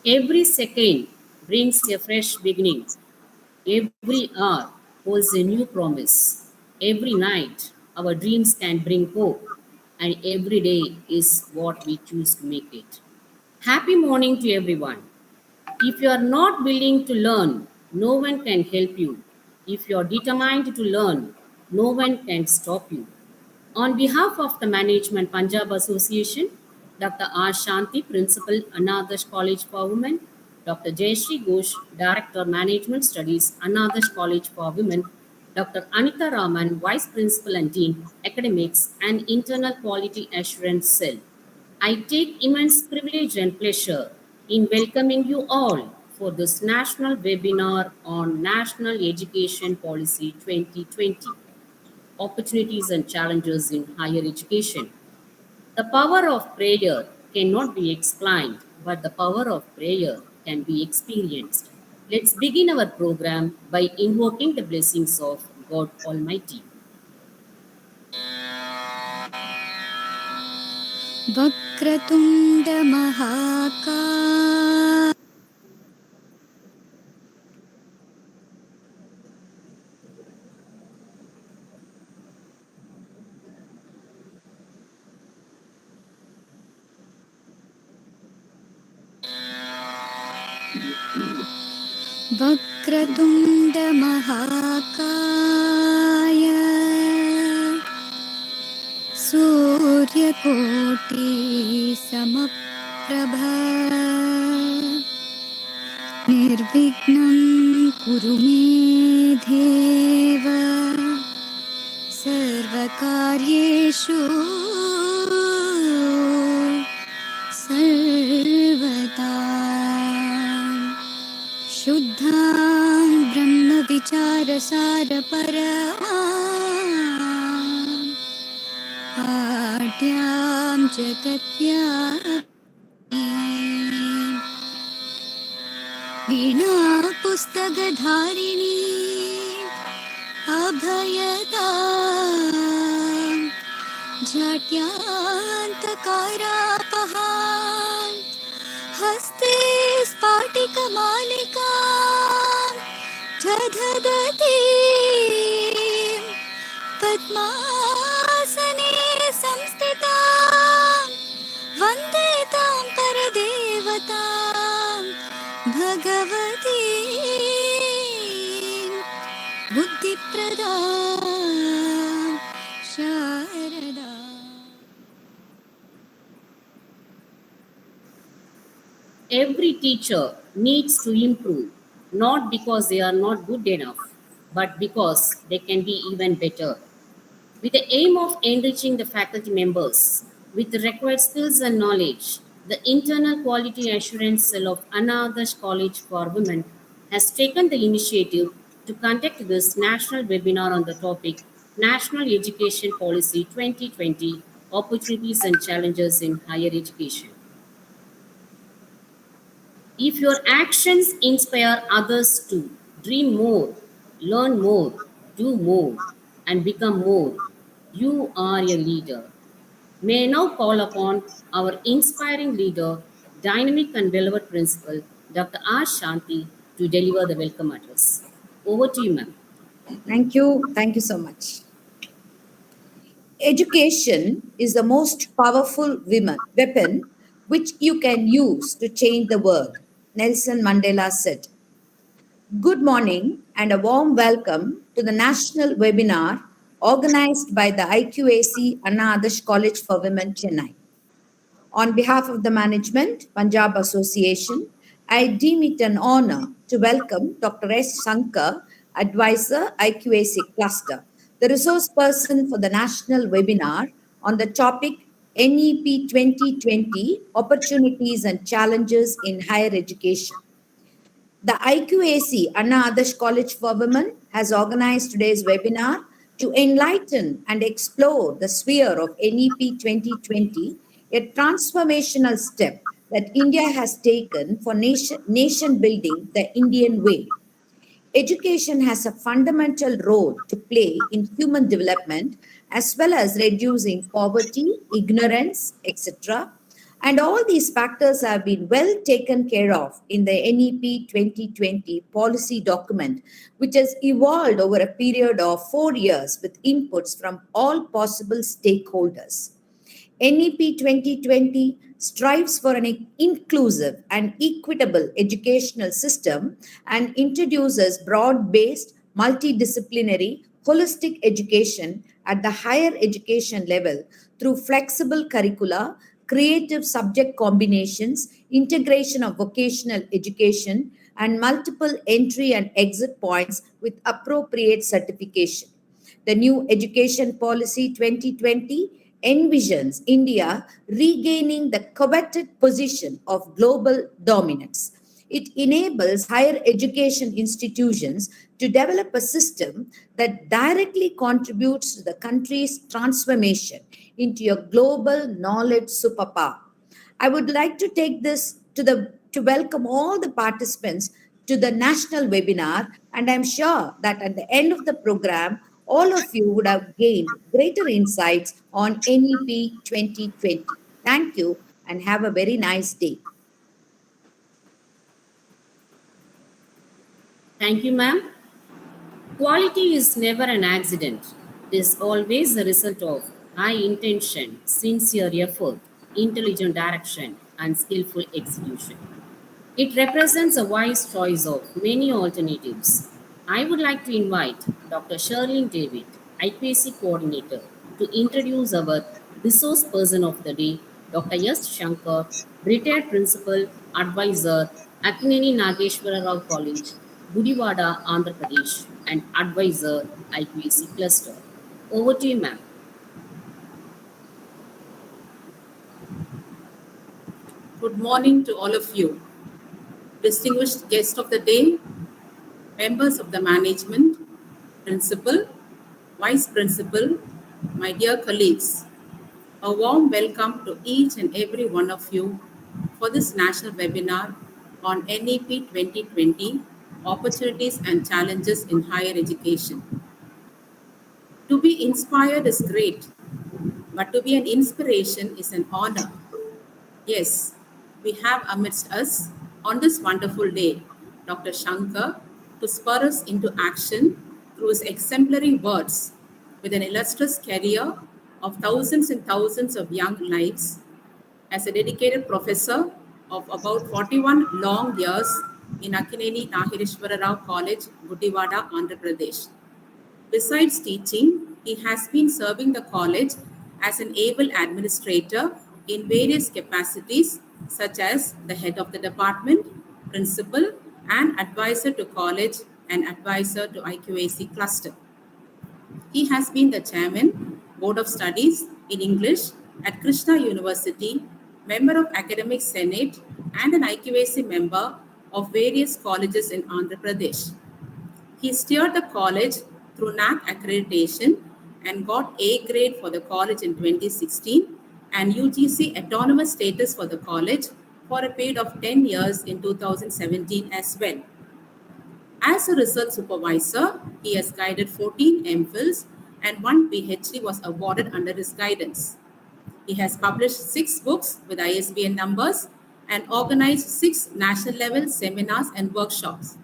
Every second brings a fresh beginning. Every hour holds a new promise. Every night, our dreams can bring hope, and every day is what we choose to make it. Happy morning to everyone. If you are not willing to learn, no one can help you. If you are determined to learn, no one can stop you. On behalf of the Management Punjab Association, Dr. R. Shanti, Principal, Anadharsh College for Women, Dr. Jayashree Ghosh, Director, Management Studies, Anadharsh College for Women, Dr. Anita Raman, Vice Principal and Dean, Academics and Internal Quality Assurance Cell. I take immense privilege and pleasure in welcoming you all for this national webinar on National Education Policy 2020, Opportunities and Challenges in Higher Education. The power of prayer cannot be explained, but the power of prayer can be experienced. Let's begin our program by invoking the blessings of God Almighty. Vakratunda Mahaka Vakratunda Mahakaya Suryakoti Samaprabha Nirvignam Kuru Me Deva Sarvakaryeshu Sarvata Shuddham Brahma Vichara Sara Param Padyam Jagatyam Veena Pustagadharini Abhayadam Jatyantakarapahan Haste Spatika Malika Jadhadati Padmasane Samstita Vandetam Paradevatam Bhagavati Buddhipradam Sharada. Every teacher needs to improve, not because they are not good enough, but because they can be even better. With the aim of enriching the faculty members with the required skills and knowledge, the Internal Quality Assurance Cell of Anadharsh College for Women has taken the initiative to conduct this national webinar on the topic National Education Policy 2020, Opportunities and Challenges in Higher Education. If your actions inspire others to dream more, learn more, do more, and become more, you are a leader. May I now call upon our inspiring leader, dynamic and beloved principal, Dr. R. Shanti, to deliver the welcome address. Over to you, ma'am. Thank you. Thank you so much. Education is the most powerful weapon which you can use to change the world, Nelson Mandela said. Good morning and a warm welcome to the national webinar organized by the IQAC Anna Adarsh College for Women, Chennai. On behalf of the management, Punjab Association, I deem it an honor to welcome Dr. S. SANKAR, Advisor, IQAC Cluster, the resource person for the national webinar on the topic NEP 2020, Opportunities and Challenges in Higher Education. The IQAC, Anna Adarsh College for Women, has organized today's webinar to enlighten and explore the sphere of NEP 2020, a transformational step that India has taken for nation building the Indian way. Education has a fundamental role to play in human development as well as reducing poverty, ignorance, etc., And all these factors have been well taken care of in the NEP 2020 policy document, which has evolved over a period of 4 years with inputs from all possible stakeholders. NEP 2020 strives for an inclusive and equitable educational system and introduces broad based, multidisciplinary, holistic education at the higher education level through flexible curricula, creative subject combinations, integration of vocational education, and multiple entry and exit points with appropriate certification. The new Education Policy 2020 envisions India regaining the coveted position of global dominance. It enables higher education institutions to develop a system that directly contributes to the country's transformation into a global knowledge superpower. I would like to take this to welcome all the participants to the national webinar, and I'm sure that at the end of the program, all of you would have gained greater insights on NEP 2020. Thank you and have a very nice day. Thank you, ma'am. Quality is never an accident. It is always the result of high intention, sincere effort, intelligent direction, and skillful execution. It represents a wise choice of many alternatives. I would like to invite Dr. Sherlyn David, IQAC coordinator, to introduce our resource person of the day, Dr. S. Shankar, retired principal advisor, AKKINENI Nageswara Rao College, Gudivada, Andhra Pradesh, and advisor, IQAC cluster. Over to you, ma'am. Good morning to all of you. Distinguished guest of the day, members of the management, principal, vice principal, my dear colleagues. A warm welcome to each and every one of you for this national webinar on NEP 2020, Opportunities and Challenges in Higher Education. To be inspired is great, but to be an inspiration is an honor. Yes, we have amidst us on this wonderful day Dr. Shankar to spur us into action through his exemplary words with an illustrious career of thousands and thousands of young lives as a dedicated professor of about 41 long years in AKKINENI Nageswara Rao College, Gudivada, Andhra Pradesh. Besides teaching, he has been serving the college as an able administrator in various capacities, such as the head of the department, principal, and advisor to college and advisor to IQAC cluster. He has been the chairman, Board of Studies in English at Krishna University, member of Academic Senate, and an IQAC member of various colleges in Andhra Pradesh. He steered the college through NAC accreditation and got A grade for the college in 2016 and UGC autonomous status for the college for a period of 10 years in 2017 as well. As a research supervisor, he has guided 14 M.Phils and 1 Ph.D. was awarded under his guidance. He has published 6 books with ISBN numbers and organized 6 national level seminars and workshops.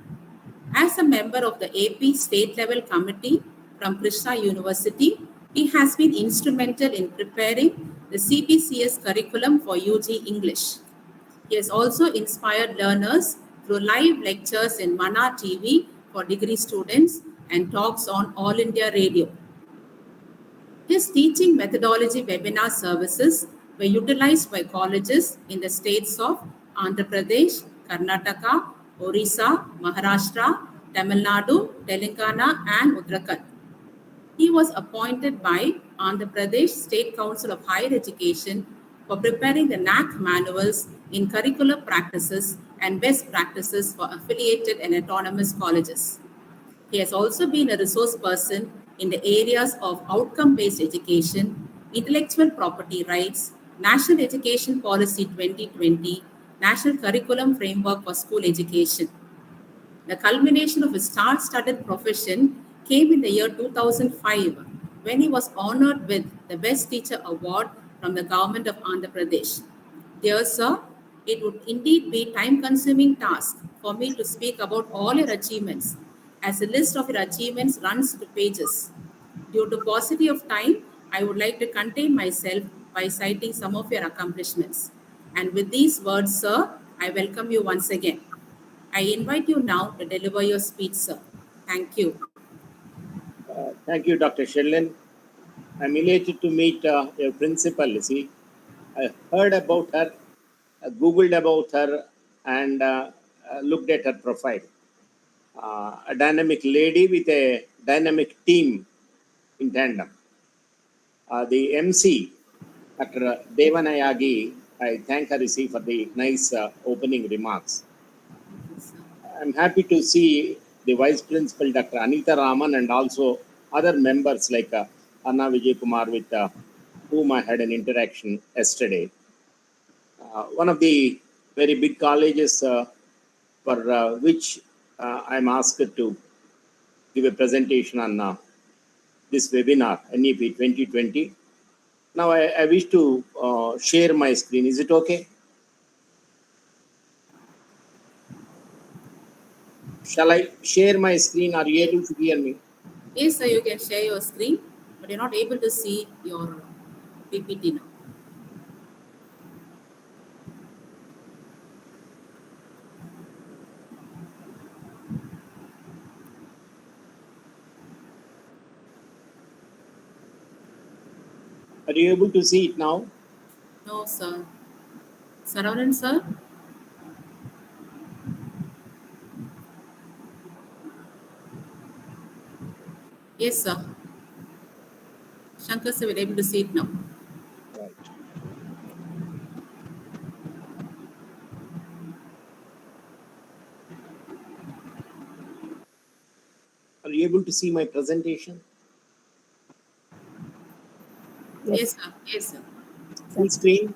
As a member of the AP State Level Committee from Krishna University, he has been instrumental in preparing the CBCS curriculum for UG English. He has also inspired learners through live lectures in Mana TV for degree students and talks on All India Radio. His teaching methodology webinar services were utilized by colleges in the states of Andhra Pradesh, Karnataka, Orissa, Maharashtra, Tamil Nadu, Telangana, and Uttarakhand. He was appointed by Andhra Pradesh State Council of Higher Education for preparing the NAC manuals in curricular practices and best practices for affiliated and autonomous colleges. He has also been a resource person in the areas of outcome-based education, intellectual property rights, National Education Policy 2020, National Curriculum Framework for School Education. The culmination of his star-studded profession came in the year 2005 when he was honored with the Best Teacher Award from the government of Andhra Pradesh. Dear sir, it would indeed be time-consuming task for me to speak about all your achievements, as a list of your achievements runs to pages. Due to paucity of time, I would like to contain myself by citing some of your accomplishments. And with these words, sir, I welcome you once again. I invite you now to deliver your speech, sir. Thank you. Thank you, Dr. Shellin. I'm elated to meet your principal. See, I heard about her, Googled about her, and looked at her profile. A dynamic lady with a dynamic team in tandem. The MC, Dr. Devanayagi, I thank her for the nice opening remarks. I'm happy to see the Vice Principal, Dr. Anita Raman, and also other members like Anna Vijay Kumar, with whom I had an interaction yesterday. One of the very big colleges for which I'm asked to give a presentation on this webinar, NEP 2020. Now I wish to share my screen. Is it okay? Shall I share my screen? Are you able to hear me? Yes, sir, you can share your screen, but you're not able to see your PPT now. Are you able to see it now? No, sir. Saravanan, sir? Yes, sir. Shankar, sir, we're able to see it now. Right. Are you able to see my presentation? Yes, sir. Yes, sir. Full screen?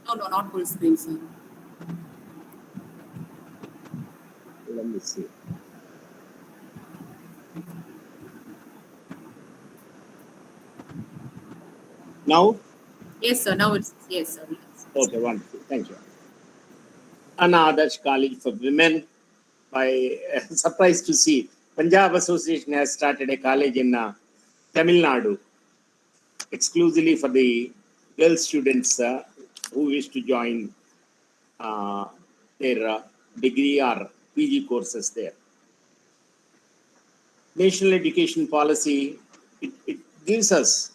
No, no, not full screen, sir. Let me see. Now? Yes, sir. Now it's, yes, sir. Yes. Okay, wonderful. Thank you. ADARSH College for Women. I surprised to see Punjab Association has started a college in Tamil Nadu exclusively for the girl students who wish to join their degree or PG courses there. National education policy, it gives us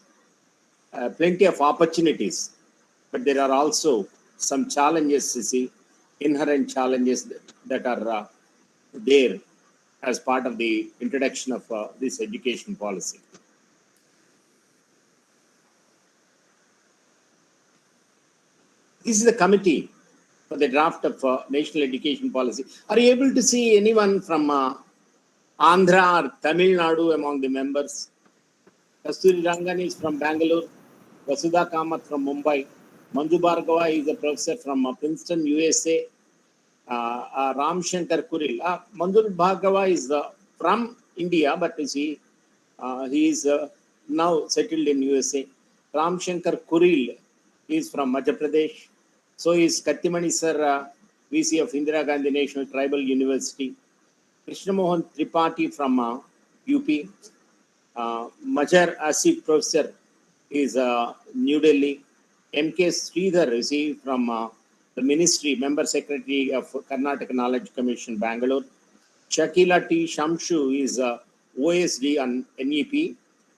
plenty of opportunities, but there are also some challenges, you see, inherent challenges that are there as part of the introduction of this education policy. This is the committee for the draft of national education policy. Are you able to see anyone from Andhra or Tamil Nadu among the members? Kasturi Rangan is from Bangalore. Vasudha Kamath from Mumbai. Manju Bhargava is a professor from Princeton, USA. Ram Shankar Kuril. Manju Bhargava is from India, but you see, he is now settled in USA. Ram Shankar Kuril is from Madhya Pradesh. So is Kattimani sir, VC of Indira Gandhi National Tribal University. Krishna Mohan Tripathi from UP. Majar Asif professor is New Delhi. M.K. Sridhar is he from the ministry, member secretary of Karnataka Knowledge Commission, Bangalore. Shakila T. Shamshu is OSD on NEP.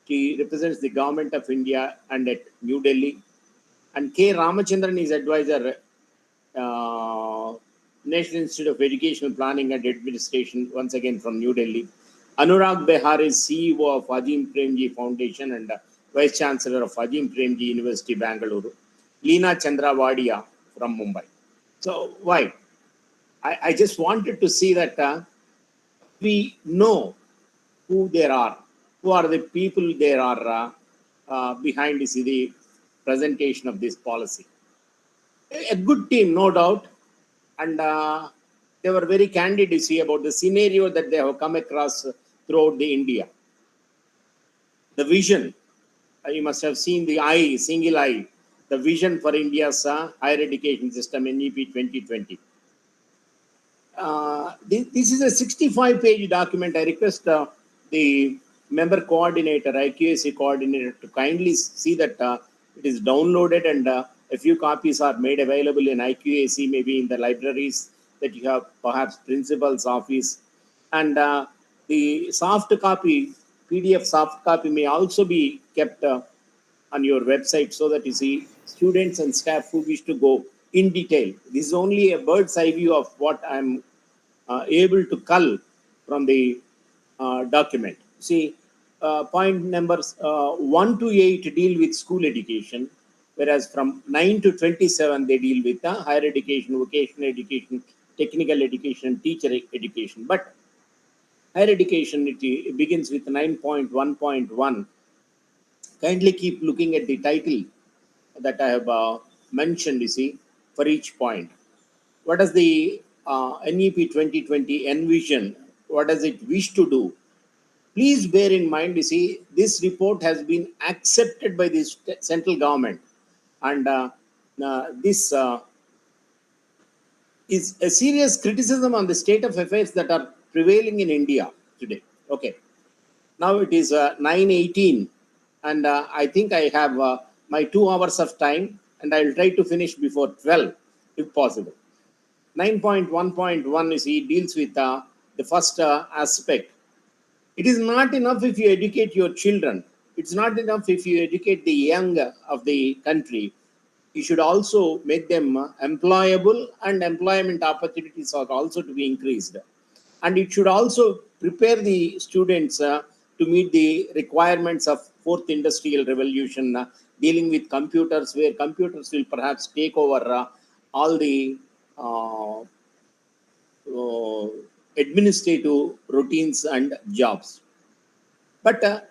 She represents the government of India and at New Delhi. And K. Ramachandran is advisor, National Institute of Educational Planning and Administration, once again from New Delhi. Anurag Behar is CEO of Ajim Premji Foundation and Vice Chancellor of Ajim Premji University, Bangalore. Leena Chandravadia from Mumbai. So why? I just wanted to see that we know who there are, who are the people there are behind the presentation of this policy. A good team, no doubt, and they were very candid, you see, about the scenario that they have come across throughout the India. The vision, you must have seen the eye, single eye, the vision for India's higher education system, NEP 2020. This is a 65-page document. I request the member coordinator, IQAC coordinator, to kindly see that it is downloaded and a few copies are made available in IQAC, maybe in the libraries that you have, perhaps principal's office. And the soft copy, PDF soft copy, may also be kept on your website so that you see students and staff who wish to go in detail. This is only a bird's eye view of what I'm able to cull from the document. See, point numbers 1 to 8 deal with school education, whereas from 9 to 27 they deal with higher education, vocational education, technical education, teacher education. But higher education, it begins with 9.1.1. Kindly keep looking at the title that I have mentioned, you see, for each point. What does the NEP 2020 envision? What does it wish to do? Please bear in mind, you see, this report has been accepted by the central government, and this is a serious criticism on the state of affairs that are prevailing in India today. Okay, now it is 9:18, and I think I have my 2 hours of time, and I will try to finish before 12 if possible. 9.1.1 is he deals with the first aspect. It is not enough if you educate your children. It's not enough if you educate the young of the country. You should also make them employable, and employment opportunities are also to be increased. And it should also prepare the students to meet the requirements of fourth industrial revolution, dealing with computers, where computers will perhaps take over all the uh, administrative routines and jobs. But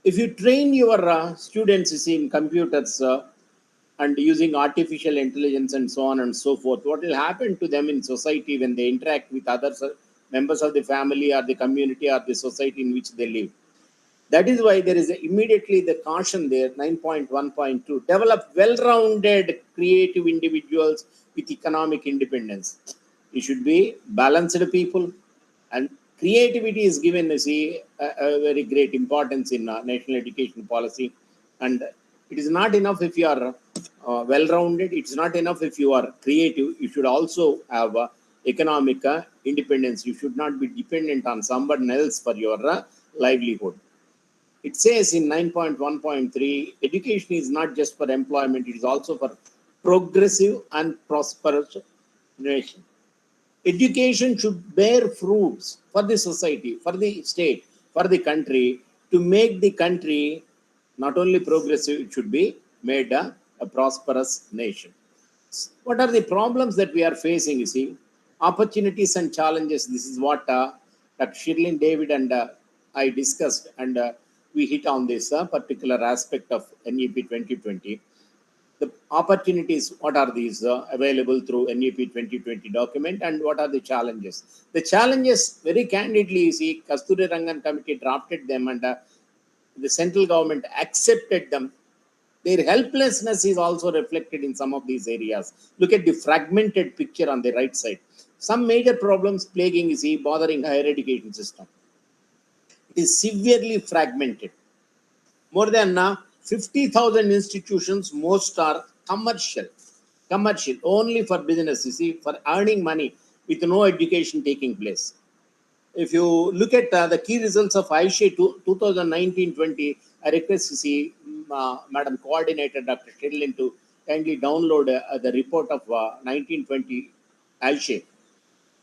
if you train your students in computers and using artificial intelligence and so on and so forth, what will happen to them in society when they interact with others, members of the family or the community or the society in which they live? That is why there is immediately the caution there, 9.1.2, develop well-rounded creative individuals with economic independence. You should be balanced people, and creativity is given, you see, a very great importance in national education policy. And it is not enough if you are well-rounded. It's not enough if you are creative. You should also have economic independence. You should not be dependent on someone else for your livelihood. It says in 9.1.3, education is not just for employment, it is also for progressive and prosperous nation. Education should bear fruits for the society, for the state, for the country, to make the country not only progressive, it should be made a prosperous nation. What are the problems that we are facing? You see, opportunities and challenges. This is what Dr. Shirlin David and I discussed, and we hit on this particular aspect of NEP 2020. The opportunities, what are these available through NEP 2020 document, and what are the challenges? The challenges, very candidly, you see, Kasturi Rangan committee drafted them, and the central government accepted them. Their helplessness is also reflected in some of these areas. Look at the fragmented picture on the right side. Some major problems plaguing, you see, bothering higher education system. It is severely fragmented. More than 50,000 institutions, most are commercial, only for business, you see, for earning money with no education taking place. If you look at the key results of Aacw 2019-20, I request to see Madam Coordinator Dr. Shirlin to kindly download the report of 1920 Aacw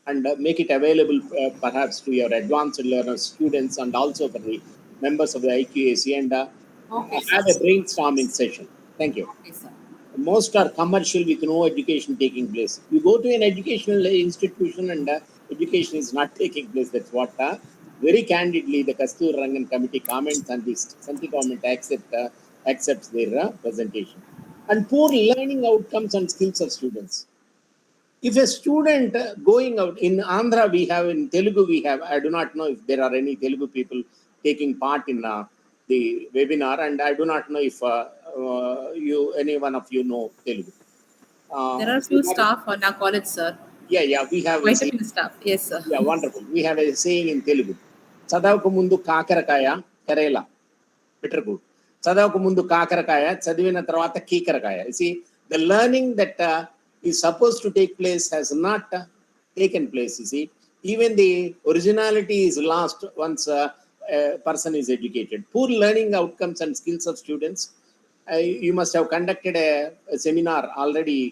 and make it available perhaps to your advanced learners, students, and also for the members of the IQAC, and Okay, sir. have a brainstorming session. Thank you. Okay, sir. Most are commercial with no education taking place. You go to an educational institution and education is not taking place. That's what very candidly the Kastur Rangan committee comments, and the central government accepts their presentation. And poor learning outcomes and skills of students. If a student going out in Andhra, we have in Telugu, we have, I do not know if there are any Telugu people taking part in the webinar, and I do not know if any one of you know Telugu. There are So few that is, staff on our college, sir. we have a Quite a saying. few staff. Yes, sir. Yeah, wonderful. We have a saying in Telugu. చదవక ముందు కాకరకాయ karela bitter good. చదవక ముందు కాకరకాయ చదివిన తర్వాత కీకరకాయ. You see, the learning that is supposed to take place has not taken place. You see, even the originality is lost once a person is educated. Poor learning outcomes and skills of students. You must have conducted a seminar already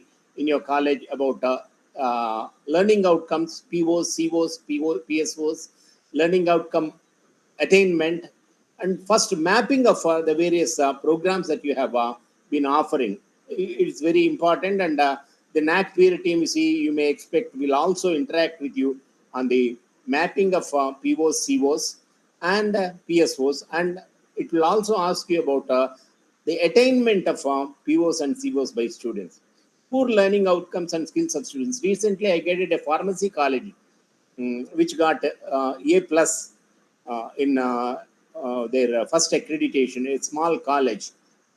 in your college about learning outcomes, POs, COs, PSOs, learning outcome attainment, and first mapping of the various programs that you have been offering. It's very important, and the NAC peer team, you see, you may expect will also interact with you on the mapping of POs, COs, and PSOs, and it will also ask you about the attainment of POs and COs by students. Poor learning outcomes and skills of students. Recently, I graded a pharmacy college which got A plus in their first accreditation, a small college.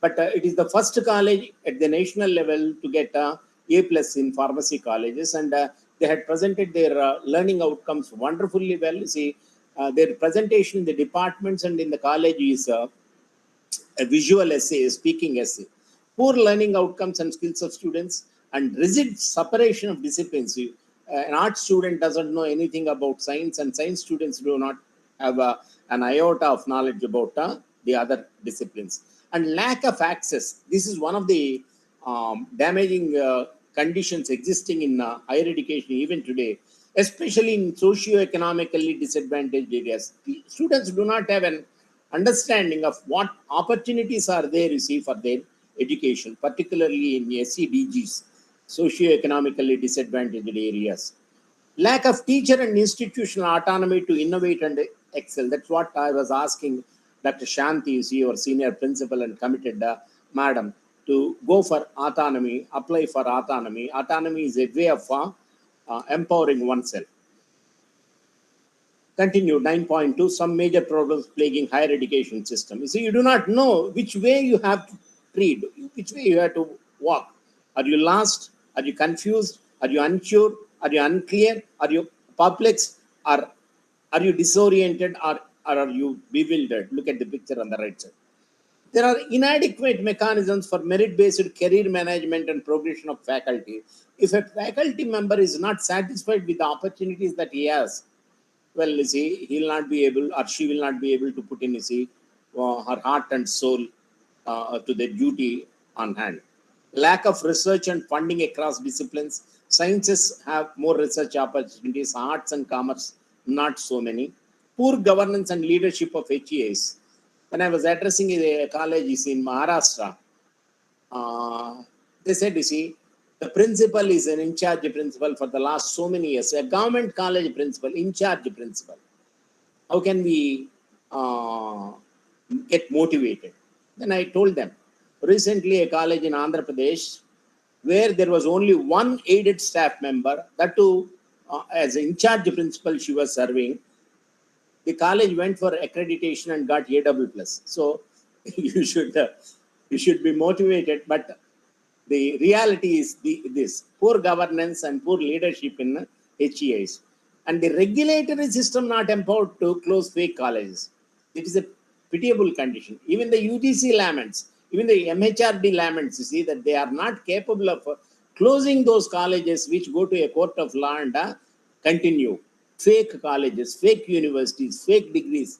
But it is the first college at the national level to get A plus in pharmacy colleges, and they had presented their learning outcomes wonderfully well. You see, their presentation in the departments and in the college is a visual essay, a speaking essay. Poor learning outcomes and skills of students, and rigid separation of disciplines. An art student doesn't know anything about science, and science students do not have an iota of knowledge about the other disciplines. And lack of access. This is one of the damaging conditions existing in higher education even today, especially in socio-economically disadvantaged areas. Students do not have an understanding of what opportunities are there, you see, for their education, particularly in SEDGs, socio-economically disadvantaged areas. Lack of teacher and institutional autonomy to innovate and excel. That's what I was asking Dr. Shanti, you see, our senior principal and committed madam, to go for autonomy, apply for autonomy. Autonomy is a way of empowering oneself. Continue 9.2, some major problems plaguing higher education system. You see, you do not know which way you have to tread, which way you have to walk. Are you lost? Are you confused? Are you unsure? Are you unclear? Are you perplexed? Or are you disoriented? Or are you bewildered? Look at the picture on the right side. There are inadequate mechanisms for merit-based career management and progression of faculty. If a faculty member is not satisfied with the opportunities that he has, well, you see, he'll not be able, or she will not be able to put in, you see, her heart and soul to their duty on hand. Lack of research and funding across disciplines. Sciences have more research opportunities, arts and commerce, not so many. Poor governance and leadership of HEAs. When I was addressing a college in Maharashtra, they said, you see, the principal is an in-charge principal for the last so many years, a government college principal, in-charge principal. How can we get motivated? Then I told them, recently a college in Andhra Pradesh, where there was only one aided staff member, that too as an in-charge principal she was serving, the college went for accreditation and got AW plus. So you should be motivated, but the reality is this poor governance and poor leadership in HEIs, and the regulatory system not empowered to close fake colleges. It is a pitiable condition. Even the UGC laments, even the MHRD laments, you see that they are not capable of closing those colleges which go to a court of law and continue. Fake colleges, fake universities, fake degrees.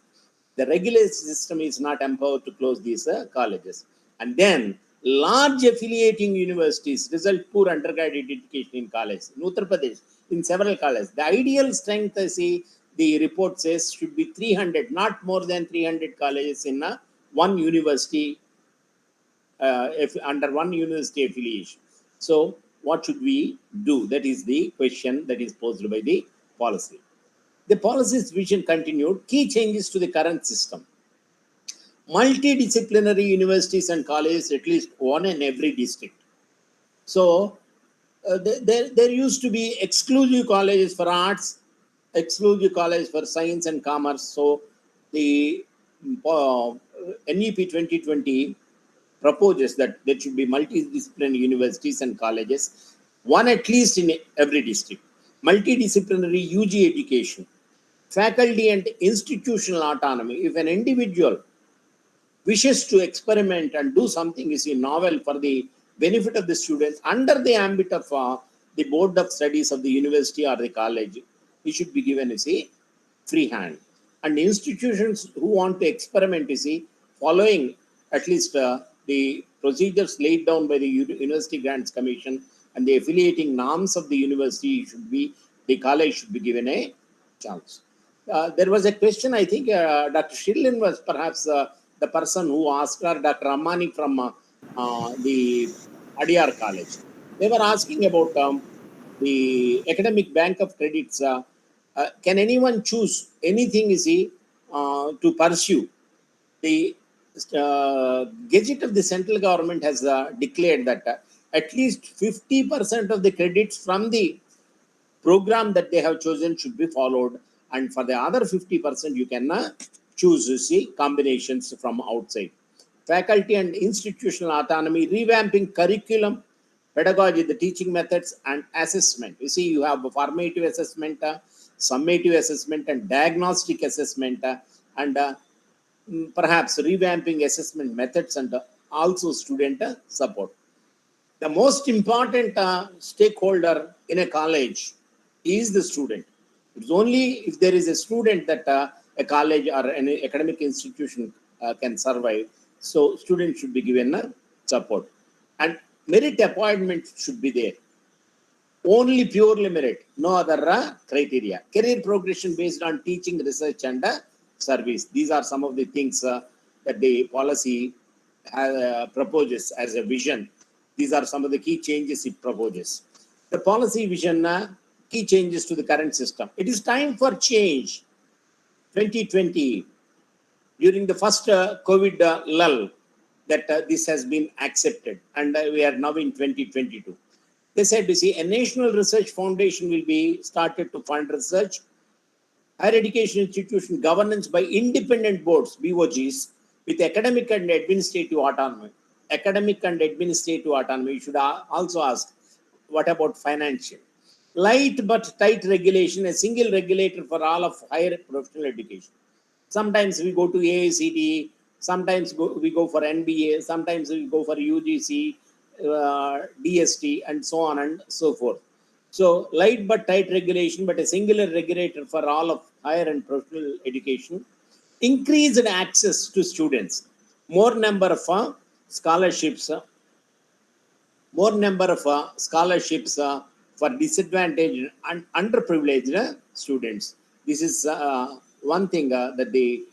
The regulatory system is not empowered to close these colleges. And then large affiliating universities result poor undergraduate education in colleges. In Uttar Pradesh, in several colleges, the ideal strength, I see, the report says, should be 300, not more than 300 colleges in one university, under one university affiliation. So what should we do? That is the question that is posed by the policy. The policy's vision continued. Key changes to the current system. Multidisciplinary universities and colleges, at least one in every district. So there used to be exclusive colleges for arts, exclusive colleges for science and commerce. So the NEP 2020 proposes that there should be multidisciplinary universities and colleges, one at least in every district. Multidisciplinary UG education, faculty and institutional autonomy. If an individual wishes to experiment and do something is novel for the benefit of the students under the ambit of the board of studies of the university or the college, he should be given free hand. And institutions who want to experiment following at least the procedures laid down by the University Grants Commission and the affiliating norms of the university, the college should be given a chance. There was a question, I think Dr. Shirlin was perhaps the person who asked her, Dr. Ammani from the ADARSH College. They were asking about the academic bank of credits. Can anyone choose anything to pursue? The Gazette of the central government has declared that at least 50% of the credits from the program that they have chosen should be followed, and for the other 50% you can choose combinations from outside. Faculty and institutional autonomy, revamping curriculum, pedagogy, the teaching methods, and assessment. You have formative assessment, summative assessment, and diagnostic assessment, and perhaps revamping assessment methods, and also student support. The most important stakeholder in a college is the student. It's only if there is a student that a college or an academic institution can survive. So students should be given support. And merit appointment should be there. Only purely merit, no other criteria. Career progression based on teaching, research, and service. These are some of the things that the policy proposes as a vision. These are some of the key changes it proposes. The policy vision, key changes to the current system. It is time for change. 2020, during the first COVID lull, that this has been accepted, and we are now in 2022. They said, a national research foundation will be started to fund research, higher education institution governance by independent boards, BOGs, with academic and administrative autonomy. Academic and administrative autonomy. You should also ask, what about financial? Light but tight regulation, a single regulator for all of higher professional education. Sometimes we go to AACD, sometimes we go for NBA, sometimes we go for UGC, DST, and so on and so forth. So light but tight regulation, but a singular regulator for all of higher and professional education. Increased access to students, more number of scholarships, for disadvantaged and underprivileged students. This is one thing that the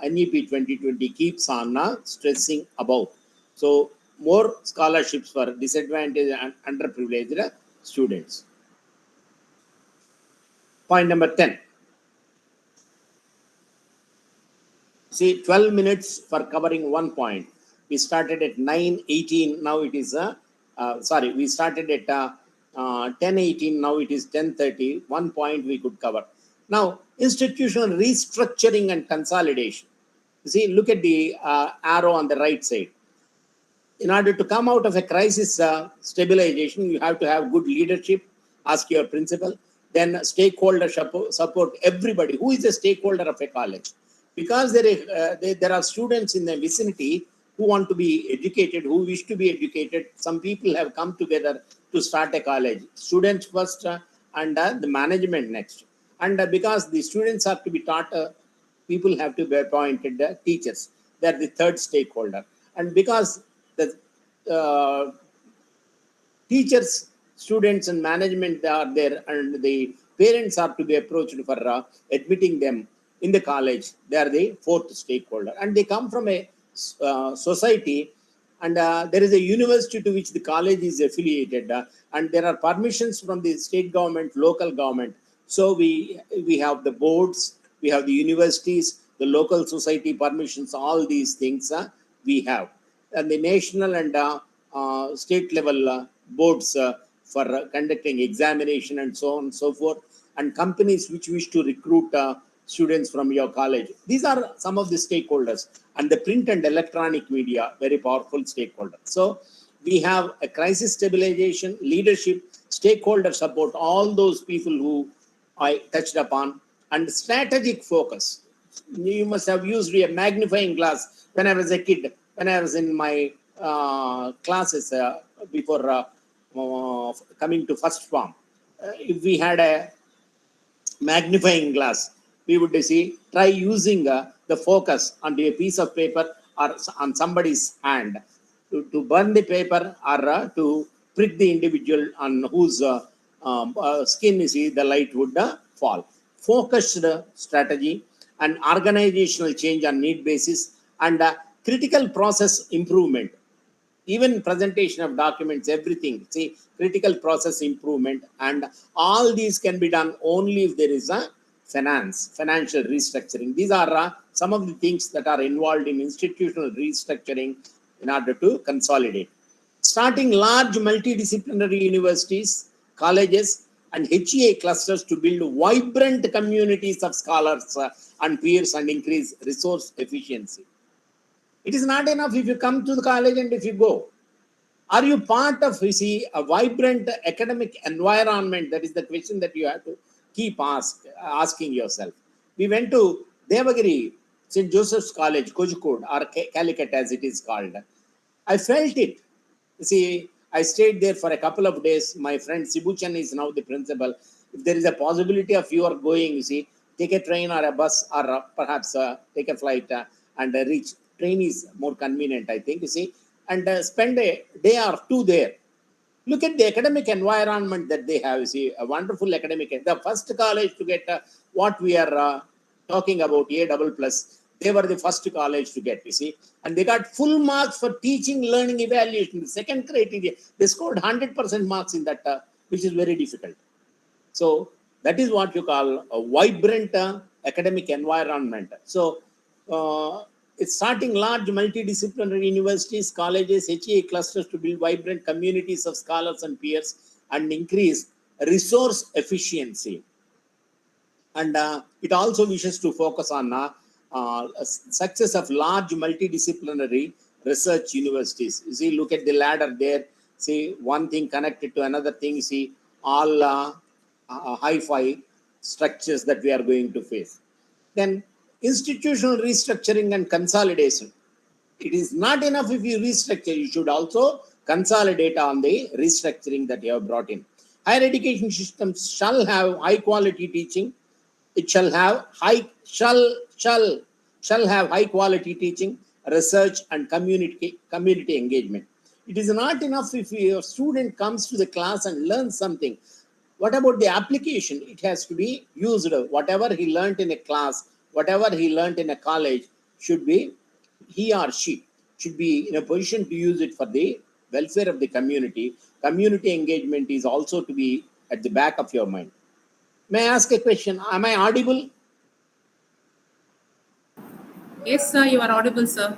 NEP 2020 keeps on stressing about. So more scholarships for disadvantaged and underprivileged students. Point number 10. 12 minutes for covering one point. We started at 9:18. Now it is we started at 10:18. Now it is 10:30. One point we could cover. Now, institutional restructuring and consolidation. Look at the arrow on the right side. In order to come out of a crisis stabilization, you have to have good leadership. Ask your principal. Then stakeholder support everybody. Who is a stakeholder of a college? Because there are students in the vicinity who want to be educated, who wish to be educated. Some people have come together to start a college. Students first and the management next. And because the students have to be taught, people have to be appointed teachers. They are the third stakeholder. And because the teachers, students, and management are there, and the parents are to be approached for admitting them in the college, they are the fourth stakeholder. And they come from a society, and there is a university to which the college is affiliated, and there are permissions from the state government, local government. So we have the boards, we have the universities, the local society permissions, all these things we have. And the national and state level boards for conducting examination and so on and so forth, and companies which wish to recruit students from your college. These are some of the stakeholders, and the print and electronic media, very powerful stakeholders. So we have a crisis stabilization, leadership, stakeholder support, all those people who I touched upon, and strategic focus. You must have used a magnifying glass when I was a kid, when I was in my classes before coming to first form. If we had a magnifying glass, we would see, try using the focus onto a piece of paper or on somebody's hand to burn the paper, or to prick the individual on whose skin the light would fall. Focused strategy and organizational change on need basis, and critical process improvement. Even presentation of documents, everything, see, critical process improvement, and all these can be done only if there is a financial restructuring. These are some of the things that are involved in institutional restructuring in order to consolidate. Starting large multidisciplinary universities, colleges, and HEA clusters to build vibrant communities of scholars and peers and increase resource efficiency. It is not enough if you come to the college and if you go. Are you part of, you see, a vibrant academic environment? That is the question that you have to keep asking yourself. We went to Devagiri, St. Joseph's College, Kozhikode, or Calicut as it is called. I felt it. You see, I stayed there for a couple of days. My friend Sibuchan is now the principal. If there is a possibility of you are going, you see, take a train or a bus, or perhaps take a flight and reach. Train is more convenient, I think, you see, and spend a day or two there. Look at the academic environment that they have. You see, a wonderful academic. The first college to get what we are talking about, A++, they were the first college to get, you see, and they got full marks for teaching, learning, evaluation. The second criteria, they scored 100% marks in that, which is very difficult. So that is what you call a vibrant academic environment. So it's starting large multidisciplinary universities, colleges, HEA clusters to build vibrant communities of scholars and peers and increase resource efficiency. And it also wishes to focus on success of large multidisciplinary research universities. You see, look at the ladder there. See, one thing connected to another thing. See, all hi-fi structures that we are going to face. Then institutional restructuring and consolidation. It is not enough if you restructure, you should also consolidate on the restructuring that you have brought in. Higher education systems shall have high quality teaching. It shall have high quality teaching, research, and community engagement. It is not enough if your student comes to the class and learns something. What about the application? It has to be used. Whatever he learned in a class, whatever he learned in a college, should be, he or she should be in a position to use it for the welfare of the community. Community engagement is also to be at the back of your mind. May I ask a question? Am I audible? Yes, sir, you are audible, sir.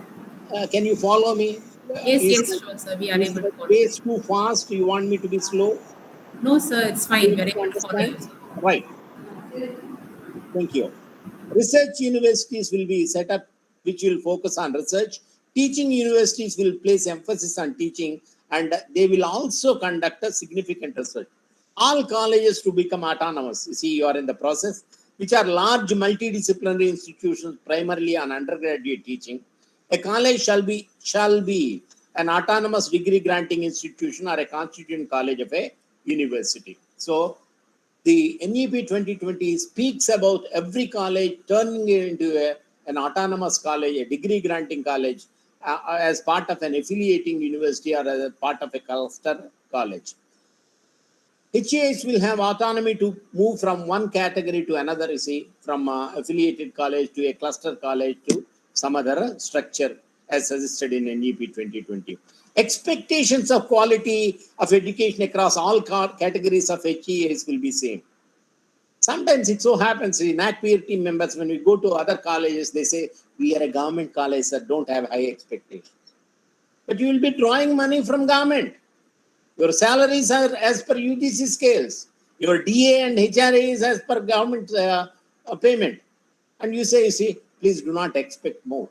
Can you follow me? Yes, sure, sir. We are Is able the to follow you. pace too fast? You want me to be slow? No, sir, it's fine. We are You able to follow understand? you, sir. Right. Thank you. Research universities will be set up which will focus on research. Teaching universities will place emphasis on teaching, and they will also conduct a significant research. All colleges to become autonomous. You see, you are in the process, which are large multidisciplinary institutions primarily on undergraduate teaching. A college shall be an autonomous degree granting institution or a constituent college of a university. So the NEP 2020 speaks about every college turning into an autonomous college, a degree granting college, as part of an affiliating university or as a part of a cluster college. HEAs will have autonomy to move from one category to another, you see, from affiliated college to a cluster college to some other structure as suggested in NEP 2020. Expectations of quality of education across all categories of HEAs will be same. Sometimes it so happens in NAGPIR team members, when we go to other colleges, they say, we are a government college that don't have high expectations. But you will be drawing money from government. Your salaries are as per UGC scales. Your DA and HRA is as per government payment. And you say, please do not expect more.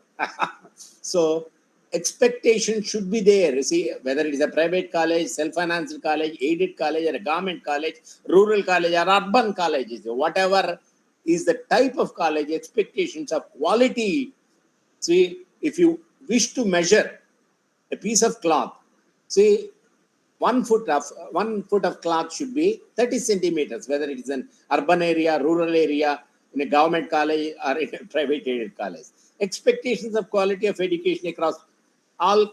So expectation should be there. You see, whether it is a private college, self-financed college, aided college, or a government college, rural college, or urban colleges, whatever is the type of college, expectations of quality. See, if you wish to measure a piece of cloth, see, 1 foot of cloth should be 30 centimeters, whether it is an urban area, rural area, in a government college or in a private aided college. Expectations of quality of education across all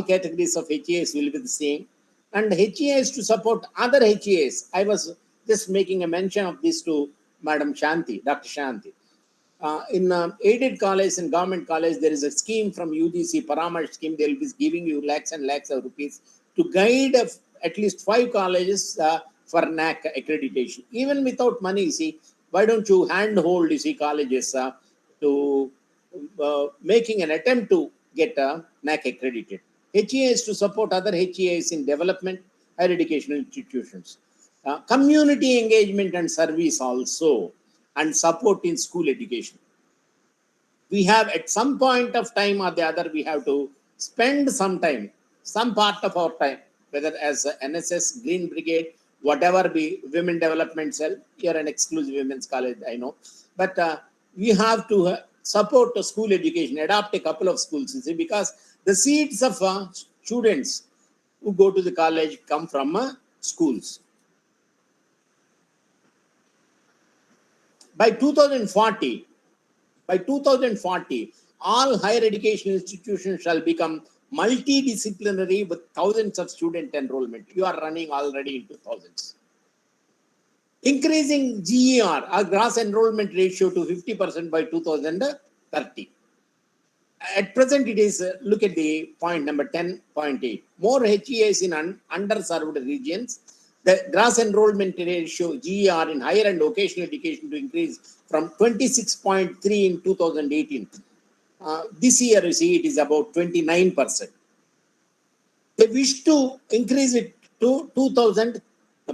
categories of HEAs will be the same. And HEAs to support other HEAs. I was just making a mention of this to Madam Shanti, Dr. Shanti. In aided college and government college, there is a scheme from UGC, Paramarsh scheme. They will be giving you lakhs and lakhs of rupees to guide at least 5 colleges for NAC accreditation. Even without money, you see, why don't you handhold, you see, colleges to making an attempt to get NAC accredited. HEAs to support other HEAs in development, higher educational institutions. Community engagement and service also, and support in school education. We have at some point of time or the other, we have to spend some time, some part of our time, whether as NSS, Green Brigade, whatever be women development cell. Here an exclusive women's college, I know. But we have to support the school education, adopt a couple of schools, you see, because the seeds of students who go to the college come from schools. By 2040, all higher education institutions shall become multidisciplinary with thousands of student enrollment. You are running already into thousands. Increasing GER, our gross enrollment ratio, to 50% by 2030. At present, it is, look at the point number 10.8. More HEAs in underserved regions. The gross enrollment ratio, GER, in higher and vocational education to increase from 26.3 in 2018. This year, you see, it is about 29%. They wish to increase it to 2000.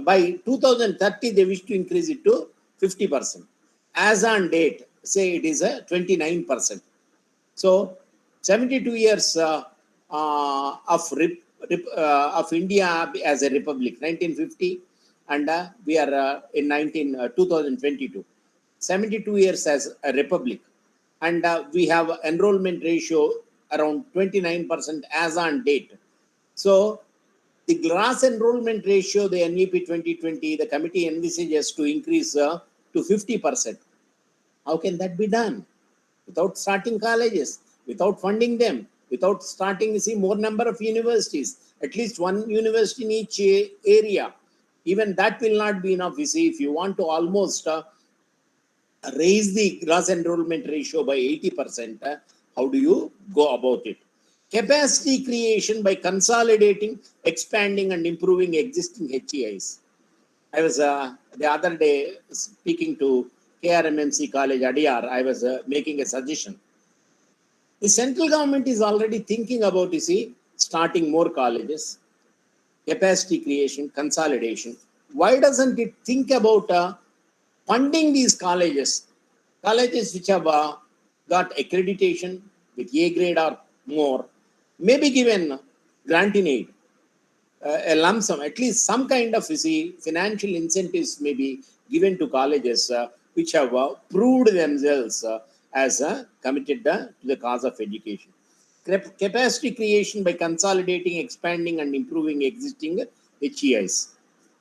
By 2030, they wish to increase it to 50%. As on date, say it is a 29%. So 72 years of India as a republic, 1950, and we are in 2022. 72 years as a republic, and we have enrollment ratio around 29% as on date. So the gross enrollment ratio, the NEP 2020, the committee envisages to increase to 50%. How can that be done? Without starting colleges, without funding them, without starting, more number of universities, at least one university in each area. Even that will not be enough. If you want to almost raise the gross enrollment ratio by 80%, how do you go about it? Capacity creation by consolidating, expanding, and improving existing HEIs. I was the other day speaking to KRMMC College, Adyar. I was making a suggestion. The central government is already thinking about, starting more colleges, capacity creation, consolidation. Why doesn't it think about funding these colleges? Colleges which have got accreditation with A grade or more, may be given grant in aid, a lump sum, at least some kind of financial incentives may be given to colleges which have proved themselves as committed to the cause of education. Capacity creation by consolidating, expanding, and improving existing HEIs.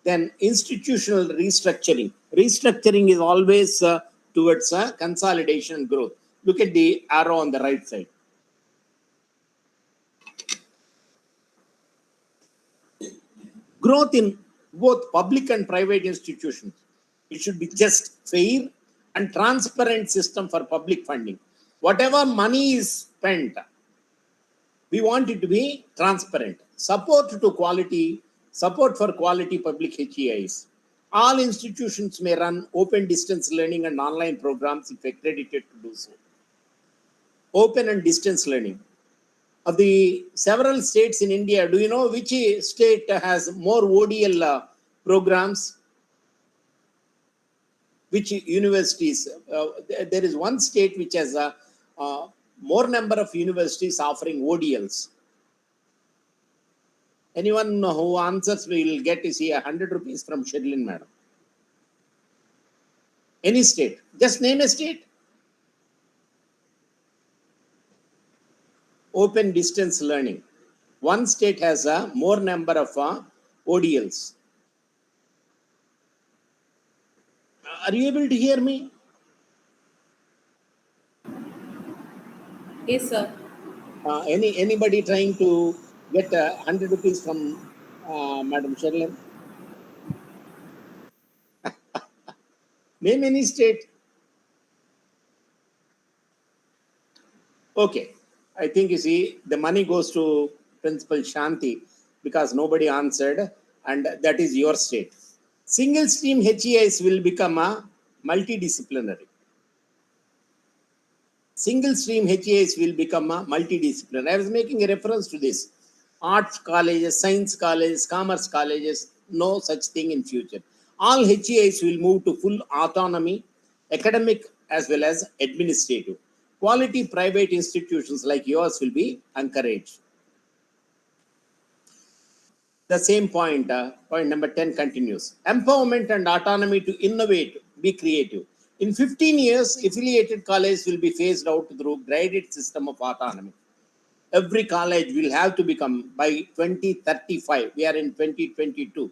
Then institutional restructuring. Restructuring is always towards consolidation and growth. Look at the arrow on the right side. Growth in both public and private institutions. It should be just, fair, and transparent system for public funding. Whatever money is spent, we want it to be transparent. Support for quality public HEIs. All institutions may run open distance learning and online programs if accredited to do so. Open and distance learning. Of the several states in India, do you know which state has more ODL programs? which universities, there is one state which has a more number of universities offering ODLs. Anyone who answers will get to see 100 rupees from Shirlin madam. Any state, just name a state. Open distance learning. One state has a more number of ODLs. Are you able to hear me? Yes, sir. Anybody trying to get 100 rupees from Madam Sherlin? Name any state. Okay. I think you see the money goes to Principal Shanti because nobody answered, and that is your state. Single stream HEIs will become a multidisciplinary. Single stream HEIs will become a multidisciplinary. I was making a reference to this. Arts colleges, science colleges, commerce colleges, no such thing in future. All HEIs will move to full autonomy, academic as well as administrative. Quality private institutions like yours will be encouraged. The same point, point number 10 continues. Empowerment and autonomy to innovate, be creative. In 15 years, affiliated colleges will be phased out through graded system of autonomy. Every college will have to become by 2035. We are in 2022.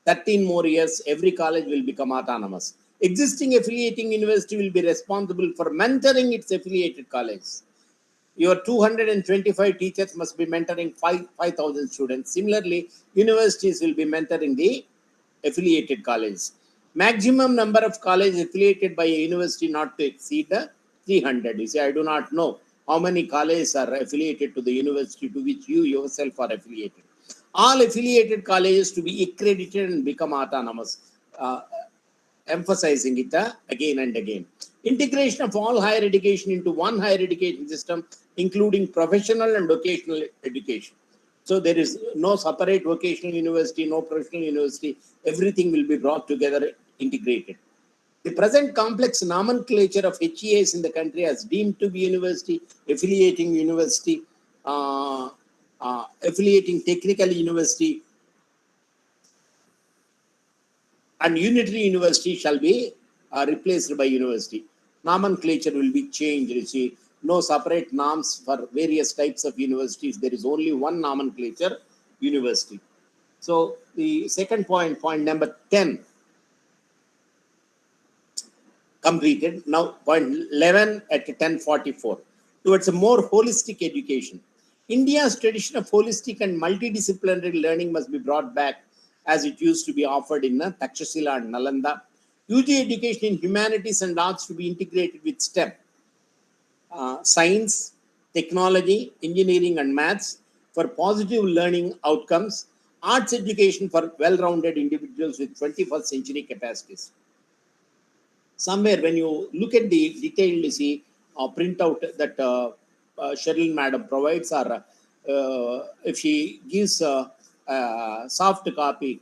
13 more years, every college will become autonomous. Existing affiliating university will be responsible for mentoring its affiliated colleges. Your 225 teachers must be mentoring 5,000 students. Similarly, universities will be mentoring the affiliated colleges. Maximum number of colleges affiliated by a university not to exceed 300. You say, I do not know how many colleges are affiliated to the university to which you yourself are affiliated. All affiliated colleges to be accredited and become autonomous. Emphasizing it again and again. Integration of all higher education into one higher education system, including professional and vocational education. So there is no separate vocational university, no professional university. Everything will be brought together, integrated. The present complex nomenclature of HEAs in the country as deemed to be university, affiliating university, affiliating technical university, and unitary university shall be replaced by university. Nomenclature will be changed. You see, no separate norms for various types of universities. There is only one nomenclature, university. So the second point, point number 10, completed. Now point 11 at 10:44. Towards a more holistic education. India's tradition of holistic and multidisciplinary learning must be brought back as it used to be offered in Takshashila and Nalanda. UG education in humanities and arts to be integrated with STEM, science, technology, engineering and maths for positive learning outcomes, arts education for well-rounded individuals with 21st century capacities. Somewhere when you look at the detailed, you see, printout that Cheryl madam provides, or if she gives a soft copy,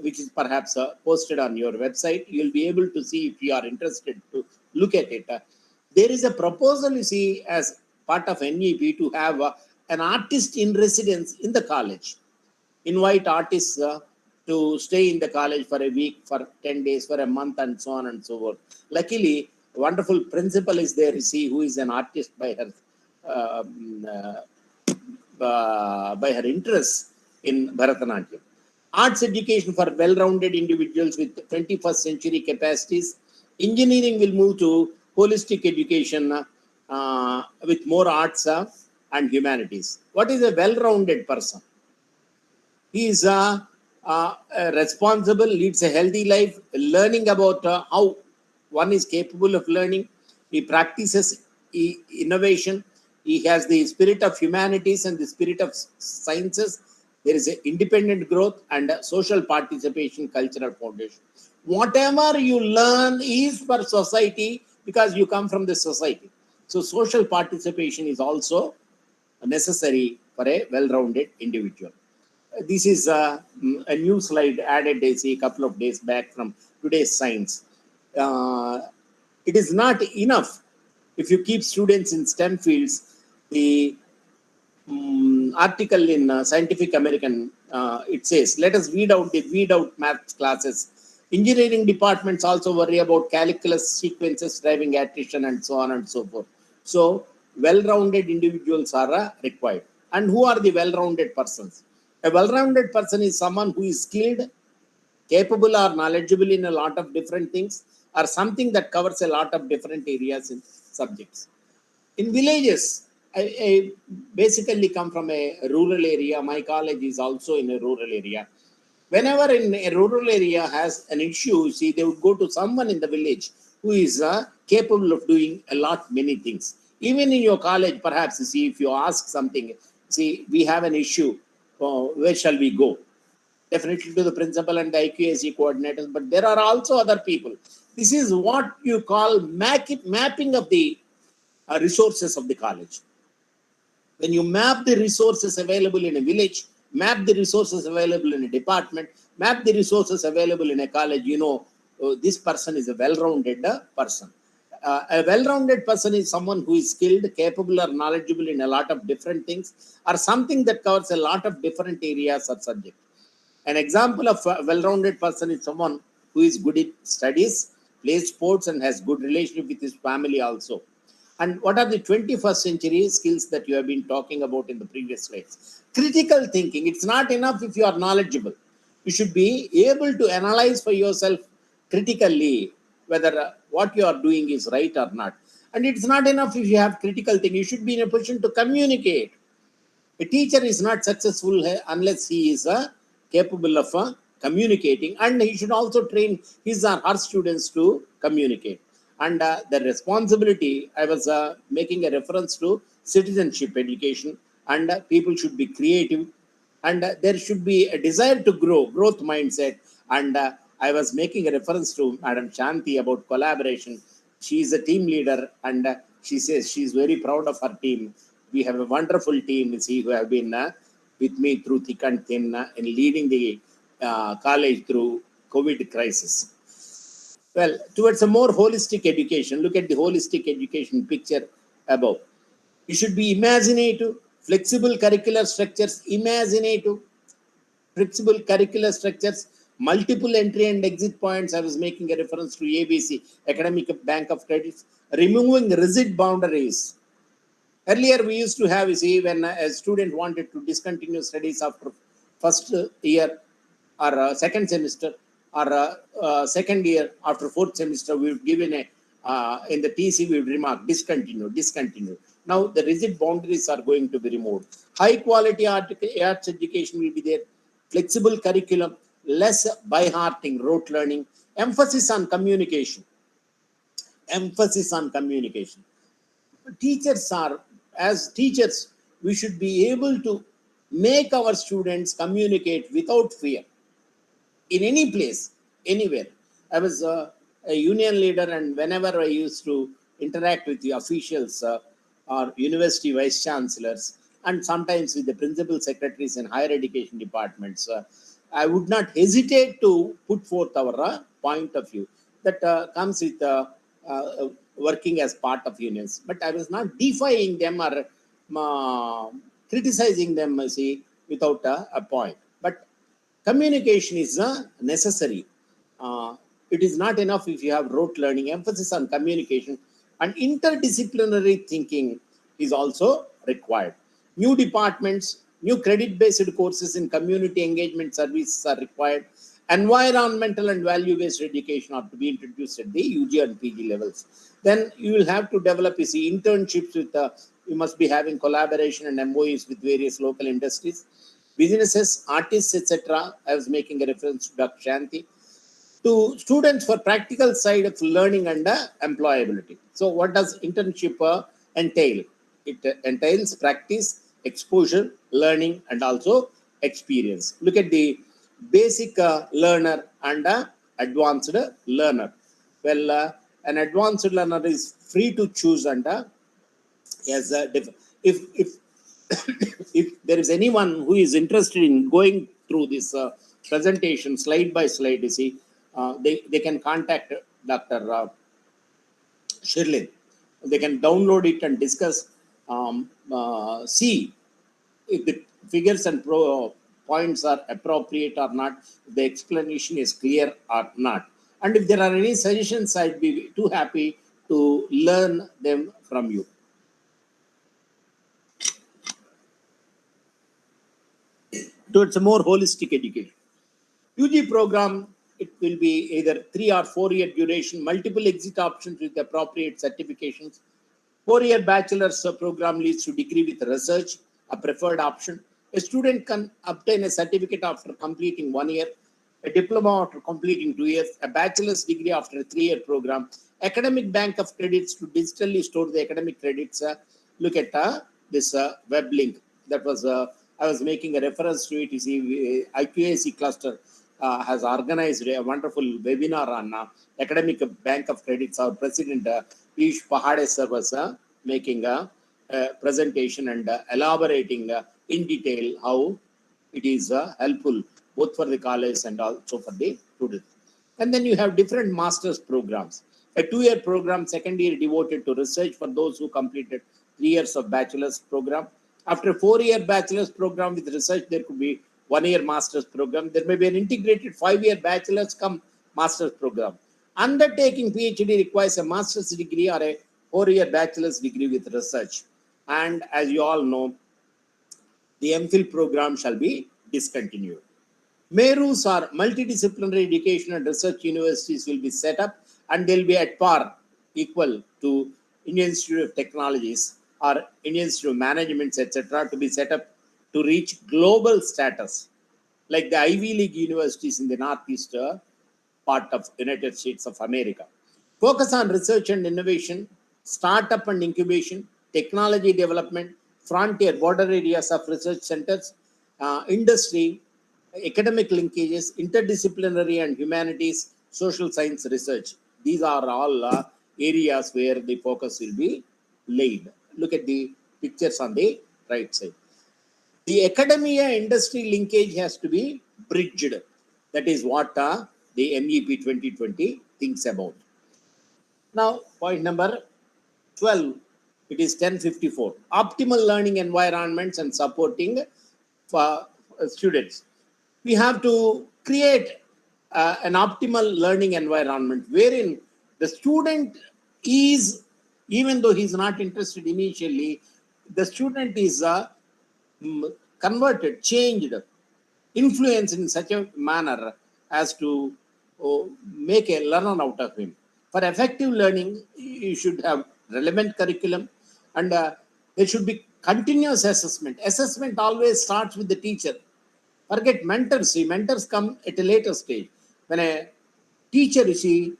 which is perhaps posted on your website, you'll be able to see if you are interested to look at it. There is a proposal, you see, as part of NEP to have an artist in residence in the college. Invite artists to stay in the college for a week, for 10 days, for a month, and so on and so forth. Luckily, a wonderful principal is there, you see, who is an artist by her interest in Bharatanatyam. Arts education for well-rounded individuals with 21st century capacities. Engineering will move to holistic education with more arts and humanities. What is a well-rounded person? He is responsible, leads a healthy life, learning about how one is capable of learning. He practices innovation. He has the spirit of humanities and the spirit of sciences. There is an independent growth and social participation, cultural foundation. Whatever you learn is for society because you come from the society. So social participation is also necessary for a well-rounded individual. This is a new slide added, a couple of days back from today's Science. it is not enough if you keep students in STEM fields. The article in Scientific American, it says, let us weed out math classes. Engineering departments also worry about calculus sequences driving attrition and so on and so forth. So well-rounded individuals are required. And who are the well-rounded persons? A well-rounded person is someone who is skilled, capable or knowledgeable in a lot of different things, or something that covers a lot of different areas in subjects. In villages, I basically come from a rural area. My college is also in a rural area. Whenever in a rural area has an issue, see, they would go to someone in the village who is capable of doing many things. Even in your college, perhaps, you see, if you ask something, see, we have an issue, where shall we go? Definitely to the principal and the IQAC coordinators, but there are also other people. This is what you call mapping of the resources of the college. When you map the resources available in a village, map the resources available in a department, map the resources available in a college, you know, this person is a well-rounded person. A well-rounded person is someone who is skilled, capable, or knowledgeable in a lot of different things, or something that covers a lot of different areas or subjects. An example of a well-rounded person is someone who is good in studies, plays sports, and has good relationship with his family also. And what are the 21st century skills that you have been talking about in the previous slides? Critical thinking. It's not enough if you are knowledgeable. You should be able to analyze for yourself critically whether what you are doing is right or not. And it's not enough if you have critical thinking. You should be in a position to communicate. A teacher is not successful unless he is capable of communicating, and he should also train his or her students to communicate. And the responsibility, I was making a reference to citizenship education, and people should be creative, and there should be a desire to growth mindset. And I was making a reference to Madam Shanti about collaboration. She is a team leader, and she says she is very proud of her team. We have a wonderful team, see, who have been with me through thick and thin in leading the college through COVID crisis. Well, towards a more holistic education, look at the holistic education picture above. You should be imaginative, flexible curricular structures, flexible curricular structures, multiple entry and exit points. I was making a reference to ABC, Academic Bank of Credits, removing rigid boundaries. Earlier, we used to have, you see, when a student wanted to discontinue studies after first year or second semester, or second year after fourth semester, we would give in the TC, we would remark discontinue. Now, the rigid boundaries are going to be removed. High quality arts education will be there, flexible curriculum, less by hearting, rote learning, emphasis on communication. As teachers, we should be able to make our students communicate without fear in any place, anywhere. I was a union leader, and whenever I used to interact with the officials or university vice chancellors, and sometimes with the principal secretaries in higher education departments, I would not hesitate to put forth our point of view that comes with working as part of unions. But I was not defying them or criticizing them, see, without a point. But communication is necessary. It is not enough if you have rote learning. Emphasis on communication and interdisciplinary thinking is also required. New departments, new credit-based courses in community engagement services are required. Environmental and value-based education are to be introduced at the UG and PG levels. Then you will have to develop, you see, internships with, you must be having collaboration and MOUs with various local industries, businesses, artists, etc. I was making a reference to Dr. Shanti. To students for practical side of learning and employability. So what does internship entail? It entails practice, exposure, learning, and also experience. Look at the basic learner and advanced learner. Well, an advanced learner is free to choose, and if if there is anyone who is interested in going through this presentation slide by slide, you see, they can contact Dr. Shirley. They can download it and discuss, see if the figures and points are appropriate or not, if the explanation is clear or not. And if there are any suggestions, I'd be too happy to learn them from you. Towards a more holistic education. UG program, it will be either 3 or 4 year duration, multiple exit options with appropriate certifications. 4-year bachelor's program leads to degree with research, a preferred option. A student can obtain a certificate after completing 1 year, a diploma after completing 2 years, a bachelor's degree after a 3-year program, academic bank of credits to digitally store the academic credits. Look at this web link. That was, I was making a reference to it. You see, IQAC cluster has organized a wonderful webinar on academic bank of credits. Our president, Ph.D. sir was making a presentation and elaborating in detail how it is helpful both for the college and also for the students. And then you have different master's programs. A 2-year program, second year devoted to research for those who completed 3 years of bachelor's program. After a 4-year bachelor's program with research, there could be 1-year master's program. There may be an integrated 5-year bachelor's come master's program. Undertaking PhD requires a master's degree or a 4-year bachelor's degree with research. And as you all know, the M.Phil program shall be discontinued. MERUs or multidisciplinary education and research universities will be set up, and they'll be at par, equal to Indian Institute of Technologies or Indian Institute of Management, etc., to be set up to reach global status, like the Ivy League universities in the Northeast part of United States of America. Focus on research and innovation, startup and incubation, technology development, frontier border areas of research centers, industry, academic linkages, interdisciplinary and humanities, social science research. These are all areas where the focus will be laid. Look at the pictures on the right side. The academia industry linkage has to be bridged. That is what the MEP 2020 thinks about. Now, point number 12, it is 1054. Optimal learning environments and supporting for students. We have to create an optimal learning environment wherein the student is, even though he's not interested initially, the student is converted, changed, influenced in such a manner as to make a learner out of him. For effective learning, you should have relevant curriculum, and there should be continuous assessment. Assessment always starts with the teacher. Forget mentors. See, mentors come at a later stage. When a teacher, you see,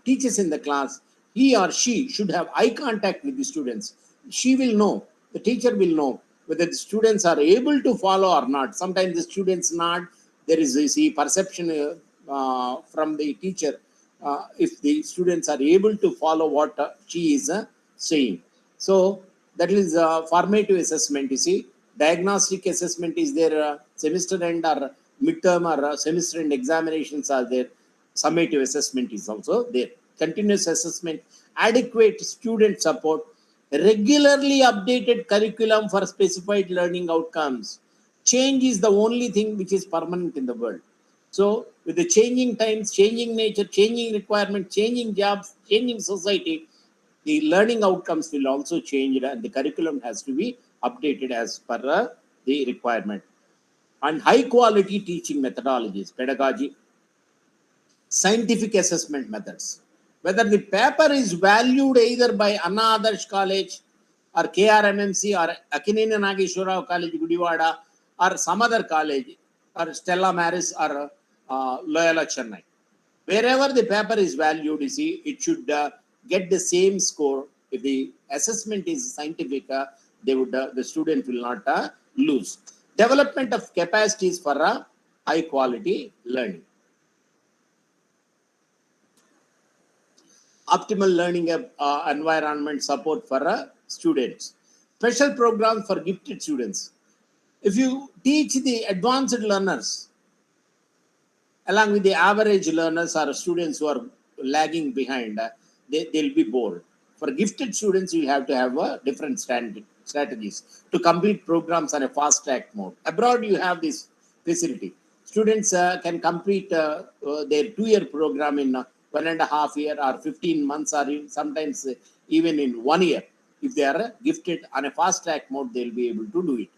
teaches in the class, he or she should have eye contact with the students. She will know, the teacher will know whether the students are able to follow or not. Sometimes the students not. There is, you see, perception from the teacher if the students are able to follow what she is saying. So that is formative assessment. You see, diagnostic assessment is there, semester end or midterm or semester end examinations are there. Summative assessment is also there. Continuous assessment, adequate student support, regularly updated curriculum for specified learning outcomes. Change is the only thing which is permanent in the world. So with the changing times, changing nature, changing requirement, changing jobs, changing society, the learning outcomes will also change, and the curriculum has to be updated as per the requirement. And high quality teaching methodologies, pedagogy, scientific assessment methods. Whether the paper is valued either by ADARSH College or KRMMC or AKKINENI NAGESWARA College, Gudivada, or some other college, or Stella Maris or Loyola Chennai. Wherever the paper is valued, you see, it should get the same score. If the assessment is scientific, they would the student will not lose. Development of capacities for high quality learning. Optimal learning environment support for students. Special programs for gifted students. If you teach the advanced learners along with the average learners or students who are lagging behind, they'll be bored. For gifted students, you have to have different strategies to complete programs on a fast track mode. Abroad, you have this facility. Students can complete their 2-year program in 1.5 years or 15 months, or sometimes even in 1 year. If they are gifted on a fast track mode, they'll be able to do it.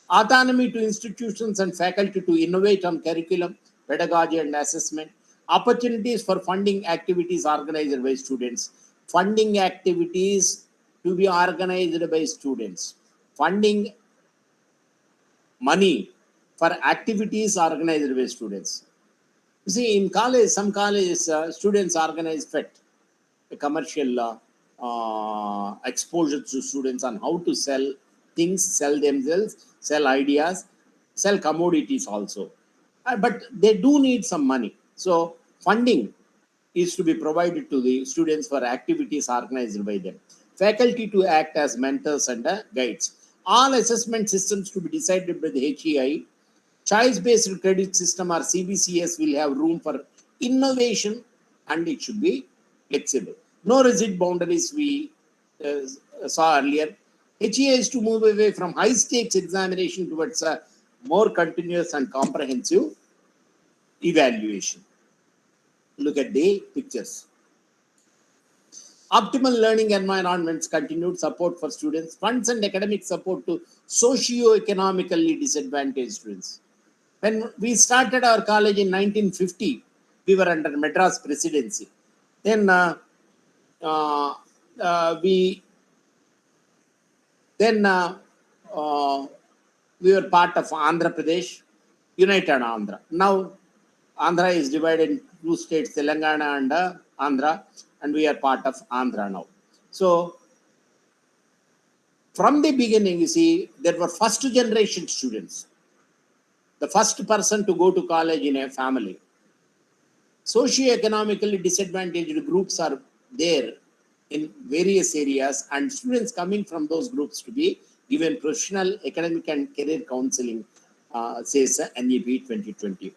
Autonomy to institutions and faculty to innovate on curriculum, pedagogy, and assessment. Opportunities for funding activities organized by students. Funding activities to be organized by students. Funding money for activities organized by students. You see, in college, some colleges, students organize FET, a commercial exposure to students on how to sell things, sell themselves, sell ideas, sell commodities also. But they do need some money. So funding is to be provided to the students for activities organized by them. Faculty to act as mentors and guides. All assessment systems to be decided by the HEI. Choice-based credit system or CBCS will have room for innovation, and it should be flexible. No rigid boundaries we saw earlier. HEI is to move away from high-stakes examination towards a more continuous and comprehensive evaluation. Look at the pictures. Optimal learning environments, continued support for students, funds and academic support to socio-economically disadvantaged students. When we started our college in 1950, we were under Madras presidency. Then we were part of Andhra Pradesh, United Andhra. Now Andhra is divided in 2 states, Telangana and Andhra, and we are part of Andhra now. So from the beginning, you see, there were first generation students, the first person to go to college in a family. Socio-economically disadvantaged groups are there in various areas, and students coming from those groups to be given professional, academic, and career counseling, says NEP 2020.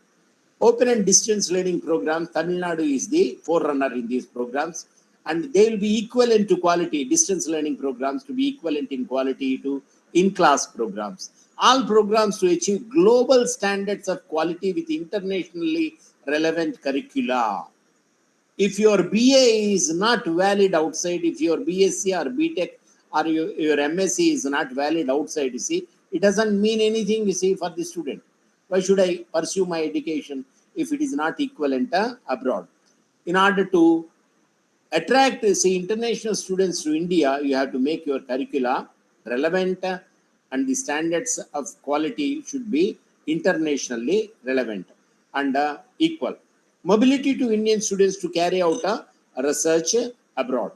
Open and distance learning programs, Tamil Nadu is the forerunner in these programs, and they will be equivalent to quality. Distance learning programs to be equivalent in quality to in-class programs. All programs to achieve global standards of quality with internationally relevant curricula. If your BA is not valid outside, if your BSc or BTech or your MSc is not valid outside, you see, it doesn't mean anything, you see, for the student. Why should I pursue my education if it is not equivalent abroad? In order to attract, see, international students to India, you have to make your curricula relevant, and the standards of quality should be internationally relevant and equal. Mobility to Indian students to carry out research abroad.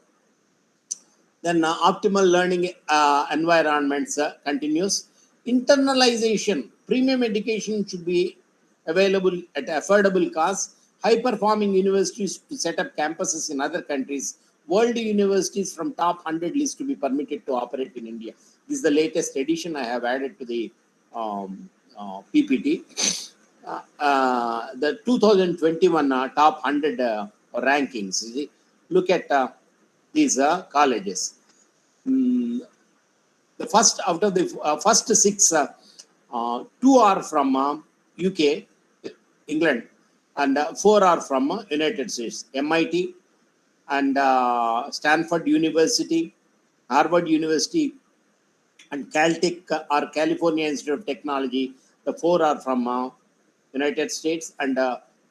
Then optimal learning environments continues. Internalization, premium education should be available at affordable cost. High performing universities to set up campuses in other countries. World universities from top 100 list to be permitted to operate in India. This is the latest edition I have added to the PPT. The 2021 top 100 rankings. See, look at these colleges. The first out of the first 6, 2 are from UK, England, and 4 are from United States. MIT and Stanford University, Harvard University, and Caltech or California Institute of Technology. The 4 are from United States, and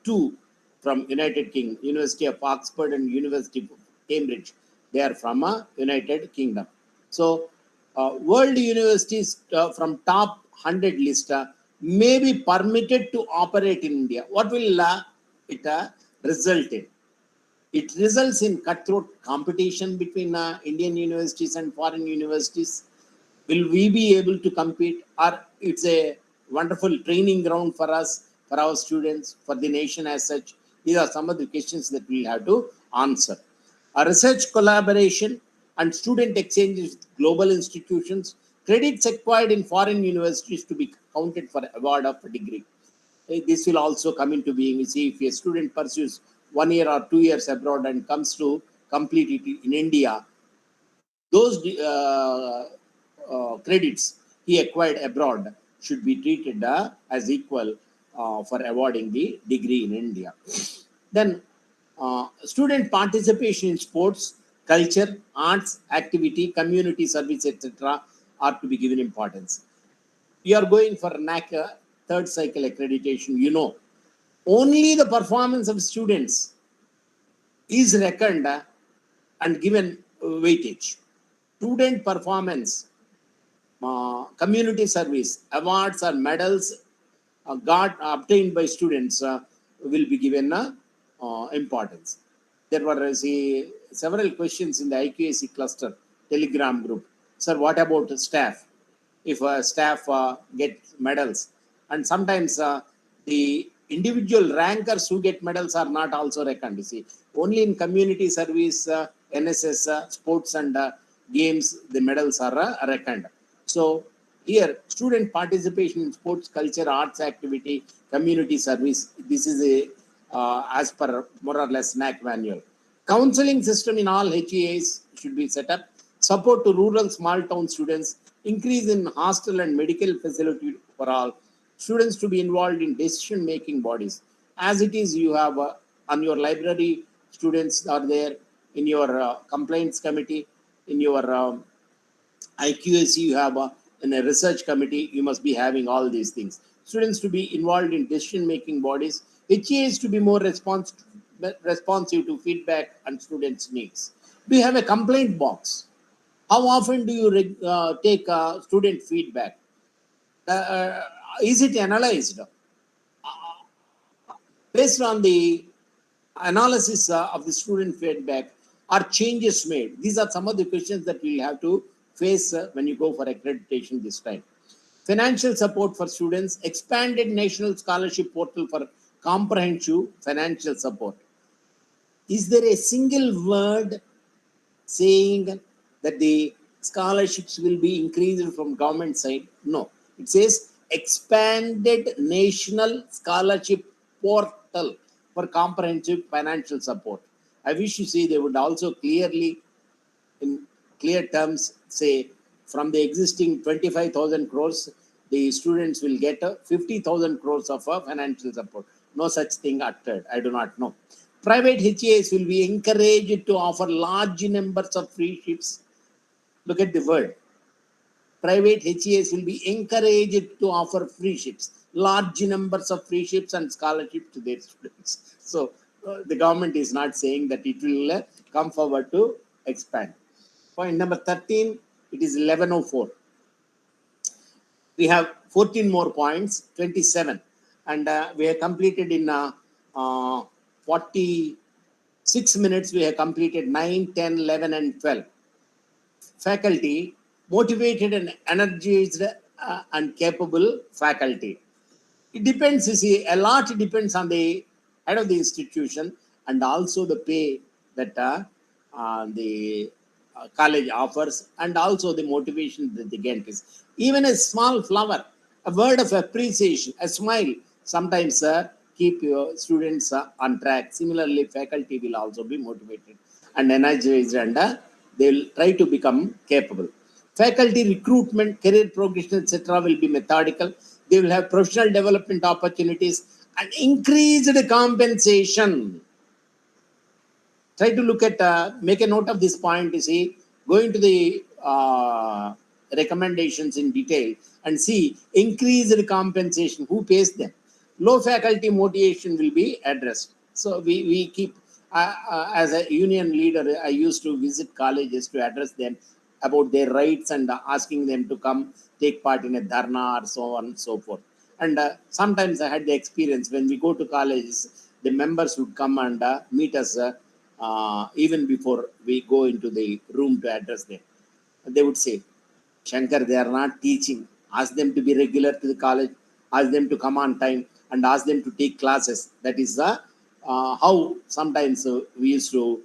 2 from United Kingdom, University of Oxford and University of Cambridge. They are from United Kingdom. So world universities from top 100 list may be permitted to operate in India. What will it result in? It results in cutthroat competition between Indian universities and foreign universities. Will we be able to compete, or it's a wonderful training ground for us, for our students, for the nation as such? These are some of the questions that we'll have to answer. A research collaboration and student exchanges with global institutions, credits acquired in foreign universities to be counted for award of a degree. This will also come into being. You see, if a student pursues 1 year or 2 years abroad and comes to complete it in India, those credits he acquired abroad should be treated as equal for awarding the degree in India. Then student participation in sports, culture, arts, activity, community service, etc. are to be given importance. You are going for NACA third cycle accreditation, you know. Only the performance of students is reckoned and given weightage. Student performance, community service, awards or medals got obtained by students will be given importance. There were several questions in the IQAC cluster Telegram group. Sir, what about staff? If staff get medals, and sometimes the individual rankers who get medals are not also reckoned. You see, only in community service, NSS, sports and games, the medals are reckoned. So here, student participation in sports, culture, arts activity, community service, this is a as per more or less NAC manual. Counseling system in all HEAs should be set up. Support to rural small town students. Increase in hostel and medical facility for all. Students to be involved in decision making bodies. As it is, you have on your library, students are there, in your complaints committee, in your IQAC, you have in a research committee, you must be having all these things. Students to be involved in decision-making bodies. HEAs to be more responsive to feedback and students' needs. Do you have a complaint box? How often do you take student feedback? Is it analyzed? Based on the analysis of the student feedback, are changes made? These are some of the questions that we'll have to face when you go for accreditation this time. Financial support for students, expanded national scholarship portal for comprehensive financial support. Is there a single word saying that the scholarships will be increased from government side? No. It says expanded national scholarship portal for comprehensive financial support. I wish to see they would also clearly, in clear terms, say from the existing 25,000 crores, the students will get 50,000 crores of financial support. No such thing uttered. I do not know. Private HAs will be encouraged to offer large numbers of free ships. Look at the word. Private HAs will be encouraged to offer free ships, large numbers of free ships and scholarships to their students. So the government is not saying that it will come forward to expand. Point number 13, it is 11:04. We have 14 more points, 27. And we have completed in 46 minutes, we have completed 9, 10, 11, and 12. Faculty, motivated and energized and capable faculty. It depends, you see, a lot depends on the head of the institution and also the pay that the college offers and also the motivation that they get. Even a small flower, a word of appreciation, a smile, sometimes keep your students on track. Similarly, faculty will also be motivated and energized and they will try to become capable. Faculty recruitment, career progression, etc. will be methodical. They will have professional development opportunities and increased compensation. Try to look at, make a note of this point, you see, go into the recommendations in detail and see increased compensation, who pays them. Low faculty motivation will be addressed. So we keep, as a union leader, I used to visit colleges to address them about their rights and asking them to come take part in a dharna or so on and so forth. And sometimes I had the experience when we go to colleges, the members would come and meet us even before we go into the room to address them. They would say, Shankar, they are not teaching. Ask them to be regular to the college, ask them to come on time, and ask them to take classes. That is how sometimes we used to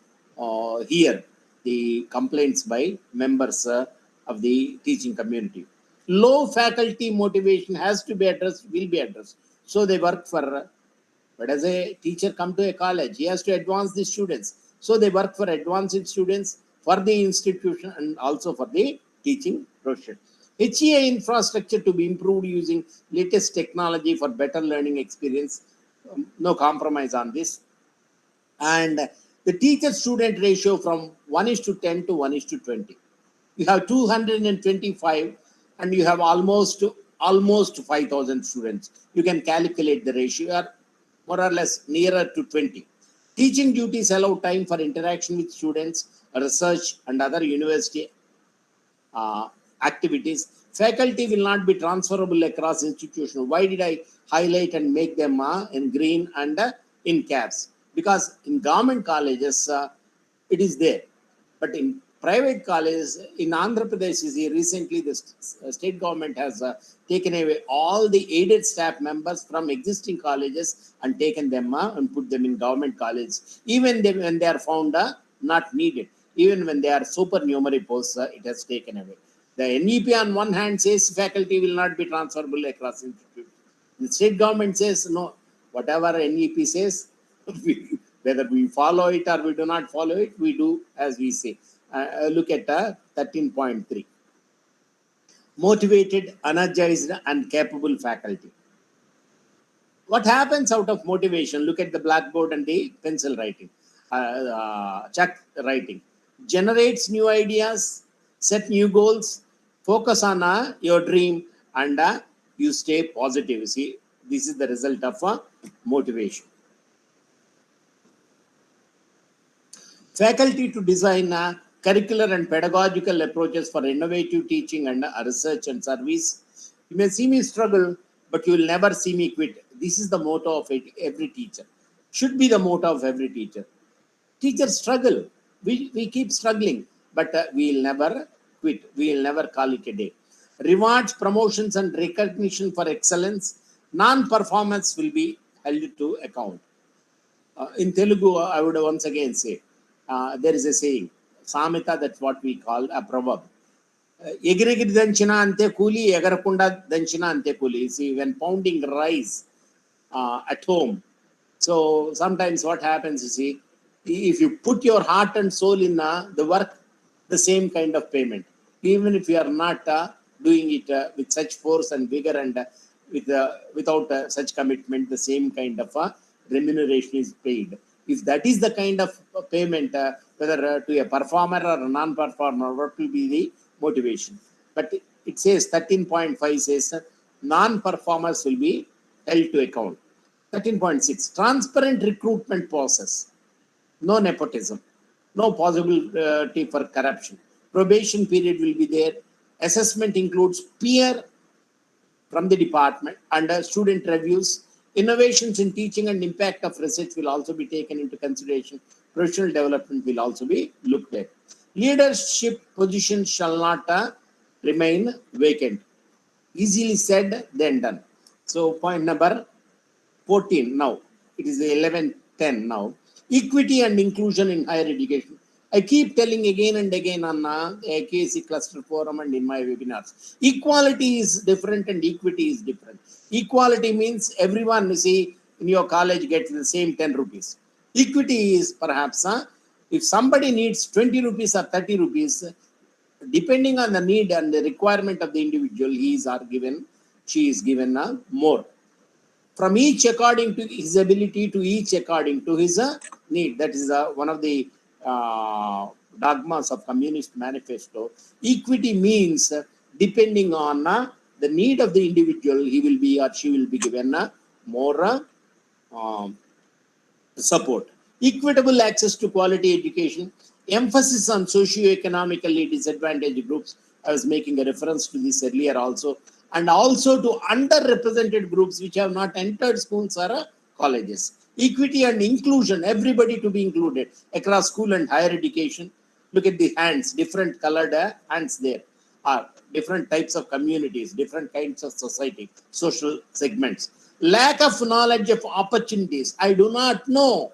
hear the complaints by members of the teaching community. Low faculty motivation has to be addressed, will be addressed. So they work for But as a teacher come to a college, he has to advance the students. So they work for advanced students, for the institution, and also for the teaching profession. HEA infrastructure to be improved using latest technology for better learning experience. No compromise on this. And the teacher student ratio from 1 is to 10 to 1 is to 20. You have 225 and you have almost 5,000 students. You can calculate the ratio. You are more or less nearer to 20. Teaching duties allow time for interaction with students, research, and other university activities. Faculty will not be transferable across institutions. Why did I highlight and make them in green and in caps? Because in government colleges, it is there. But in private colleges, in Andhra Pradesh, recently the state government has taken away all the aided staff members from existing colleges and taken them and put them in government colleges, even when they are found not needed. Even when they are supernumerary posts, it has taken away. The NEP on one hand says faculty will not be transferable across institutions. The state government says no, whatever NEP says, whether we follow it or we do not follow it, we do as we say. Look at 13.3. Motivated, energized, and capable faculty. What happens out of motivation? Look at the blackboard and the pencil writing, chalk writing. Generates new ideas, set new goals, focus on your dream, and you stay positive. You see, this is the result of motivation. Faculty to design curricular and pedagogical approaches for innovative teaching and research and service. You may see me struggle, but you will never see me quit. This is the motto of every teacher. Should be the motto of every teacher. Teachers struggle. We keep struggling, but we will never quit. We will never call it a day. Rewards, promotions, and recognition for excellence. Non-performance will be held to account. In Telugu, I would once again say, there is a saying, Samita, that's what we call a proverb. Egirigiri danchina ante kuli, egarakunda danchina ante kuli. See, when pounding rice at home, so sometimes what happens, you see, if you put your heart and soul in the work, the same kind of payment. Even if you are not doing it with such force and vigor and without such commitment, the same kind of remuneration is paid. If that is the kind of payment, whether to a performer or a non-performer, what will be the motivation? But it says 13.5 says non-performers will be held to account. 13.6, transparent recruitment process. No nepotism, no possibility for corruption. Probation period will be there. Assessment includes peer from the department and student reviews. Innovations in teaching and impact of research will also be taken into consideration. Professional development will also be looked at. Leadership positions shall not remain vacant. Easily said, then done. So point number 14 now. It is 11:10 now. Equity and inclusion in higher education. I keep telling again and again on AKKINENI Cluster Forum and in my webinars. Equality is different and equity is different. Equality means everyone, you see, in your college gets the same 10 rupees. Equity is perhaps, if somebody needs 20 rupees or 30 rupees, depending on the need and the requirement of the individual, he is given, she is given more. From each according to his ability to each according to his need. That is one of the dogmas of Communist Manifesto. Equity means depending on the need of the individual, he will be or she will be given more support. Equitable access to quality education. Emphasis on socio-economically disadvantaged groups. I was making a reference to this earlier also. And also to underrepresented groups which have not entered schools or colleges. Equity and inclusion, everybody to be included across school and higher education. Look at the hands, different colored hands there are different types of communities, different kinds of society, social segments. Lack of knowledge of opportunities. I do not know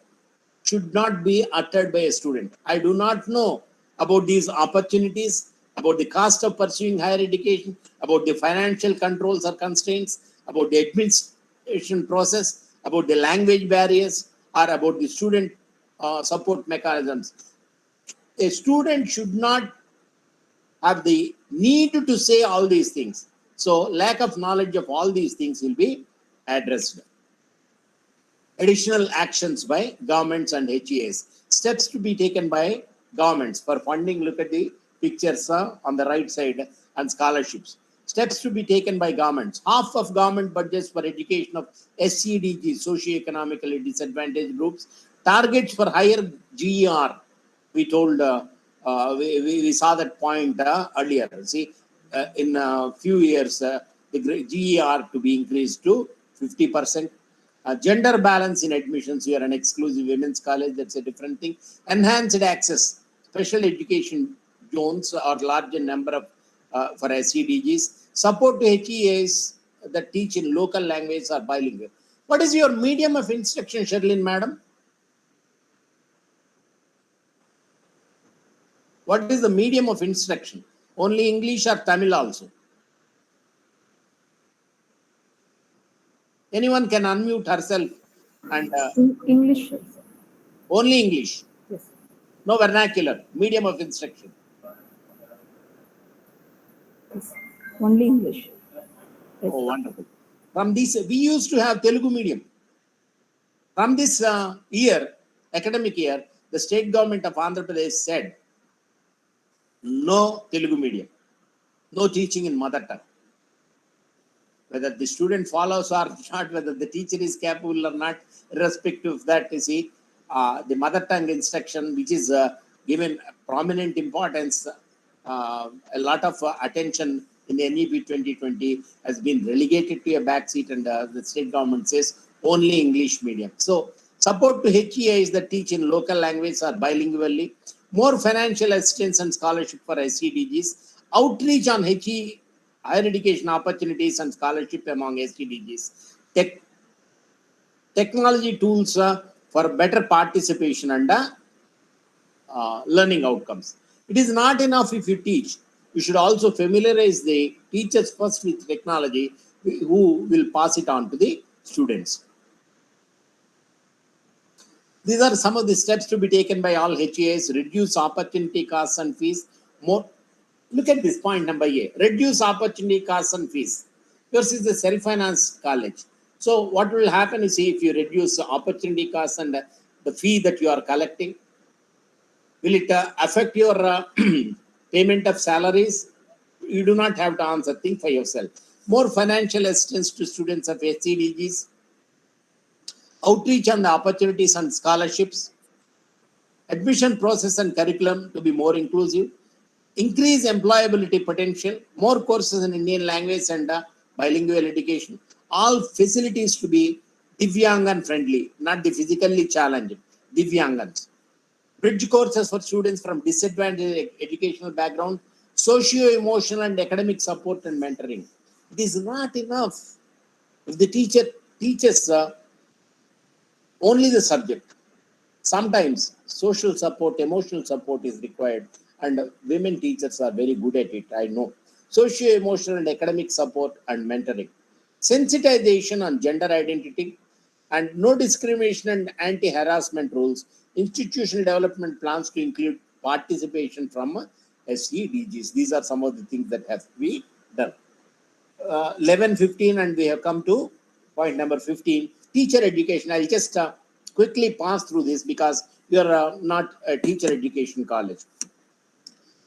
should not be uttered by a student. I do not know about these opportunities, about the cost of pursuing higher education, about the financial controls or constraints, about the administration process. about the language barriers, or about the student support mechanisms. A student should not have the need to say all these things. So lack of knowledge of all these things will be addressed. Additional actions by governments and HEAs. Steps to be taken by governments for funding. Look at the pictures on the right side, and scholarships. Steps to be taken by governments. Half of government budgets for education of SCDG, socio-economically disadvantaged groups. Targets for higher GER. We told, we saw that point earlier. See, in a few years, the GER to be increased to 50%. Gender balance in admissions. You are an exclusive women's college, that's a different thing. Enhanced access, special education zones or larger number of for SCDGs. Support to HEAs that teach in local language or bilingual. What is your medium of instruction, Sherlyn, madam? What is the medium of instruction? Only English or Tamil also? Anyone can unmute herself and English. only English. Yes. No vernacular. Medium of instruction. Yes. Only English. Yes. Oh, wonderful. From this, we used to have Telugu medium. From this year, academic year, the state government of Andhra Pradesh said, no Telugu medium, no teaching in mother tongue. Whether the student follows or not, whether the teacher is capable or not, irrespective of that, you see, the mother tongue instruction, which is given prominent importance, a lot of attention in the NEP 2020, has been relegated to a backseat, and the state government says only English medium. So, support to HEAs that teach in local language or bilingually, more financial assistance and scholarship for SCDGs, outreach on HE, higher education opportunities and scholarship among SCDGs, technology tools for better participation and learning outcomes. It is not enough if you teach. You should also familiarize the teachers first with technology, who will pass it on to the students. These are some of the steps to be taken by all HEAs. Reduce opportunity costs and fees. More. Look at this point number A. Reduce opportunity costs and fees. Yours is the self-finance college. So what will happen is, if you reduce opportunity costs and the fee that you are collecting, will it affect your payment of salaries? You do not have to answer. Think for yourself. More financial assistance to students of SCDGs. Outreach on the opportunities and scholarships. Admission process and curriculum to be more inclusive. Increase employability potential. More courses in Indian language and bilingual education. All facilities to be Divyangan friendly, not the physically challenged, Divyangans. Bridge courses for students from disadvantaged educational background, socio-emotional and academic support and mentoring. It is not enough if the teacher teaches only the subject. Sometimes social support, emotional support is required, and women teachers are very good at it, I know. Socio-emotional and academic support and mentoring. Sensitization on gender identity, and no discrimination and anti-harassment rules. Institutional development plans to include participation from SCDGs. These are some of the things that have to be done. 11:15, and we have come to point number 15, teacher education. I'll just quickly pass through this because we are not a teacher education college.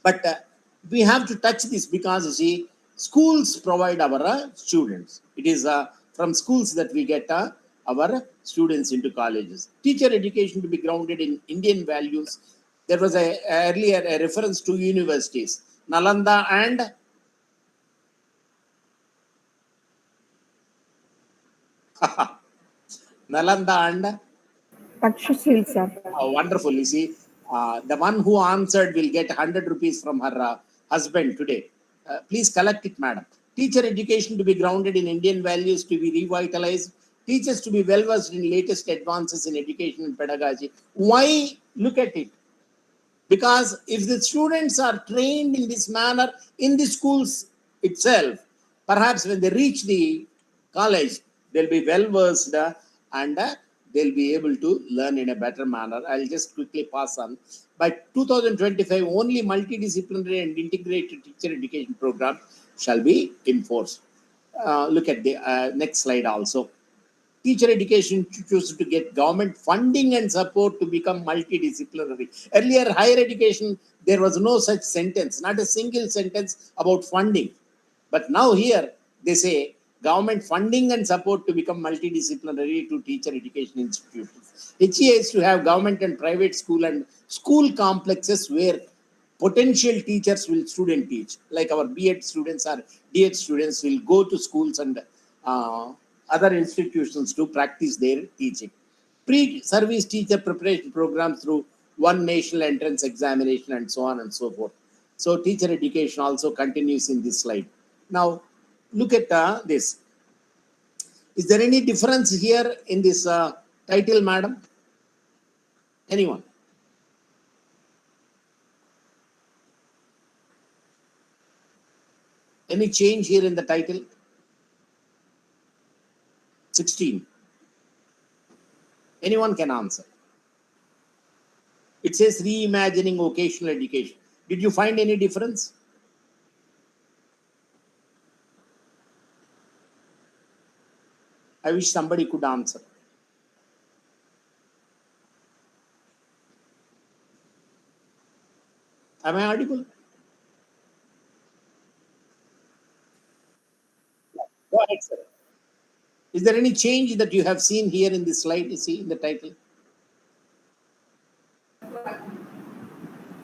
But we have to touch this because, you see, schools provide our students. It is from schools that we get our students into colleges. Teacher education to be grounded in Indian values. There was earlier a reference to universities, Nalanda and Nalanda and Takshashil, sir. wonderful. You see, the one who answered will get 100 rupees from her husband today. Please collect it, madam. Teacher education to be grounded in Indian values, to be revitalized. Teachers to be well versed in latest advances in education and pedagogy. Why? Look at it. Because if the students are trained in this manner in the schools itself, perhaps when they reach the college, they'll be well versed and they'll be able to learn in a better manner. I'll just quickly pass on. By 2025, only multidisciplinary and integrated teacher education program shall be enforced. Look at the next slide also. Teacher education chooses to get government funding and support to become multidisciplinary. Earlier, higher education, there was no such sentence, not a single sentence about funding. But now here, they say government funding and support to become multidisciplinary to teacher education institutions. HEA is to have government and private school and school complexes where potential teachers will student teach. Like our B.Ed students or D.Ed students will go to schools and other institutions to practice their teaching. Pre-service teacher preparation program through one national entrance examination and so on and so forth. So teacher education also continues in this slide. Now, look at this. Is there any difference here in this title, madam? Anyone? Any change here in the title? 16. Anyone can answer. It says reimagining vocational education. Did you find any difference? I wish somebody could answer. Am I audible? Go ahead, sir. Is there any change that you have seen here in this slide? You see in the title?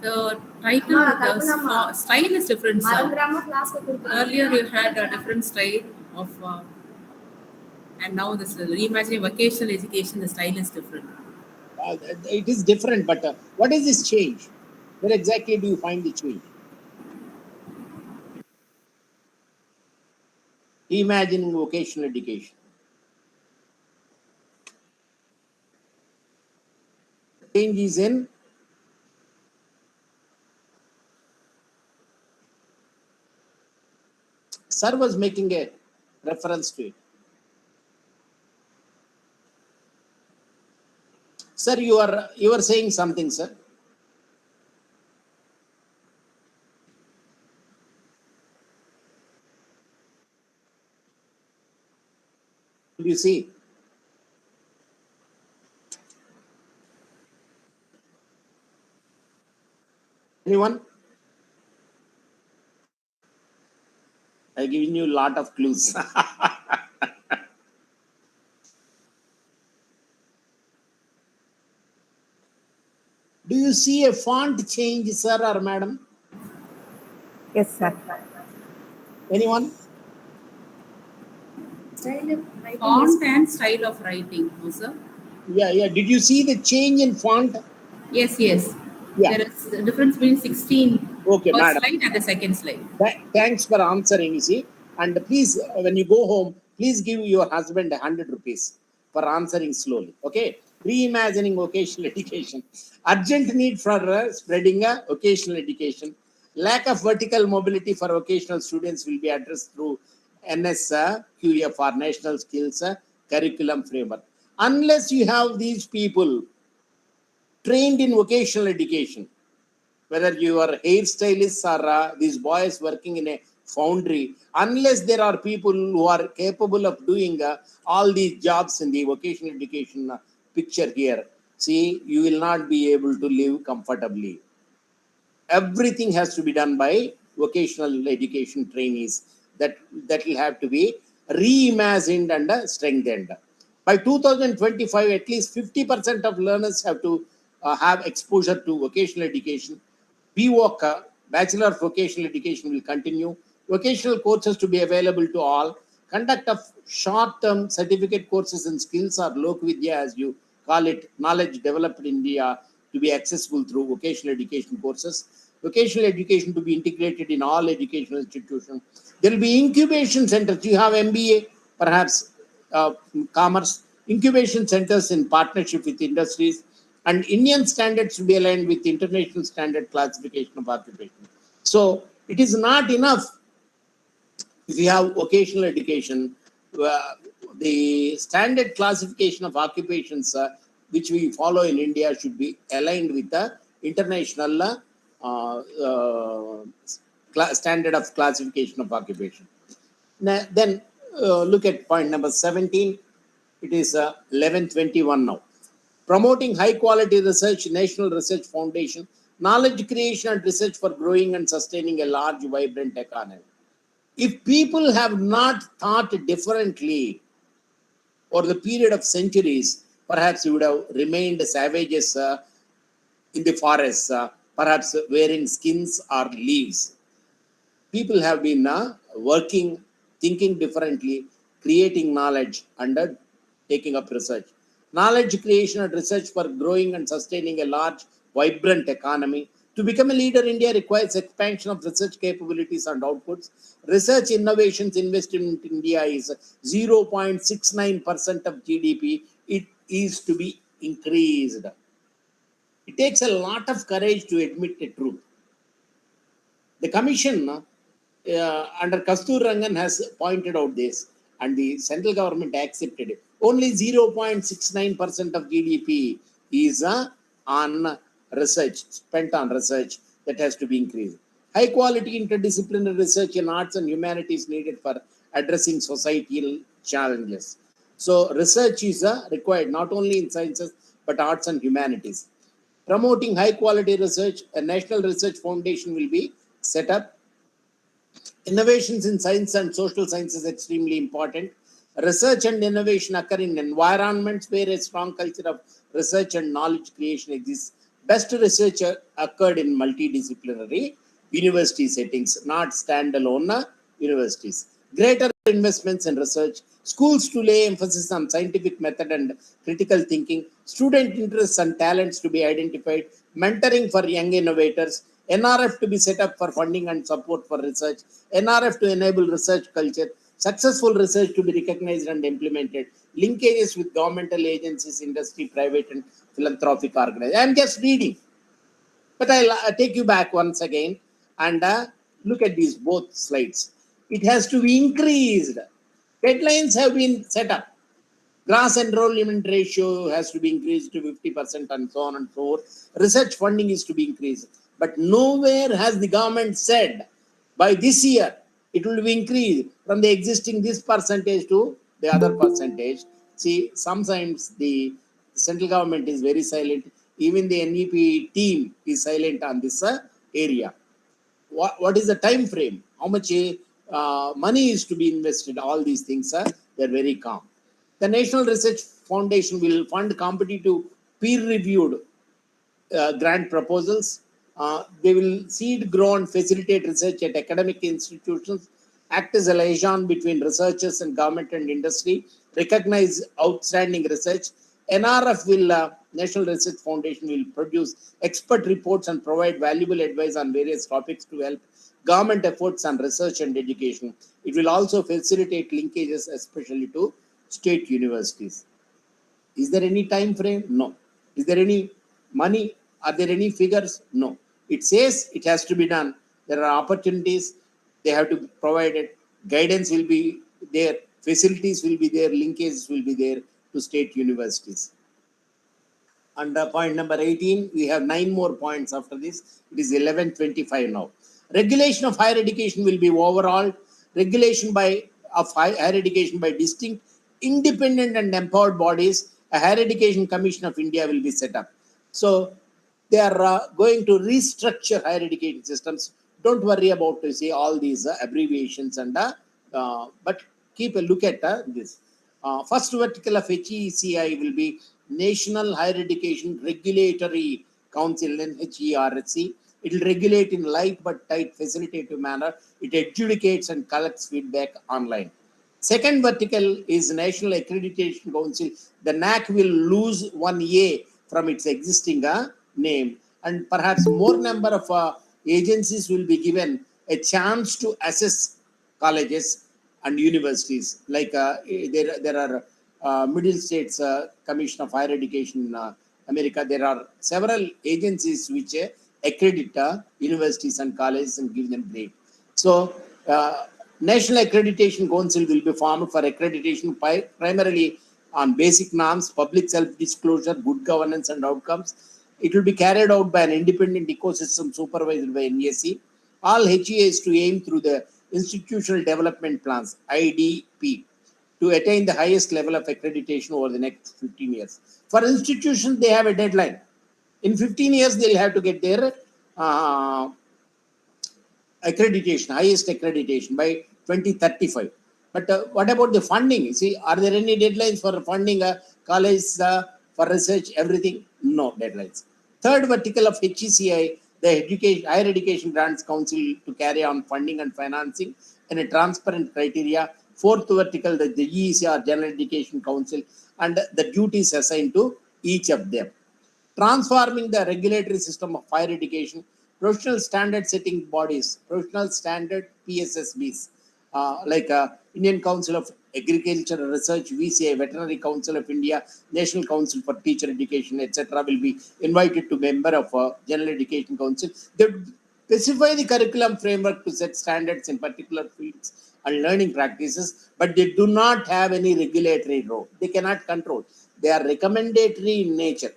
The title, the style is different, sir. Earlier you had a different style of, and now this reimagining vocational education, the style is different. It is different, but what is this change? Where exactly do you find the change? Reimagining vocational education. Change is in sir was making a reference to it. Sir, you are saying something, sir. You see, anyone? I've given you a lot of clues. Do you see a font change, sir or madam? Yes, sir. Anyone? Font and style of writing, no, sir? Yeah. Did you see the change in font? Yes. Yeah. There is a difference between 16 Okay, first madam. slide and the second slide. Thanks for answering, you see. And please, when you go home, please give your husband 100 rupees for answering slowly. Okay? Reimagining vocational education. Urgent need for spreading vocational education. Lack of vertical mobility for vocational students will be addressed through NSQF or National Skills Curriculum Framework. Unless you have these people trained in vocational education, whether you are hairstylists or these boys working in a foundry, unless there are people who are capable of doing all these jobs in the vocational education picture here, see, you will not be able to live comfortably. Everything has to be done by vocational education trainees. That will have to be reimagined and strengthened. By 2025, at least 50% of learners have to have exposure to vocational education. BVOC, Bachelor of Vocational Education, will continue. Vocational courses to be available to all. Conduct of short-term certificate courses in skills or Lokvidya, as you call it, knowledge developed in India, to be accessible through vocational education courses. Vocational education to be integrated in all educational institutions. There will be incubation centers. You have MBA, perhaps commerce, incubation centers in partnership with industries, and Indian standards to be aligned with international standard classification of occupation. So it is not enough if you have vocational education. the standard classification of occupations which we follow in India should be aligned with the international standard of classification of occupation. Then look at point number 17. It is 1121 now. Promoting high quality research, National Research Foundation, knowledge creation and research for growing and sustaining a large, vibrant economy. If people have not thought differently over the period of centuries, perhaps we would have remained savages in the forests, perhaps wearing skins or leaves. People have been working, thinking differently, creating knowledge, and taking up research. Knowledge creation and research for growing and sustaining a large, vibrant economy. To become a leader, India requires expansion of research capabilities and outputs. Research innovations investment in India is 0.69% of GDP. It is to be increased. It takes a lot of courage to admit the truth. The commission under Kastur Rangan has pointed out this, and the central government accepted it. Only 0.69% of GDP is on research, spent on research. That has to be increased. High quality interdisciplinary research in arts and humanities needed for addressing societal challenges. So research is required not only in sciences but arts and humanities. Promoting high quality research, a national research foundation will be set up. Innovations in science and social science is extremely important. Research and innovation occur in environments where a strong culture of research and knowledge creation exists. Best research occurred in multidisciplinary university settings, not standalone universities. Greater investments in research, schools to lay emphasis on scientific method and critical thinking, student interests and talents to be identified, mentoring for young innovators, NRF to be set up for funding and support for research, NRF to enable research culture, successful research to be recognized and implemented, linkages with governmental agencies, industry, private and philanthropic organizations. I am just reading, but I'll take you back once again and look at these both slides. It has to be increased. Deadlines have been set up. Gross enrollment ratio has to be increased to 50% and so on and so forth. Research funding is to be increased. But nowhere has the government said by this year it will be increased from the existing this percentage to the other percentage. See, sometimes the central government is very silent. Even the NEP team is silent on this area. What is the time frame? How much money is to be invested? All these things they're very calm. The National Research Foundation will fund competitive, peer-reviewed grant proposals. They will seed, grow, and facilitate research at academic institutions, act as a liaison between researchers and government and industry, recognize outstanding research. NRF will, National Research Foundation will produce expert reports and provide valuable advice on various topics to help government efforts on research and education. It will also facilitate linkages, especially to state universities. Is there any time frame? No. Is there any money? Are there any figures? No. It says it has to be done. There are opportunities. They have to provide it. Guidance will be there. Facilities will be there. Linkages will be there to state universities. Under point number 18, we have 9 more points after this. It is 11:25 now. Regulation of higher education will be overall. Regulation of higher education by distinct, independent and empowered bodies. A Higher Education Commission of India will be set up. So they are going to restructure higher education systems. Don't worry about all these abbreviations but keep a look at this. First vertical of HECI will be National Higher Education Regulatory Council, NHERC. It will regulate in light but tight facilitative manner. It adjudicates and collects feedback online. Second vertical is National Accreditation Council. The NAC will lose one A from its existing name, and perhaps more number of agencies will be given a chance to assess colleges and universities. Like there are Middle States Commission of Higher Education in America. There are several agencies which accredit universities and colleges and give them grade. So National Accreditation Council will be formed for accreditation primarily on basic norms, public self-disclosure, good governance and outcomes. It will be carried out by an independent ecosystem supervised by NSC. All HEAs to aim through the Institutional Development Plans, IDP, to attain the highest level of accreditation over the next 15 years. For institutions, they have a deadline. In 15 years, they'll have to get their accreditation, highest accreditation by 2035. But what about the funding? You see, are there any deadlines for funding a college for research, everything? No deadlines. Third vertical of HECI, the Higher Education Grants Council to carry on funding and financing in a transparent criteria. Fourth vertical, the GEC or General Education Council, and the duties assigned to each of them. Transforming the regulatory system of higher education, professional standard setting bodies, professional standard PSSBs, like Indian Council of Agricultural Research, VCI, Veterinary Council of India, National Council for Teacher Education, etc., will be invited to member of General Education Council. They specify the curriculum framework to set standards in particular fields and learning practices, but they do not have any regulatory role. They cannot control. They are recommendatory in nature.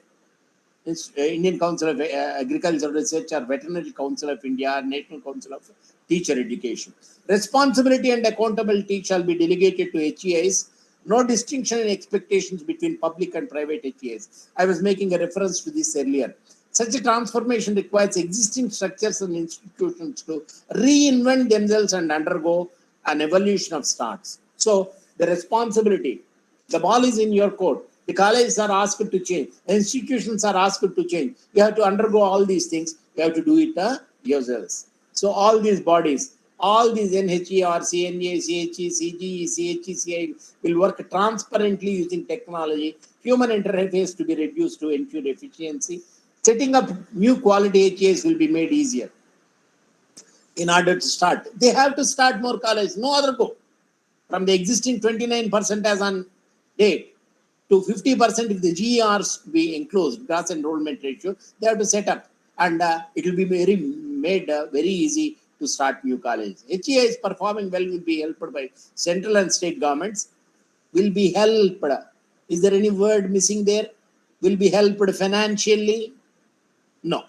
Indian Council of Agricultural Research or Veterinary Council of India, National Council of Teacher Education. Responsibility and accountability shall be delegated to HEIs. No distinction in expectations between public and private HEIs. I was making a reference to this earlier. Such a transformation requires existing structures and institutions to reinvent themselves and undergo an evolution of starts. So the responsibility, the ball is in your court. The colleges are asked to change. The institutions are asked to change. You have to undergo all these things. You have to do it yourselves. So all these bodies, all these NHER, CNA, CHE, CGE, CHECI will work transparently using technology. Human interface to be reduced to ensure efficiency. Setting up new quality HAs will be made easier. In order to start, they have to start more colleges. No other go. From the existing 29% as on date to 50% if the GERs be enclosed, gross enrollment ratio, they have to set up, and it will be made very easy to start new colleges. HEI is performing well, will be helped by central and state governments, will be helped. Is there any word missing there? Will be helped financially? No.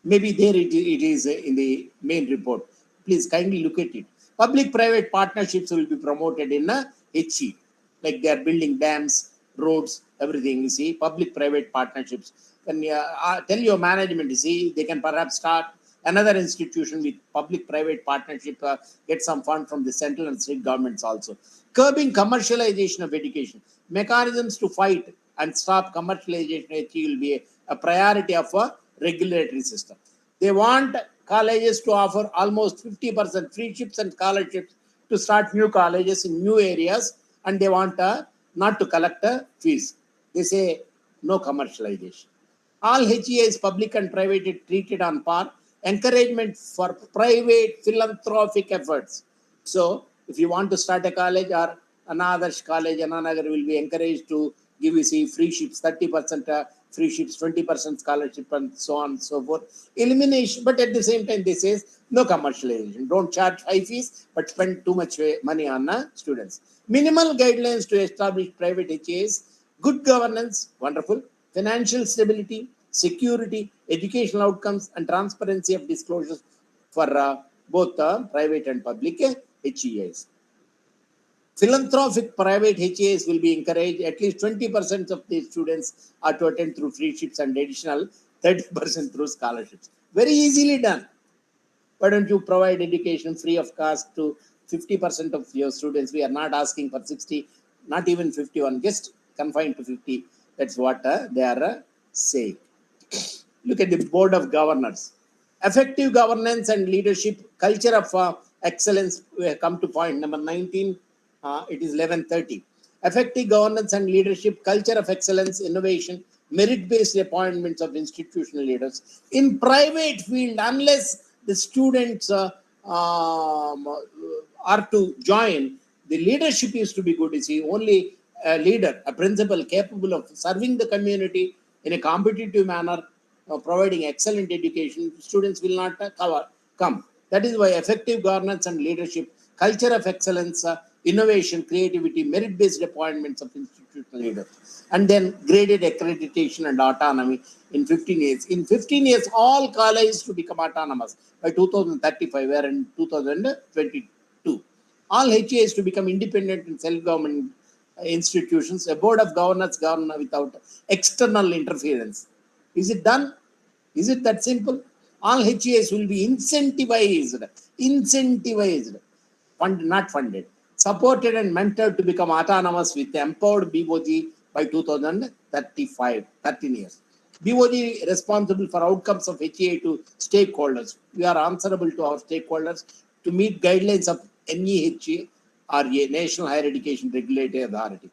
Maybe there it is in the main report. Please kindly look at it. Public-private partnerships will be promoted in HE, like they are building dams, roads, everything. You see, public-private partnerships. When tell your management, you see, they can perhaps start another institution with public-private partnership, get some fund from the central and state governments also. Curbing commercialization of education. Mechanisms to fight and stop commercialization of HE will be a priority of a regulatory system. They want colleges to offer almost 50% free ships and scholarships to start new colleges in new areas, and they want not to collect fees. They say no commercialization. All HEIs, public and private, are treated on par. Encouragement for private philanthropic efforts. So, if you want to start a college or an ADARSH college, another will be encouraged to give you see free ships, 30% free ships, 20% scholarship, and so on and so forth. Elimination, but at the same time, they say no commercialization. Don't charge high fees, but spend too much money on students. Minimal guidelines to establish private HAs, good governance, wonderful, financial stability, security, educational outcomes, and transparency of disclosures for both private and public HEIs. Philanthropic private HAs will be encouraged. At least 20% of the students are to attend through free ships and additional 30% through scholarships. Very easily done. Why don't you provide education free of cost to 50% of your students? We are not asking for 60, not even 51, just confined to 50. That's what they are saying. Look at the board of governors. Effective governance and leadership, culture of excellence. We have come to point number 19. It is 11:30. Effective governance and leadership, culture of excellence, innovation, merit-based appointments of institutional leaders. In private field, unless the students are to join, the leadership is to be good. You see, only a leader, a principal capable of serving the community in a competitive manner, providing excellent education, students will not come. That is why effective governance and leadership, culture of excellence, innovation, creativity, merit-based appointments of institutional leaders, and then graded accreditation and autonomy in 15 years. In 15 years, all colleges to become autonomous by 2035, where in 2022. All HAs to become independent and self-government institutions, a board of governors govern without external interference. Is it done? Is it that simple? All HAs will be incentivized, not funded, supported and mentored to become autonomous with empowered BOG by 2035, 13 years. BOG responsible for outcomes of HA to stakeholders. We are answerable to our stakeholders to meet guidelines of NEHA or a National Higher Education Regulatory Authority.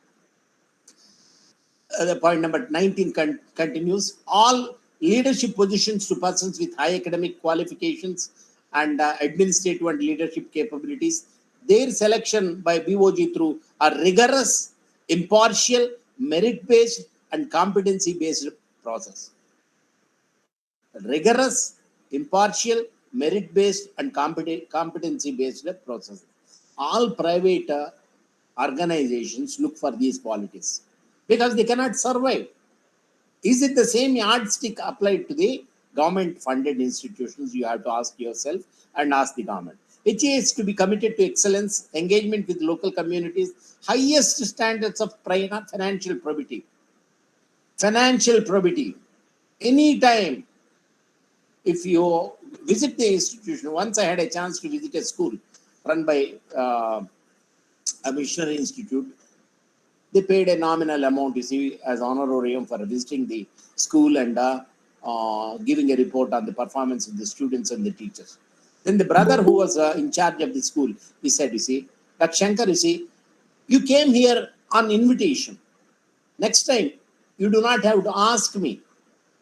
The point number 19 continues. All leadership positions to persons with high academic qualifications and administrative and leadership capabilities. Their selection by BOG through a rigorous, impartial, merit-based and competency-based process. Rigorous, impartial, merit-based and competency-based process. All private organizations look for these qualities because they cannot survive. Is it the same yardstick applied to the government-funded institutions? You have to ask yourself and ask the government. HA is to be committed to excellence, engagement with local communities, highest standards of financial probity. Financial probity. Anytime, if you visit the institution, once I had a chance to visit a school run by a missionary institute. They paid a nominal amount, you see, as honorarium for visiting the school and giving a report on the performance of the students and the teachers. Then the brother who was in charge of the school, he said, you see, that Shankar, you see, you came here on invitation. Next time, you do not have to ask me.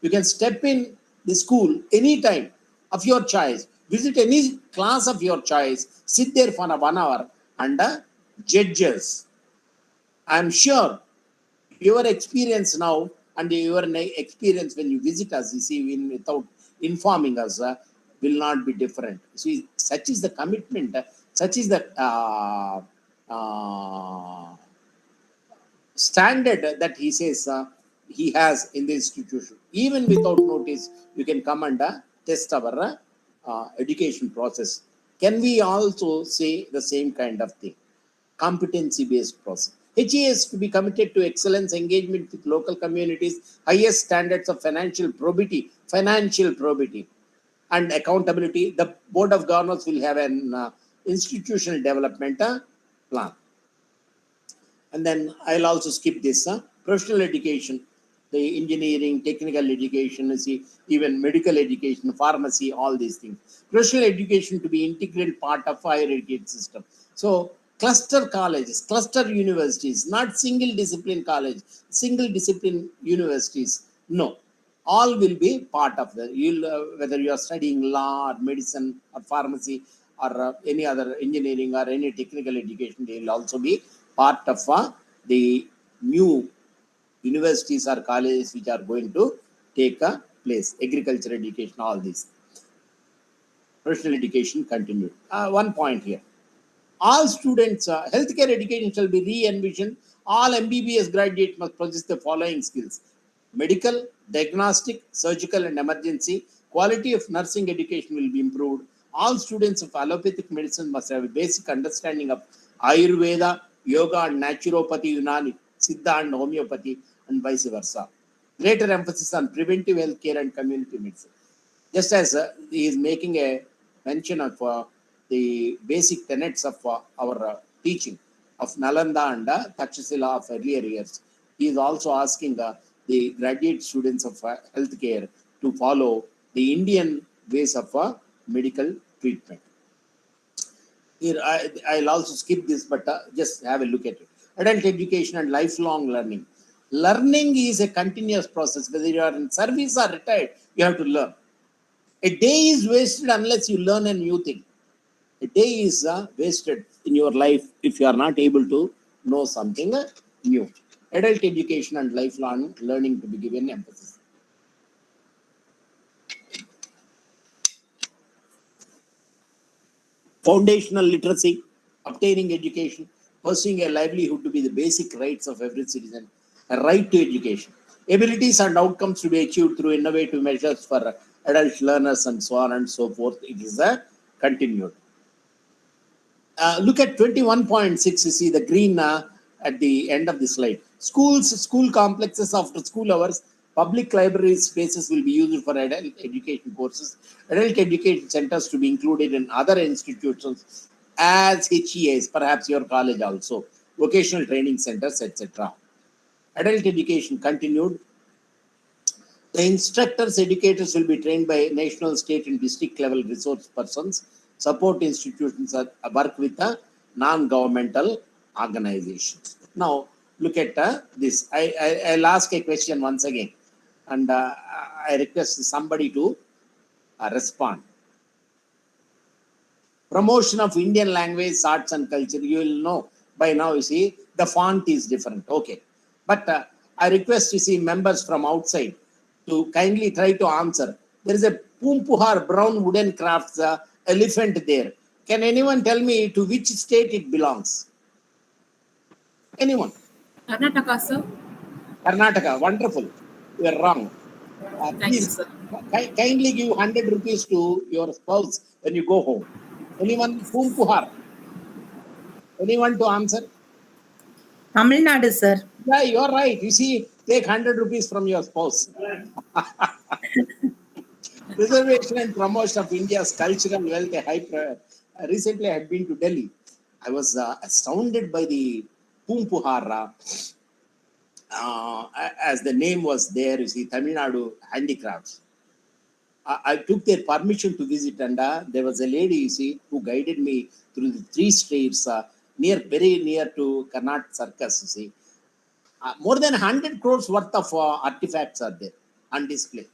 You can step in the school anytime of your choice. Visit any class of your choice. Sit there for 1 hour under judges. I am sure your experience now and your experience when you visit us, you see, without informing us, will not be different. See, such is the commitment, such is the standard that he says he has in the institution. Even without notice, you can come and test our education process. Can we also say the same kind of thing? Competency-based process. HA is to be committed to excellence, engagement with local communities, highest standards of financial probity, and accountability. The Board of Governors will have an institutional development plan. And then I'll also skip this. Professional education, the engineering, technical education, see, even medical education, pharmacy, all these things. Professional education to be integral part of higher education system. So cluster colleges, cluster universities, not single discipline college, single discipline universities. No, all will be part of the, whether you are studying law or medicine or pharmacy or any other engineering or any technical education, they will also be part of the new universities or colleges which are going to take a place. Agriculture education, all these. Professional education continued. One point here. All students, healthcare education shall be re-envisioned. All MBBS graduates must possess the following skills: medical, diagnostic, surgical, and emergency. Quality of nursing education will be improved. All students of allopathic medicine must have a basic understanding of Ayurveda, yoga, and naturopathy, Unani, Siddha, and homeopathy, and vice versa. Greater emphasis on preventive health care and community medicine. Just as he is making a mention of the basic tenets of our teaching of Nalanda and Takshashila of earlier years, he is also asking the graduate students of healthcare to follow the Indian ways of medical treatment. Here, I'll also skip this, but just have a look at it. Adult education and lifelong learning. Learning is a continuous process. Whether you are in service or retired, you have to learn. A day is wasted unless you learn a new thing. A day is wasted in your life if you are not able to know something new. Adult education and lifelong learning to be given emphasis. Foundational literacy, obtaining education, pursuing a livelihood to be the basic rights of every citizen, a right to education. Abilities and outcomes to be achieved through innovative measures for adult learners and so on and so forth. It is a continued. Look at 21.6, you see the green at the end of the slide. Schools, school complexes after school hours, public library spaces will be used for adult education courses, adult education centers to be included in other institutions as HEAs, perhaps your college also, vocational training centers, etc. Adult education continued. The instructors, educators will be trained by national, state, and district level resource persons. Support institutions work with non-governmental organizations. Now, look at this. I'll ask a question once again, and I request somebody to respond. Promotion of Indian language, arts, and culture. You will know by now, you see, the font is different. Okay. But I request, you see, members from outside to kindly try to answer. There is a Pumpuhar brown wooden crafts elephant there. Can anyone tell me to which state it belongs? Anyone? Karnataka, sir. Karnataka. Wonderful. You are wrong. Thank you, Please sir. kindly give 100 rupees to your spouse when you go home. Anyone? Pumpuhar. Anyone to answer? Tamil Nadu, sir. Yeah, you're right. You see, take 100 rupees from your spouse. Preservation and promotion of India's cultural wealth, a high prayer. Recently, I had been to Delhi. I was astounded by the Pumpuhara, as the name was there, you see, Tamil Nadu handicrafts. I took their permission to visit, and there was a lady, you see, who guided me through the 3 streets very near to Karnat Circus, you see. More than 100 crores worth of artifacts are there on display.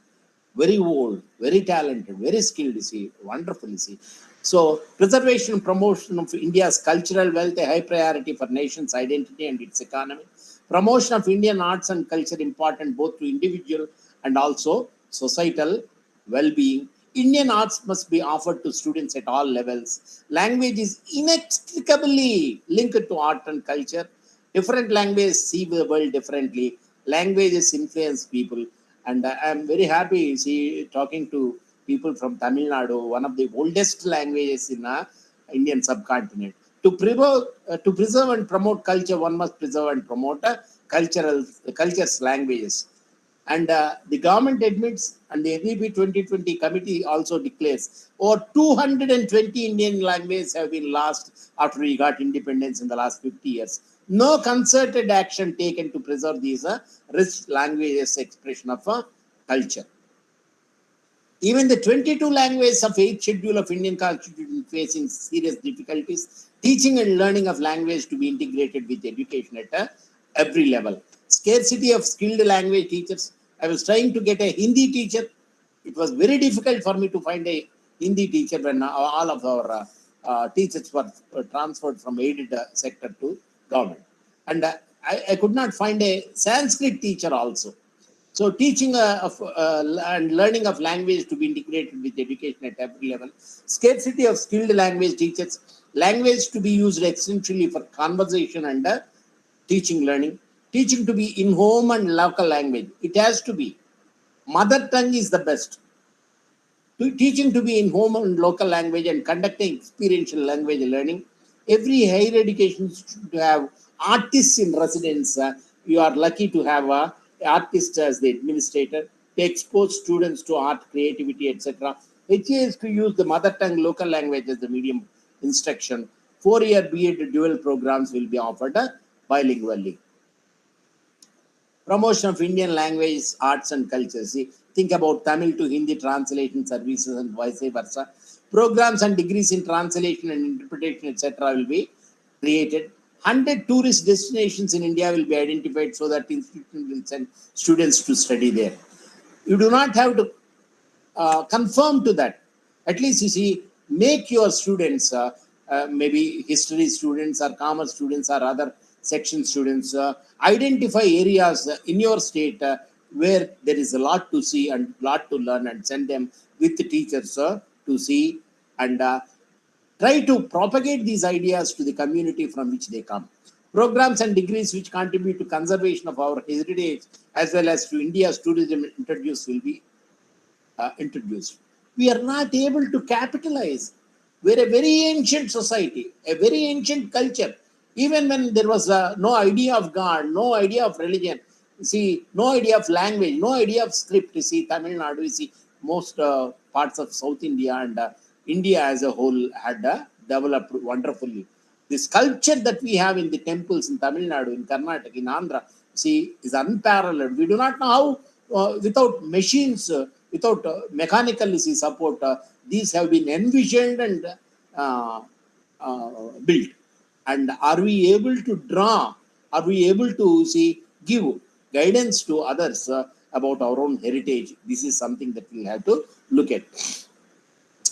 Very old, very talented, very skilled, you see, wonderful, you see. So, preservation and promotion of India's cultural wealth, a high priority for nation's identity and its economy. Promotion of Indian arts and culture important both to individual and also societal well-being. Indian arts must be offered to students at all levels. Language is inextricably linked to art and culture. Different languages see the world differently. Languages influence people. And I'm very happy, see, talking to people from Tamil Nadu, one of the oldest languages in the Indian subcontinent. To preserve and promote culture, one must preserve and promote culture's languages. And the government admits, and the NEP 2020 committee also declares, over 220 Indian languages have been lost after we got independence in the last 50 years. No concerted action taken to preserve these rich languages expression of culture. Even the 22 languages of 8th schedule of Indian Constitution facing serious difficulties. Teaching and learning of language to be integrated with education at every level. Scarcity of skilled language teachers. I was trying to get a Hindi teacher. It was very difficult for me to find a Hindi teacher when all of our teachers were transferred from aided sector to government. And I could not find a Sanskrit teacher also. So teaching and learning of language to be integrated with education at every level. Scarcity of skilled language teachers. Language to be used essentially for conversation and teaching learning. Teaching to be in home and local language. It has to be. Mother tongue is the best. Teaching to be in home and local language and conducting experiential language learning. Every higher education should have artists in residence. You are lucky to have a artist as the administrator. They expose students to art, creativity, etc. HA is to use the mother tongue local language as the medium instruction. 4-year B.Ed dual programs will be offered bilingually. Promotion of Indian language, arts and culture. See, think about Tamil to Hindi translation services and vice versa. Programs and degrees in translation and interpretation, etc. will be created. 100 tourist destinations in India will be identified so that institutions will send students to study there. You do not have to conform to that. At least, you see, make your students, maybe history students or commerce students or other section students, identify areas in your state where there is a lot to see and lot to learn, and send them with the teachers to see and try to propagate these ideas to the community from which they come. Programs and degrees which contribute to conservation of our heritage as well as to India's tourism will be introduced. We are not able to capitalize. We're a very ancient society, a very ancient culture. Even when there was no idea of God, no idea of religion, you see, no idea of language, no idea of script. You see, Tamil Nadu, you see, most parts of South India and India as a whole had developed wonderfully. This culture that we have in the temples in Tamil Nadu, in Karnataka, in Andhra, see, is unparalleled. We do not know how, without machines, without mechanical support, these have been envisioned and built. And are we able to draw? Are we able to give guidance to others about our own heritage? This is something that we have to look at.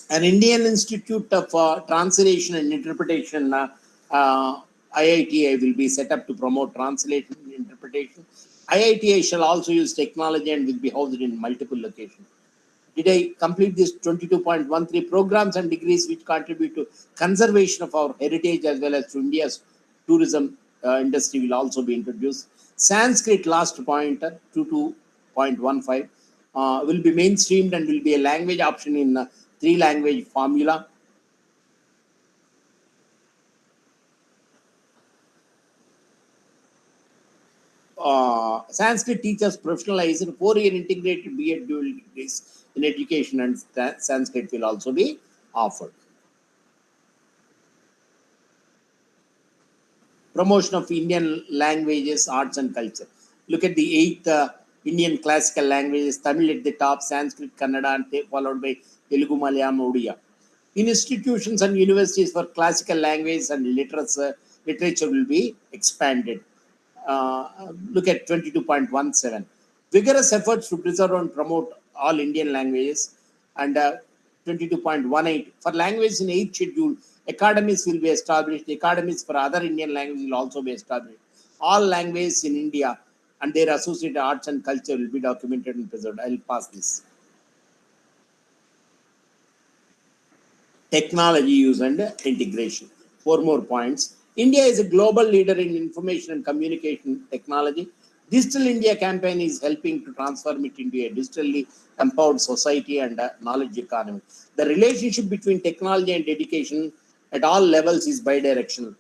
An Indian Institute of Translation and Interpretation, IITA, will be set up to promote translation and interpretation. IITA shall also use technology and will be housed in multiple locations. Did I complete this 22.13 programs and degrees which contribute to conservation of our heritage as well as to India's tourism industry will also be introduced. Sanskrit, last point, 22.15, will be mainstreamed and will be a language option in 3-language formula. Sanskrit teachers professionalized, 4-year integrated B.Ed dual degrees in education, and Sanskrit will also be offered. Promotion of Indian languages, arts and culture. Look at the 8th Indian classical languages, Tamil at the top, Sanskrit, Kannada, and followed by Telugu, Malayalam, Odia. In institutions and universities for classical language and literature will be expanded. Look at 22.17. Vigorous efforts to preserve and promote all Indian languages. And 22.18. For language in 8th schedule, academies will be established. Academies for other Indian languages will also be established. All languages in India and their associated arts and culture will be documented and preserved. I will pass this. Technology use and integration. 4 more points. India is a global leader in information and communication technology. Digital India campaign is helping to transform it into a digitally empowered society and a knowledge economy. The relationship between technology and education at all levels is bidirectional.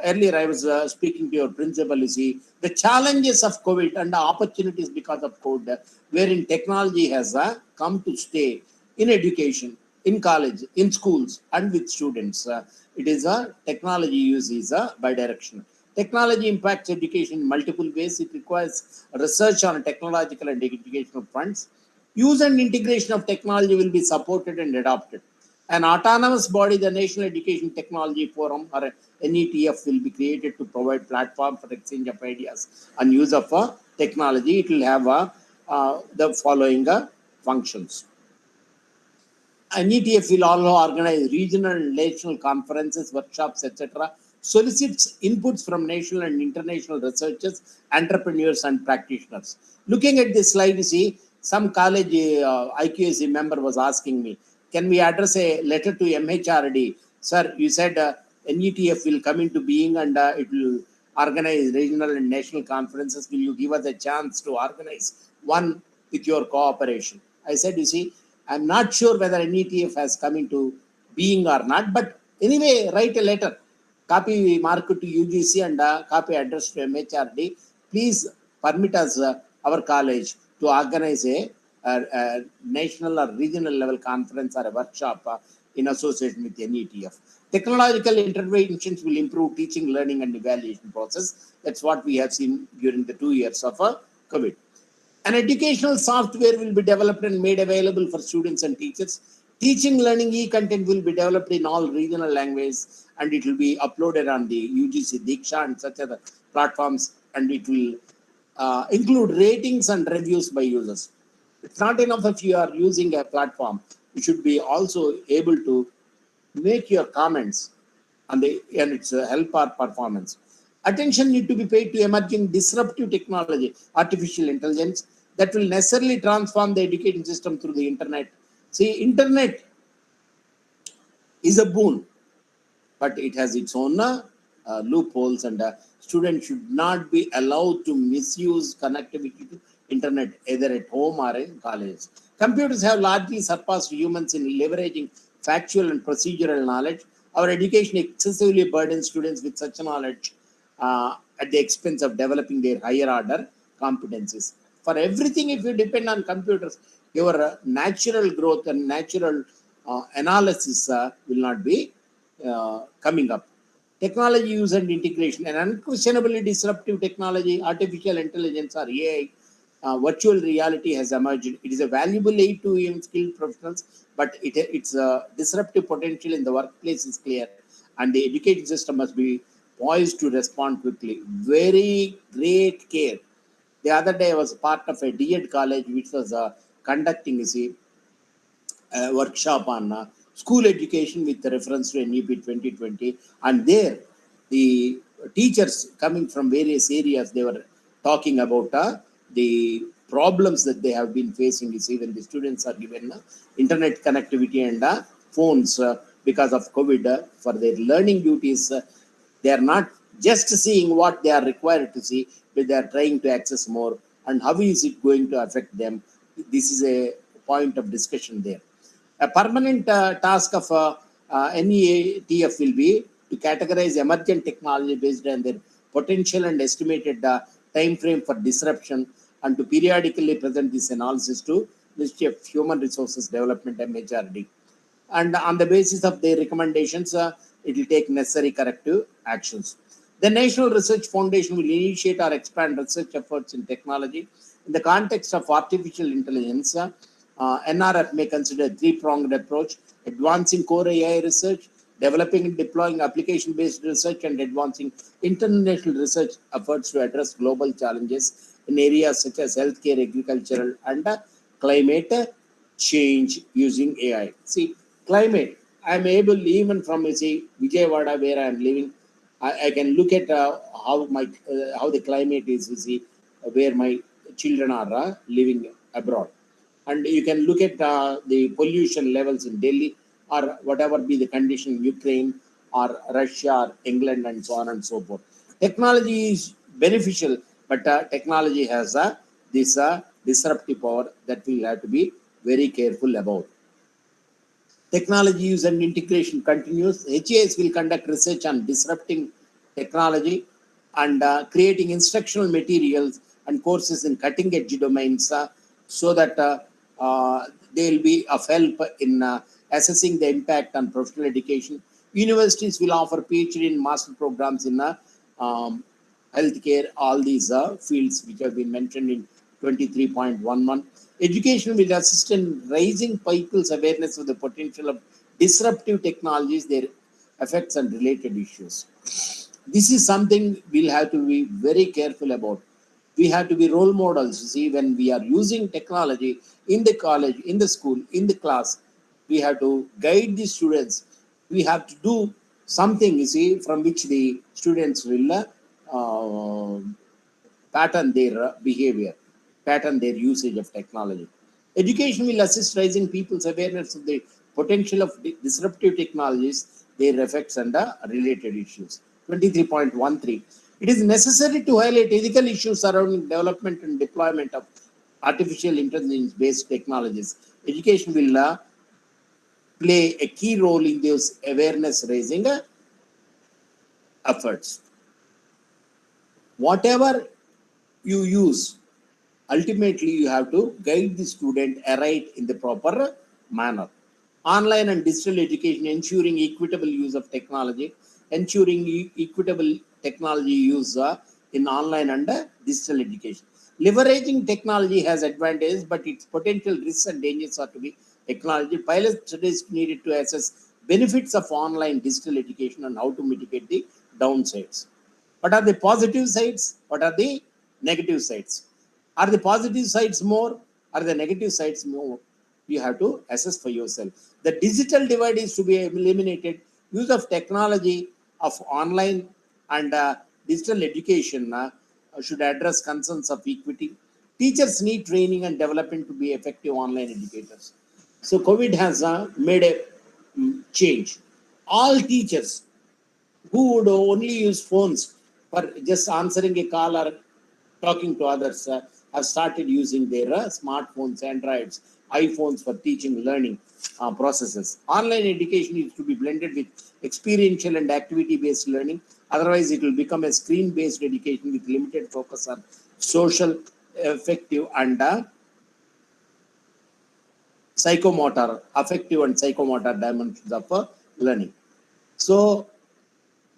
Earlier, I was speaking to your principal. You see, the challenges of COVID and the opportunities because of COVID, wherein technology has come to stay in education, in college, in schools, and with students. It is a technology use is a bidirectional. Technology impacts education in multiple ways. It requires research on technological and educational fronts. Use and integration of technology will be supported and adopted. An autonomous body, the National Education Technology Forum or NETF, will be created to provide platform for exchange of ideas and use of technology. It will have the following functions. NETF will also organize regional and national conferences, workshops, etc. Solicits inputs from national and international researchers, entrepreneurs, and practitioners. Looking at this slide, you see, some college IQAC member was asking me, can we address a letter to MHRD? Sir, you said NETF will come into being and it will organize regional and national conferences. Will you give us a chance to organize one with your cooperation? I said, you see, I'm not sure whether NETF has come into being or not, but anyway, write a letter, copy mark to UGC and copy address to MHRD. Please permit us, our college, to organize a national or regional level conference or a workshop in association with NETF. Technological interventions will improve teaching, learning, and evaluation process. That's what we have seen during the 2 years of COVID. An educational software will be developed and made available for students and teachers. Teaching, learning, e-content will be developed in all regional languages and it will be uploaded on the UGC, Diksha and such other platforms, and it will include ratings and reviews by users. It's not enough if you are using a platform. You should be also able to make your comments and its help our performance. Attention need to be paid to emerging disruptive technology, artificial intelligence, that will necessarily transform the education system through the internet. See, internet is a boon. but it has its own loopholes, and students should not be allowed to misuse connectivity to internet either at home or in college. Computers have largely surpassed humans in leveraging factual and procedural knowledge. Our education excessively burdens students with such knowledge at the expense of developing their higher order competencies. For everything, if you depend on computers, your natural growth and natural analysis will not be coming up. Technology use and integration. An unquestionably disruptive technology, artificial intelligence or AI, virtual reality has emerged. It is a valuable aid to even skilled professionals, but its disruptive potential in the workplace is clear, and the education system must be poised to respond quickly. Very great care. The other day, I was part of a D.Ed college which was conducting, you see, workshop on school education with reference to NEP 2020. And there, the teachers coming from various areas, they were talking about the problems that they have been facing. You see, when the students are given internet connectivity and phones because of COVID for their learning duties, they are not just seeing what they are required to see, but they are trying to access more. And how is it going to affect them? This is a point of discussion there. A permanent task of NEATF will be to categorize emergent technology based on their potential and estimated time frame for disruption, and to periodically present this analysis to Ministry of Human Resources Development MHRD. And on the basis of their recommendations, it will take necessary corrective actions. The National Research Foundation will initiate or expand research efforts in technology. In the context of artificial intelligence, NRF may consider a three-pronged approach: advancing core AI research, developing and deploying application-based research, and advancing international research efforts to address global challenges in areas such as healthcare, agricultural, and climate change using AI. See, climate, I'm able, even from, you see, Vijayawada, where I'm living, I can look at how the climate is, you see, where my children are living abroad. And you can look at the pollution levels in Delhi, or whatever be the condition in Ukraine or Russia or England, and so on and so forth. Technology is beneficial, but technology has this disruptive power that we have to be very careful about. Technology use and integration continues. HAS will conduct research on disrupting technology and creating instructional materials and courses in cutting edge domains so that they will be of help in assessing the impact on professional education. Universities will offer PhD and master programs in healthcare, all these fields which have been mentioned in 23.11. Education will assist in raising people's awareness of the potential of disruptive technologies, their effects, and related issues. This is something we'll have to be very careful about. We have to be role models. You see, when we are using technology in the college, in the school, in the class, we have to guide the students. We have to do something, you see, from which the students will pattern their behavior, pattern their usage of technology. Education will assist raising people's awareness of the potential of disruptive technologies, their effects, and related issues. 23.13. It is necessary to highlight ethical issues surrounding development and deployment of artificial intelligence-based technologies. Education will play a key role in those awareness-raising efforts. Whatever you use, ultimately you have to guide the student aright in the proper manner. Online and digital education, ensuring equitable use of technology, ensuring equitable technology use in online and digital education. Leveraging technology has advantages, but its potential risks and dangers are to be acknowledged. Pilot studies needed to assess benefits of online digital education and how to mitigate the downsides. What are the positive sides? What are the negative sides? Are the positive sides more? Are the negative sides more? You have to assess for yourself. The digital divide is to be eliminated. Use of technology of online and digital education should address concerns of equity. Teachers need training and development to be effective online educators. So COVID has made a change. All teachers who would only use phones for just answering a call or talking to others, have started using their smartphones, Androids, iPhones for teaching, learning processes. Online education is to be blended with experiential and activity-based learning. Otherwise, it will become a screen-based education with limited focus on social, effective, and psychomotor, affective and psychomotor dimensions of learning. So,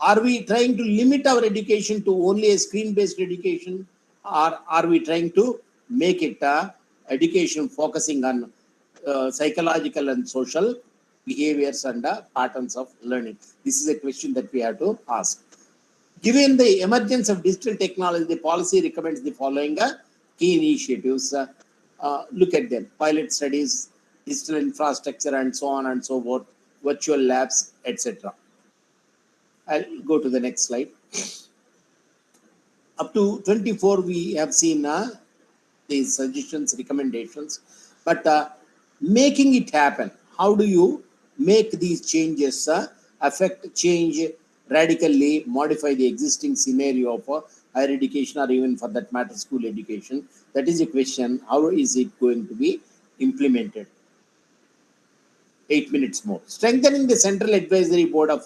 are we trying to limit our education to only a screen-based education, or are we trying to make it education focusing on psychological and social behaviors and patterns of learning? This is a question that we have to ask. Given the emergence of digital technology, the policy recommends the following key initiatives. Look at them: pilot studies, digital infrastructure, and so on and so forth, virtual labs, etc. I'll go to the next slide. Up to 24, we have seen these suggestions, recommendations, but making it happen, how do you make these changes affect, change radically, modify the existing scenario of higher education, or even for that matter school education? That is a question. How is it going to be implemented? 8 minutes more. Strengthening the Central Advisory Board of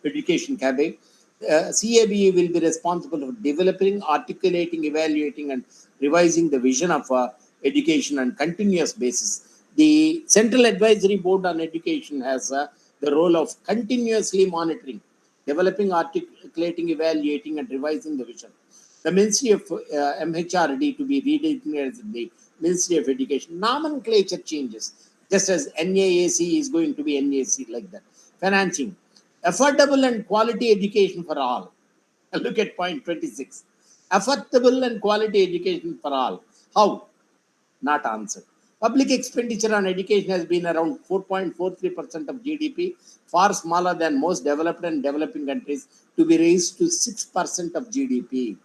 Education Cabinet. CABE will be responsible for developing, articulating, evaluating, and revising the vision of education on continuous basis. The Central Advisory Board on Education has the role of continuously monitoring, developing, articulating, evaluating, and revising the vision. The Ministry of MHRD to be redesignated as the Ministry of Education. Nomenclature changes, just as NAAC is going to be NAC, like that. Financing, affordable and quality education for all. Look at point 26. Affordable and quality education for all. How? Not answered. Public expenditure on education has been around 4.43% of GDP, far smaller than most developed and developing countries, to be raised to 6% of GDP.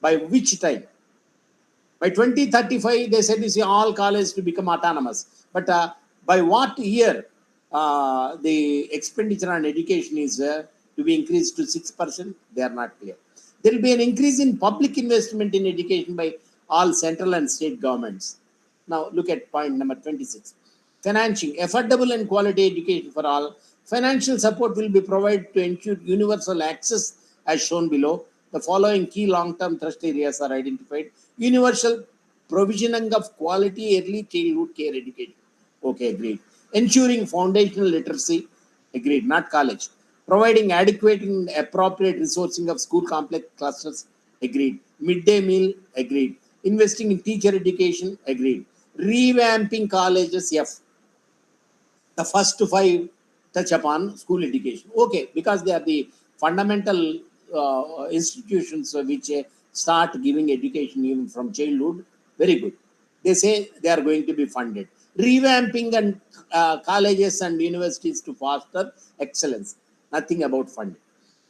By which time? By 2035, they said, you see, all colleges to become autonomous. But by what year the expenditure on education is to be increased to 6%? They are not clear. There will be an increase in public investment in education by all central and state governments. Now, look at point number 26. Financing, affordable and quality education for all. Financial support will be provided to ensure universal access, as shown below. The following key long-term thrust areas are identified. Universal provisioning of quality early childhood care education. Okay, agreed. Ensuring foundational literacy. Agreed, not college. Providing adequate and appropriate resourcing of school complex clusters. Agreed. Midday meal. Agreed. Investing in teacher education. Agreed. Revamping colleges. F. The first five touch upon school education. Okay, because they are the fundamental institutions which start giving education even from childhood. Very good. They say they are going to be funded. Revamping and colleges and universities to foster excellence. Nothing about funding.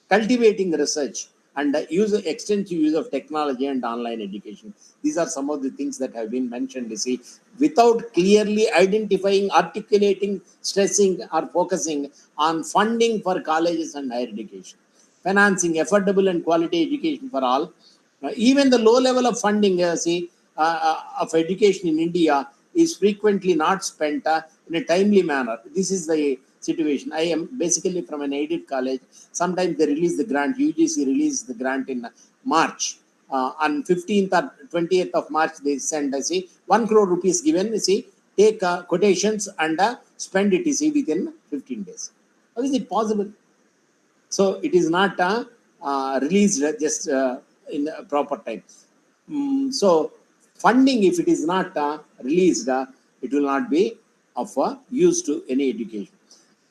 Cultivating research and extensive use of technology and online education. These are some of the things that have been mentioned, you see, without clearly identifying, articulating, stressing, or focusing on funding for colleges and higher education. Financing affordable and quality education for all. Even the low level of funding, of education in India is frequently not spent in a timely manner. This is the situation. I am basically from an aided college. Sometimes they release the grant. UGC released the grant in March. On 15th or 20th of March, they send, 1 crore rupees given, take quotations and spend it, within 15 days. How is it possible? So it is not released just in a proper time. So funding, if it is not released, it will not be of use to any education.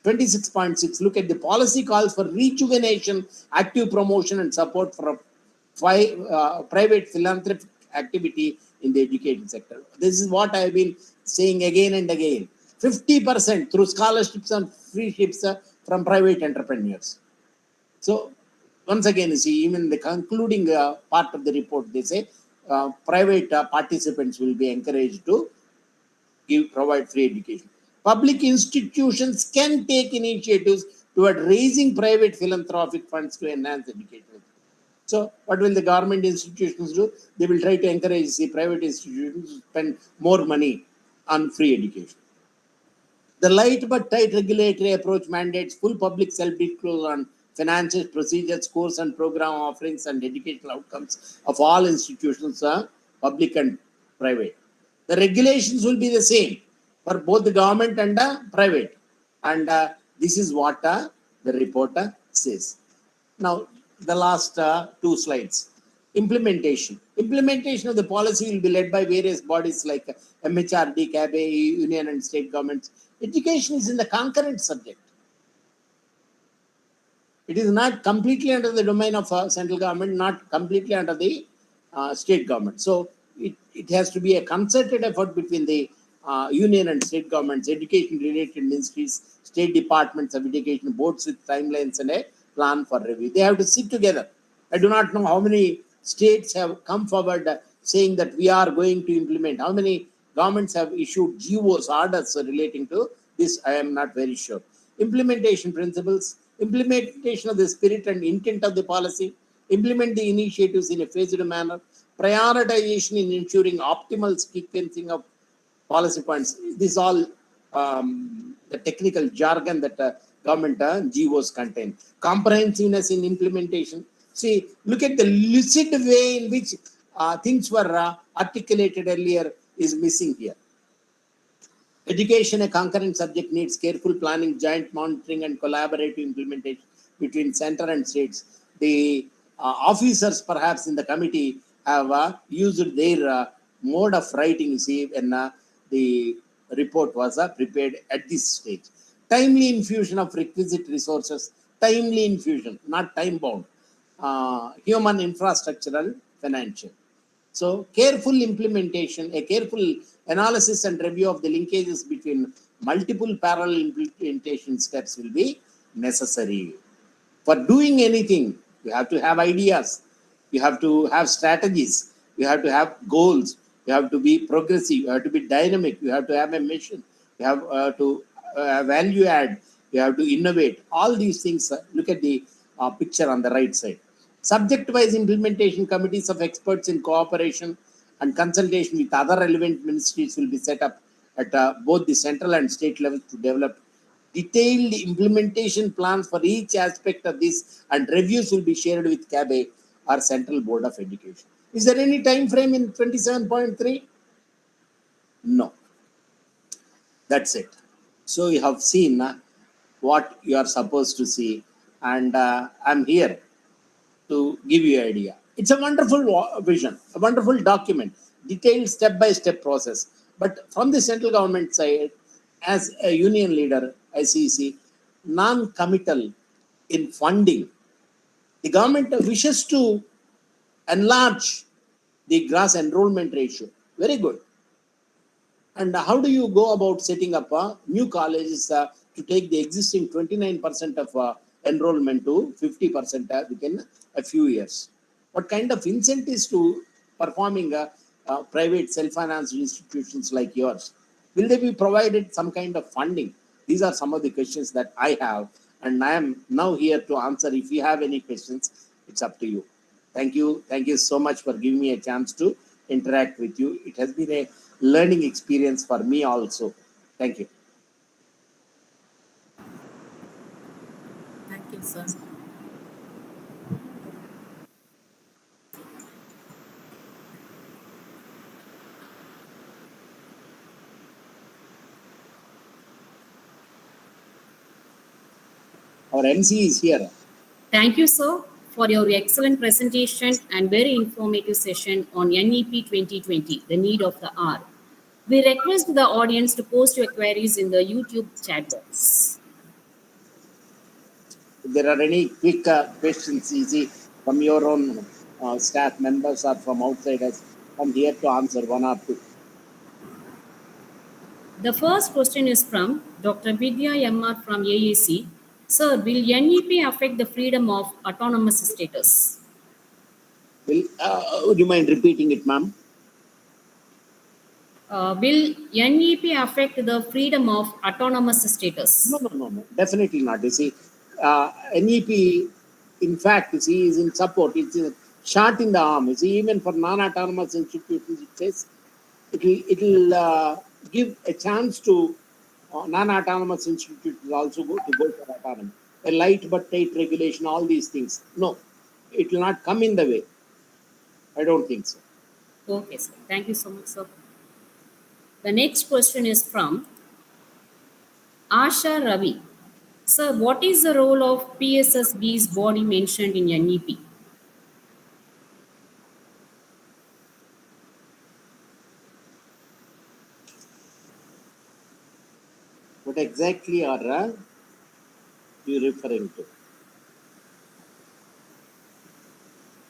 26.6, look at the policy calls for rejuvenation, active promotion and support for private philanthropic activity in the education sector. This is what I have been saying again and again. 50% through scholarships and free ships from private entrepreneurs. So once again, you see, even the concluding part of the report, they say private participants will be encouraged to provide free education. Public institutions can take initiatives to toward raising private philanthropic funds to enhance education. So what will the government institutions do? They will try to encourage the private institutions to spend more money on free education. The light but tight regulatory approach mandates full public self-disclosure on finances, procedures, course and program offerings and educational outcomes of all institutions, public and private. The regulations will be the same for both the government and private. And this is what the report says. Now, the last two slides. Implementation. Implementation of the policy will be led by various bodies like MHRD, AACW, union and state governments. Education is in the concurrent subject. It is not completely under the domain of central government, not completely under the state government. So it has to be a concerted effort between the union and state governments, education-related ministries, state departments of education, boards with timelines and a plan for review. They have to sit together. I do not know how many states have come forward saying that we are going to implement. How many governments have issued GOs, orders relating to this? I am not very sure. Implementation principles, implementation of the spirit and intent of the policy, implement the initiatives in a phased manner, prioritization in ensuring optimal sequencing of policy points. This is all the technical jargon that government GOs contain. Comprehensiveness in implementation. See, look at the lucid way in which things were articulated earlier is missing here. Education, a concurrent subject, needs careful planning, joint monitoring, and collaborative implementation between center and states. The officers, perhaps in the committee, have used their mode of writing. You see, when the report was prepared at this stage. Timely infusion of requisite resources. Timely infusion, not time bound. Human, infrastructural, financial. So careful implementation, a careful analysis and review of the linkages between multiple parallel implementation steps will be necessary. For doing anything, you have to have ideas, you have to have strategies, you have to have goals, you have to be progressive, you have to be dynamic, you have to have a mission, you have to value add, you have to innovate. All these things, look at the picture on the right side. Subject-wise implementation committees of experts in cooperation and consultation with other relevant ministries will be set up at both the central and state levels to develop detailed implementation plans for each aspect of this, and reviews will be shared with CABE or Central Board of Education. Is there any time frame in 27.3? No. That's it. So you have seen what you are supposed to see, and I'm here to give you an idea. It's a wonderful vision, a wonderful document, detailed step-by-step process. But from the central government side, as a union leader, ICC, non-committal in funding, the government wishes to enlarge the gross enrollment ratio. Very good. And how do you go about setting up new colleges to take the existing 29% of enrollment to 50% within a few years? What kind of incentives to performing private self-financed institutions like yours? Will they be provided some kind of funding? These are some of the questions that I have, and I am now here to answer. If you have any questions, it's up to you. Thank you. Thank you so much for giving me a chance to interact with you. It has been a learning experience for me also. Thank you. Thank you, sir. Our MC is here. Thank you, sir, for your excellent presentation and very informative session on NEP 2020, the need of the hour. We request the audience to post your queries in the YouTube chat box. If there are any quick questions, easy from your own staff members or from outsiders, I'm here to answer one or two. The first question is from Dr. Vidya MR from AAC. Sir, will NEP affect the freedom of autonomous status? Would you mind repeating it, ma'am? Will NEP affect the freedom of autonomous status? No. Definitely not. You see, NEP, in fact, you see, is in support. It's a shot in the arm. You see, even for non-autonomous institutions, it says it will give a chance to non-autonomous institutions also to go for autonomy. A light but tight regulation, all these things. No, it will not come in the way. I don't think so. Okay, sir. Thank you so much, sir. The next question is from Asha Ravi. Sir, what is the role of PSSB's body mentioned in NEP? What exactly are you referring to?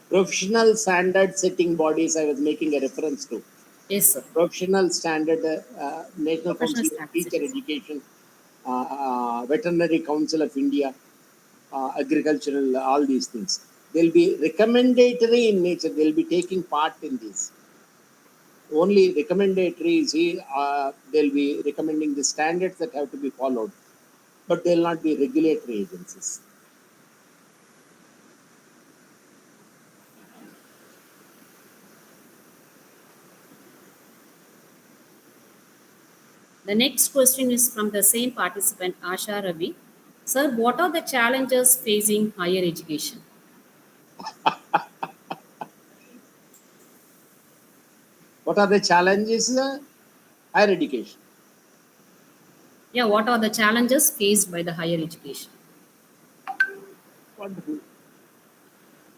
Professional standard setting bodies I was making a reference to. Yes, sir. Professional standard, National Professional Council of Teacher statistics. Education, Veterinary Council of India, agricultural, all these things. They'll be recommendatory in nature. They'll be taking part in this. Only recommendatory, see, they'll be recommending the standards that have to be followed, but they'll not be regulatory agencies. The next question is from the same participant, Asha Ravi. Sir, what are the challenges facing higher education? What are the challenges? Higher education. Yeah, what are the challenges faced by the higher education? Wonderful.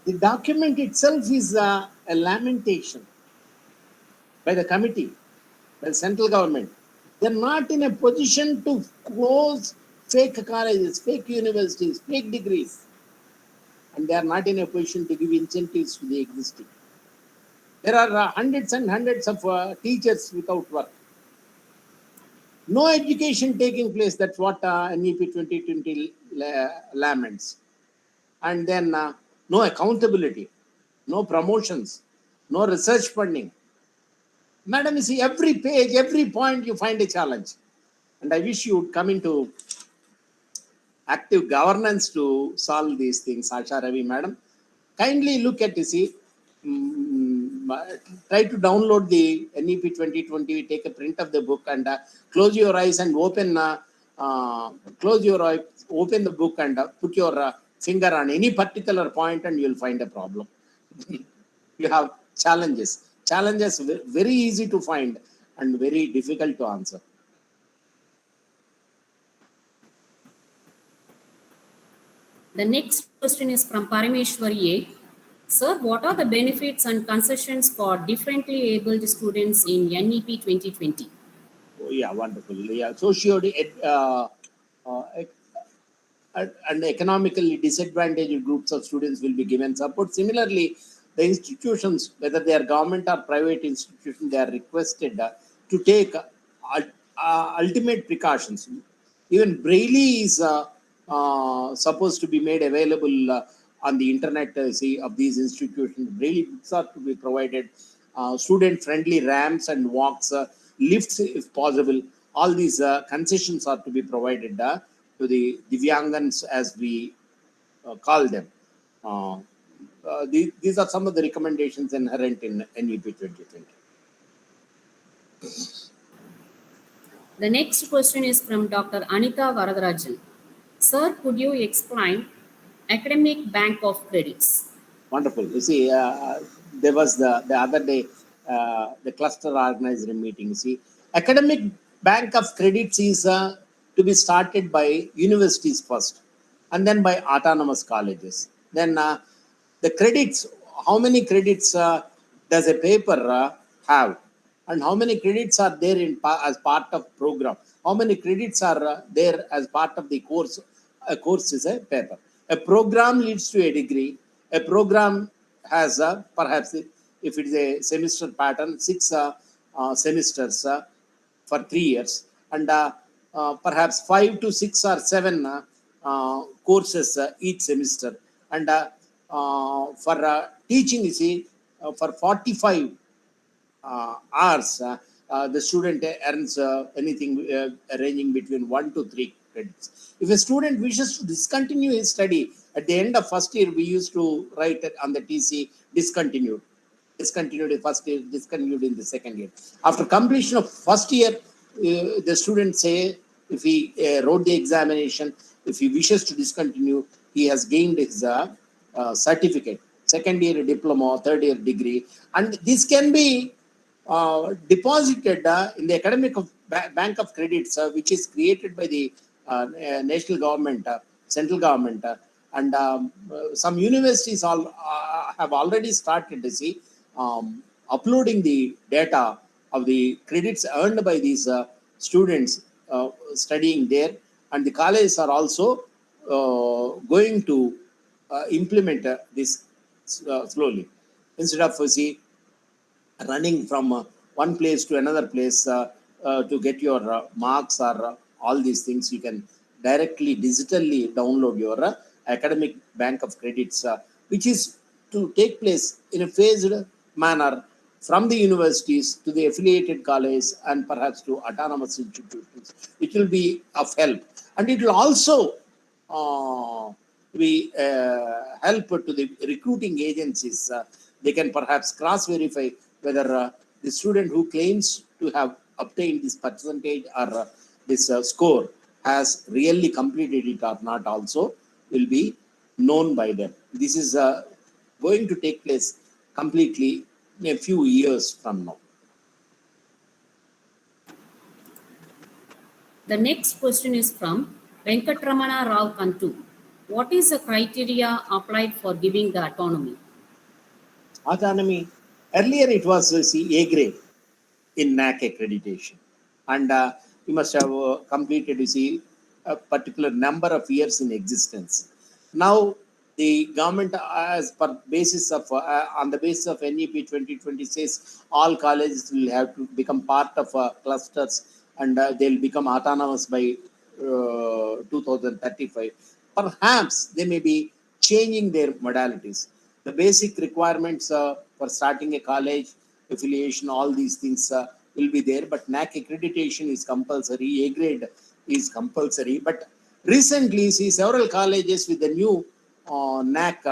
The document itself is a lamentation by the committee, by the central government. They're not in a position to close fake colleges, fake universities, fake degrees. And they are not in a position to give incentives to the existing. There are hundreds and hundreds of teachers without work. No education taking place. That's what NEP 2020 laments. And then no accountability, no promotions, no research funding. Madam, you see, every page, every point, you find a challenge. And I wish you would come into active governance to solve these things, Asha Ravi, madam. Kindly look at, you see, try to download the NEP 2020, take a print of the book and close your eyes and open, close your eyes, open the book and put your finger on any particular point and you'll find a problem. You have challenges. Challenges very easy to find and very difficult to answer. The next question is from Parameshwari A. Sir, what are the benefits and concessions for differently abled students in NEP 2020? Oh, yeah, wonderful. Yeah, and economically disadvantaged groups of students will be given support. Similarly, the institutions, whether they are government or private institutions, they are requested to take ultimate precautions. Even Braille is supposed to be made available on the internet of these institutions. Braille books are to be provided, student-friendly ramps and walks, lifts if possible. All these concessions are to be provided to the Divyangans, as we call them. These are some of the recommendations inherent in NEP 2020. The next question is from Dr. Anita Varadarajan. Sir, could you explain academic bank of credits? Wonderful. You see, there was the other day, the cluster organized a meeting. You see, academic bank of credits is to be started by universities first, and then by autonomous colleges. Then the credits, how many credits does a paper have? And how many credits are there as part of program? How many credits are there as part of the course? A course is a paper. A program leads to a degree. A program has perhaps, if it is a semester pattern, 6 semesters for 3 years, and perhaps 5 to 6 or 7 courses each semester. And for teaching, you see, for 45 hours, the student earns anything ranging between 1 to 3. credits. If a student wishes to discontinue his study at the end of first year, we used to write it on the TC discontinued. Discontinued in first year, discontinued in the second year. After completion of first year, the student say if he wrote the examination, if he wishes to discontinue, he has gained his certificate, second year diploma, third year degree, and this can be deposited in the academic bank of credits, which is created by the national government, central government, and some universities have already started to see uploading the data of the credits earned by these students studying there, and the colleges are also going to implement this slowly. Instead of see running from one place to another place to get your marks or all these things, you can directly digitally download your academic bank of credits, which is to take place in a phased manner from the universities to the affiliated colleges and perhaps to autonomous institutions. It will be of help, and it will also we help to the recruiting agencies. They can perhaps cross-verify whether the student who claims to have obtained this percentage or this score has really completed it or not also will be known by them. This is going to take place completely in a few years from now. The next question is from Venkatramana Rao Kantu. What is the criteria applied for giving the autonomy? Autonomy, earlier it was A grade in NAC accreditation, and you must have completed a particular number of years in existence. Now the government, as per basis of on the basis of NEP 2020, says all colleges will have to become part of clusters, and they'll become autonomous by 2035. Perhaps they may be changing their modalities. The basic requirements for starting a college, affiliation, all these things will be there, but NAC accreditation is compulsory, A grade is compulsory. But recently, see, several colleges with the new NAC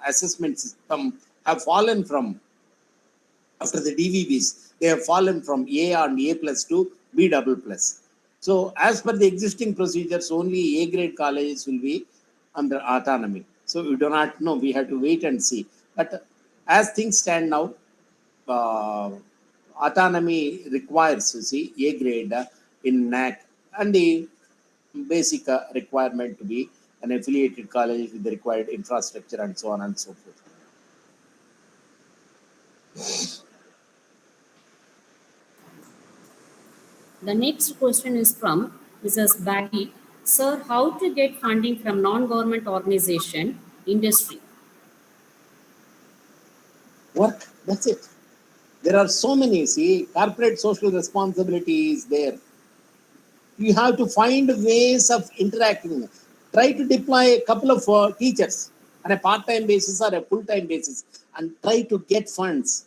assessment system have fallen from, after the DVBs, they have fallen from A and A plus to B double plus. So as per the existing procedures, only A grade colleges will be under autonomy. So we do not know, we have to wait and see. But as things stand now, autonomy requires, A grade in NAC, and the basic requirement to be an affiliated college with the required infrastructure and so on and so forth. The next question is from Mrs. Baggy. Sir, how to get funding from non-government organization, industry? Work, that's it. There are so many, corporate social responsibility is there. You have to find ways of interacting. Try to deploy a couple of teachers on a part-time basis or a full-time basis and try to get funds.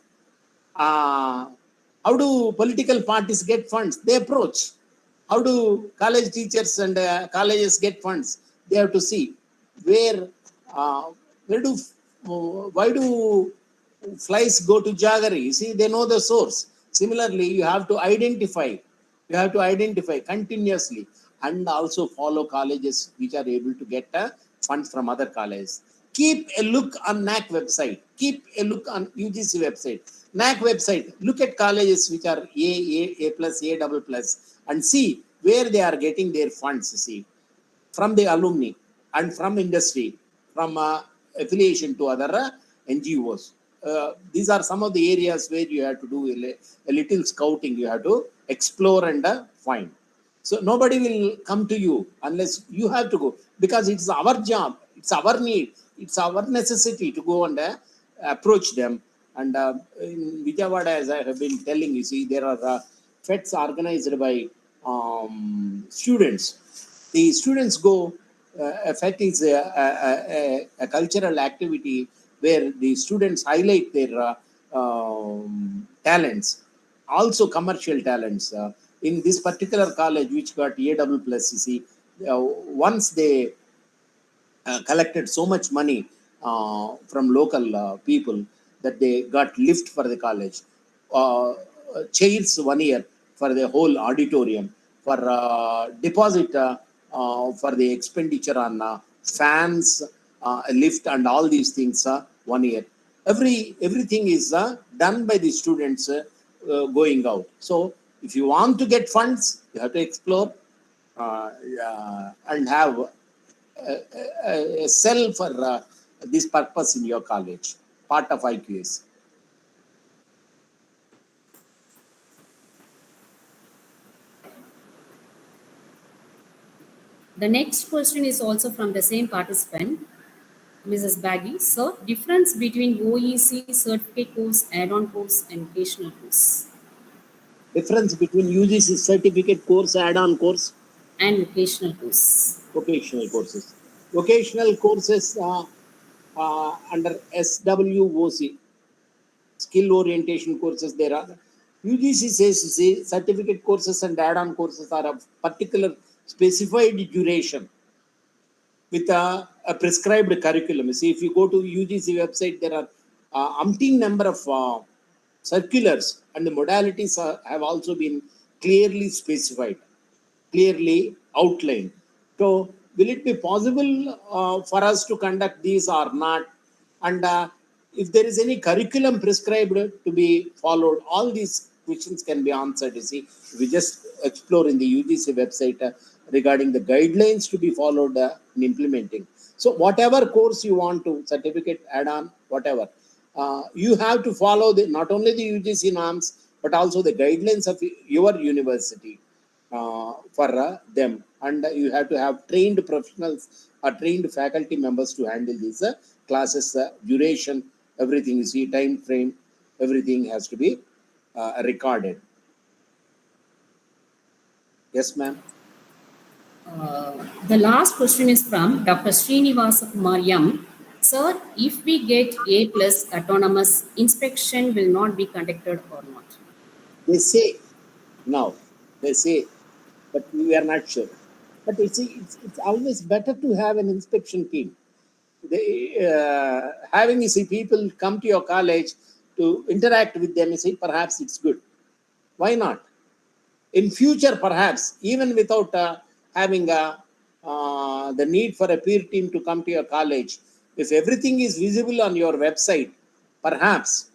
How do political parties get funds? They approach. How do college teachers and colleges get funds? They have to see where do why do flies go to jaggery? You see, they know the source. Similarly, you have to identify. You have to identify continuously and also follow colleges which are able to get funds from other colleges. Keep a look on NAC website. Keep a look on UGC website. NAC website. Look at colleges which are A plus, A double plus, and see where they are getting their funds. See, from the alumni and from industry, from affiliation to other NGOs. These are some of the areas where you have to do a little scouting. You have to explore and find. So nobody will come to you unless you have to go, because it's our job, it's our need, it's our necessity to go and approach them. And in Gudivada, as I have been telling you, see, there are fets organized by students. The students go. A fet is a cultural activity where the students highlight their talents, also commercial talents. In this particular college, which got A double plus, you see, once they collected so much money from local people that they got lift for the college, chairs 1 year for the whole auditorium, for deposit for the expenditure on fans, lift, and all these things. 1 year, everything is done by the students going out. So if you want to get funds, you have to explore and have a cell for this purpose in your college, part of IQAC. The next question is also from the same participant, Mrs. Baggy. Sir, difference between OEC certificate course, add-on course, and vocational course. Difference between UGC certificate course, add-on course, And vocational course. vocational courses. Vocational courses under SWOC, skill orientation courses, there are. UGC says, see, certificate courses and add-on courses are of particular specified duration with a prescribed curriculum. See, if you go to UGC website, there are umpteen number of circulars, and the modalities have also been clearly specified, clearly outlined. So, will it be possible for us to conduct these or not? And if there is any curriculum prescribed to be followed, all these questions can be answered. You see, we just explore in the UGC website regarding the guidelines to be followed in implementing. So, whatever course you want to, certificate, add-on, whatever, you have to follow not only the UGC norms, but also the guidelines of your university for them. And you have to have trained professionals or trained faculty members to handle these classes, duration, everything. You see, time frame, everything has to be recorded. Yes, ma'am. The last question is from Dr. Srinivasa Kumar Yam. Sir, if we get A plus autonomous, inspection will not be conducted or not? They say now, they say, but we are not sure. But it's always better to have an inspection team. Having you see people come to your college to interact with them, you see, perhaps it's good. Why not? In future, perhaps, even without having the need for a peer team to come to your college, if everything is visible on your website, perhaps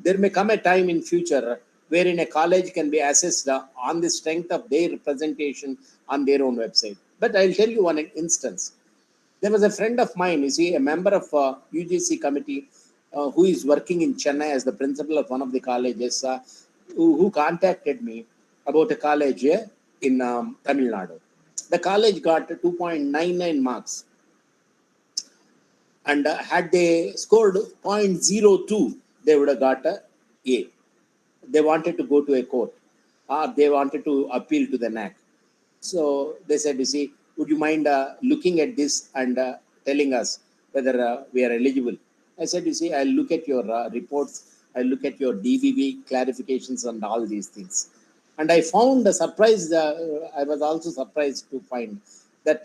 there may come a time in future wherein a college can be assessed on the strength of their representation on their own website. But I'll tell you one instance. There was a friend of mine, you see, a member of UGC committee who is working in Chennai as the principal of one of the colleges, who contacted me about a college in Tamil Nadu. The college got 2.99 marks. And had they scored 0.02, they would have got a A. They wanted to go to a court, or they wanted to appeal to the NAC. So they said, you see, would you mind looking at this and telling us whether we are eligible? I said, you see, I'll look at your reports, I'll look at your DVV clarifications and all these things. And I found a surprise, I was also surprised to find that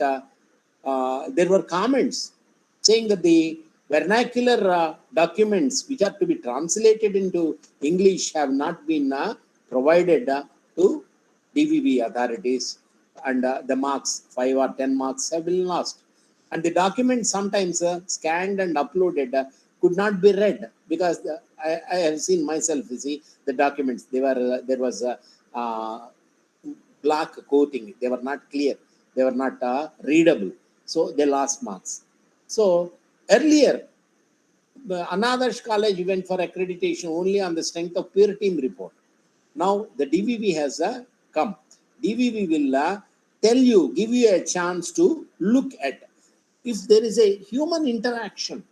there were comments saying that the vernacular documents which are to be translated into English have not been provided to DVB authorities, and the marks, 5 or 10 marks, have been lost. And the documents sometimes scanned and uploaded could not be read, because I have seen myself, you see, the documents, there was black coating, they were not clear, they were not readable, so they lost marks. So earlier, Anadarsh College went for accreditation only on the strength of peer team report. Now the DVV has come. DVV will tell you, give you a chance to look at. If there is a human interaction,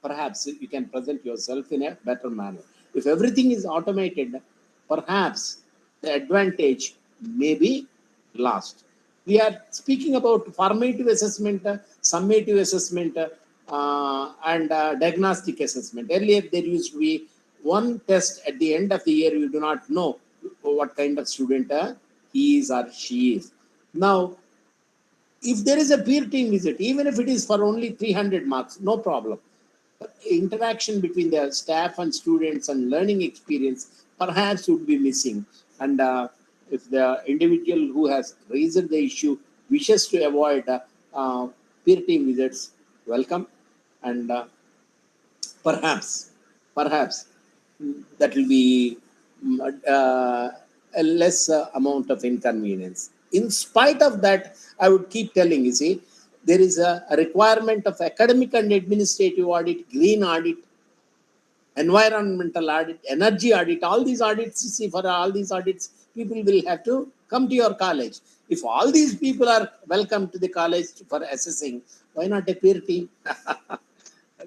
perhaps you can present yourself in a better manner. If everything is automated, perhaps the advantage may be lost. We are speaking about formative assessment, summative assessment, and diagnostic assessment. Earlier, there used to be one test at the end of the year. You do not know what kind of student he is or she is. Now, if there is a peer team visit, even if it is for only 300 marks, no problem. But interaction between the staff and students and learning experience perhaps would be missing. And if the individual who has raised the issue wishes to avoid peer team visits, welcome. And perhaps that will be a less amount of inconvenience. In spite of that, I would keep telling, you see, there is a requirement of academic and administrative audit, green audit, environmental audit, energy audit, all these audits. You see, for all these audits, people will have to come to your college. If all these people are welcome to the college for assessing, why not a peer team?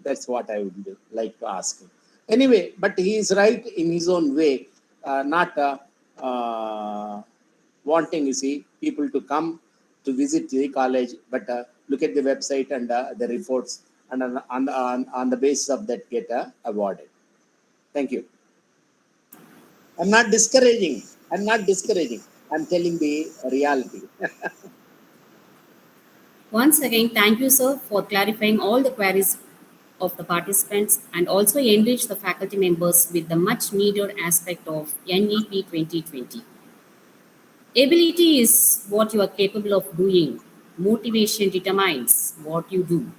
That's what I would like to ask him. Anyway, but he is right in his own way, not wanting, you see, people to come to visit the college, but look at the website and the reports, and on the basis of that get awarded. Thank you. I'm not discouraging. I'm telling the reality. Once again, thank you, sir, for clarifying all the queries of the participants and also enrich the faculty members with the much needed aspect of NEP 2020. Ability is what you are capable of doing. Motivation determines what you do.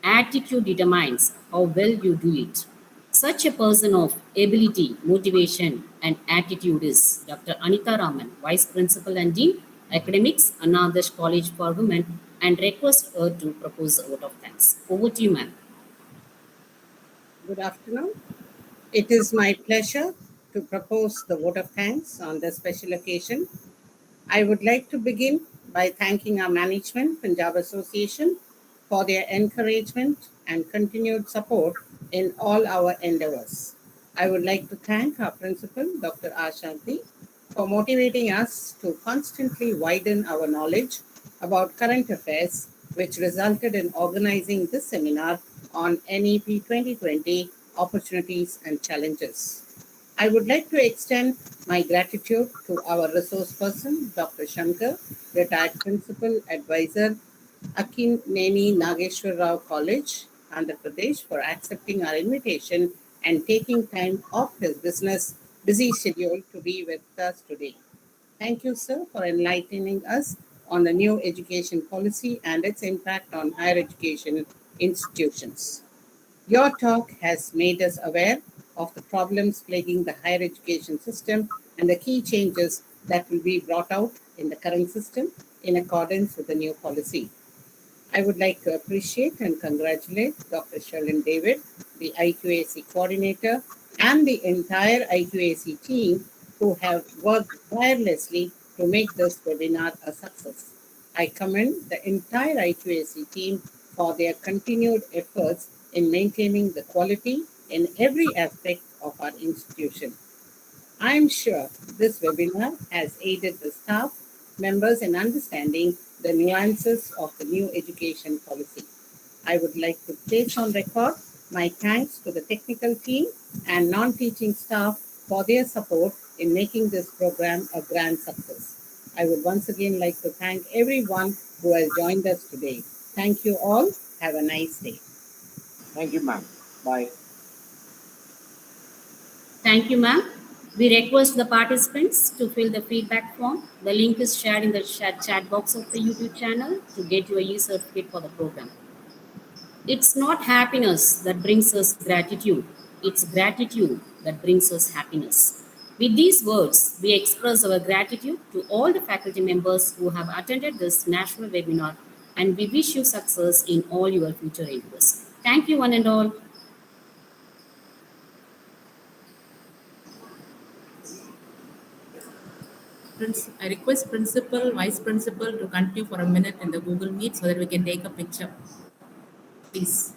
Attitude determines how well you do it. Such a person of ability, motivation, and attitude is Dr. Anita Raman, Vice Principal and Dean, Academics, Adarsh College for Women, and request her to propose a vote of thanks. Over to you, ma'am. Good afternoon. It is my pleasure to propose the vote of thanks on this special occasion. I would like to begin by thanking our management, Punjab Association, for their encouragement and continued support in all our endeavors. I would like to thank our principal, Dr. Aacw, for motivating us to constantly widen our knowledge about current affairs, which resulted in organizing this seminar on NEP 2020 opportunities and challenges. I would like to extend my gratitude to our resource person, Dr. Shankar, retired principal advisor, AKKINENI Nageswara College, Andhra Pradesh, for accepting our invitation and taking time off his busy schedule to be with us today. Thank you, sir, for enlightening us on the new education policy and its impact on higher education institutions. Your talk has made us aware of the problems plaguing the higher education system and the key changes that will be brought out in the current system in accordance with the new policy. I would like to appreciate and congratulate Dr. Sherlyn David, the IQAC coordinator, and the entire IQAC team who have worked tirelessly to make this webinar a success. I commend the entire IQAC team for their continued efforts in maintaining the quality in every aspect of our institution. I am sure this webinar has aided the staff members in understanding the nuances of the new education policy. I would like to place on record my thanks to the technical team and non-teaching staff for their support in making this program a grand success. I would once again like to thank everyone who has joined us today. Thank you all. Have a nice day. Thank you, ma'am. Bye. Thank you, ma'am. We request the participants to fill the feedback form. The link is shared in the chat box of the YouTube channel to get your e-certificate for the program. It's not happiness that brings us gratitude. It's gratitude that brings us happiness. With these words, we express our gratitude to all the faculty members who have attended this national webinar, and we wish you success in all your future endeavors. Thank you, one and all. I request principal, vice principal to continue for a minute in the Google Meet so that we can take a picture. Please.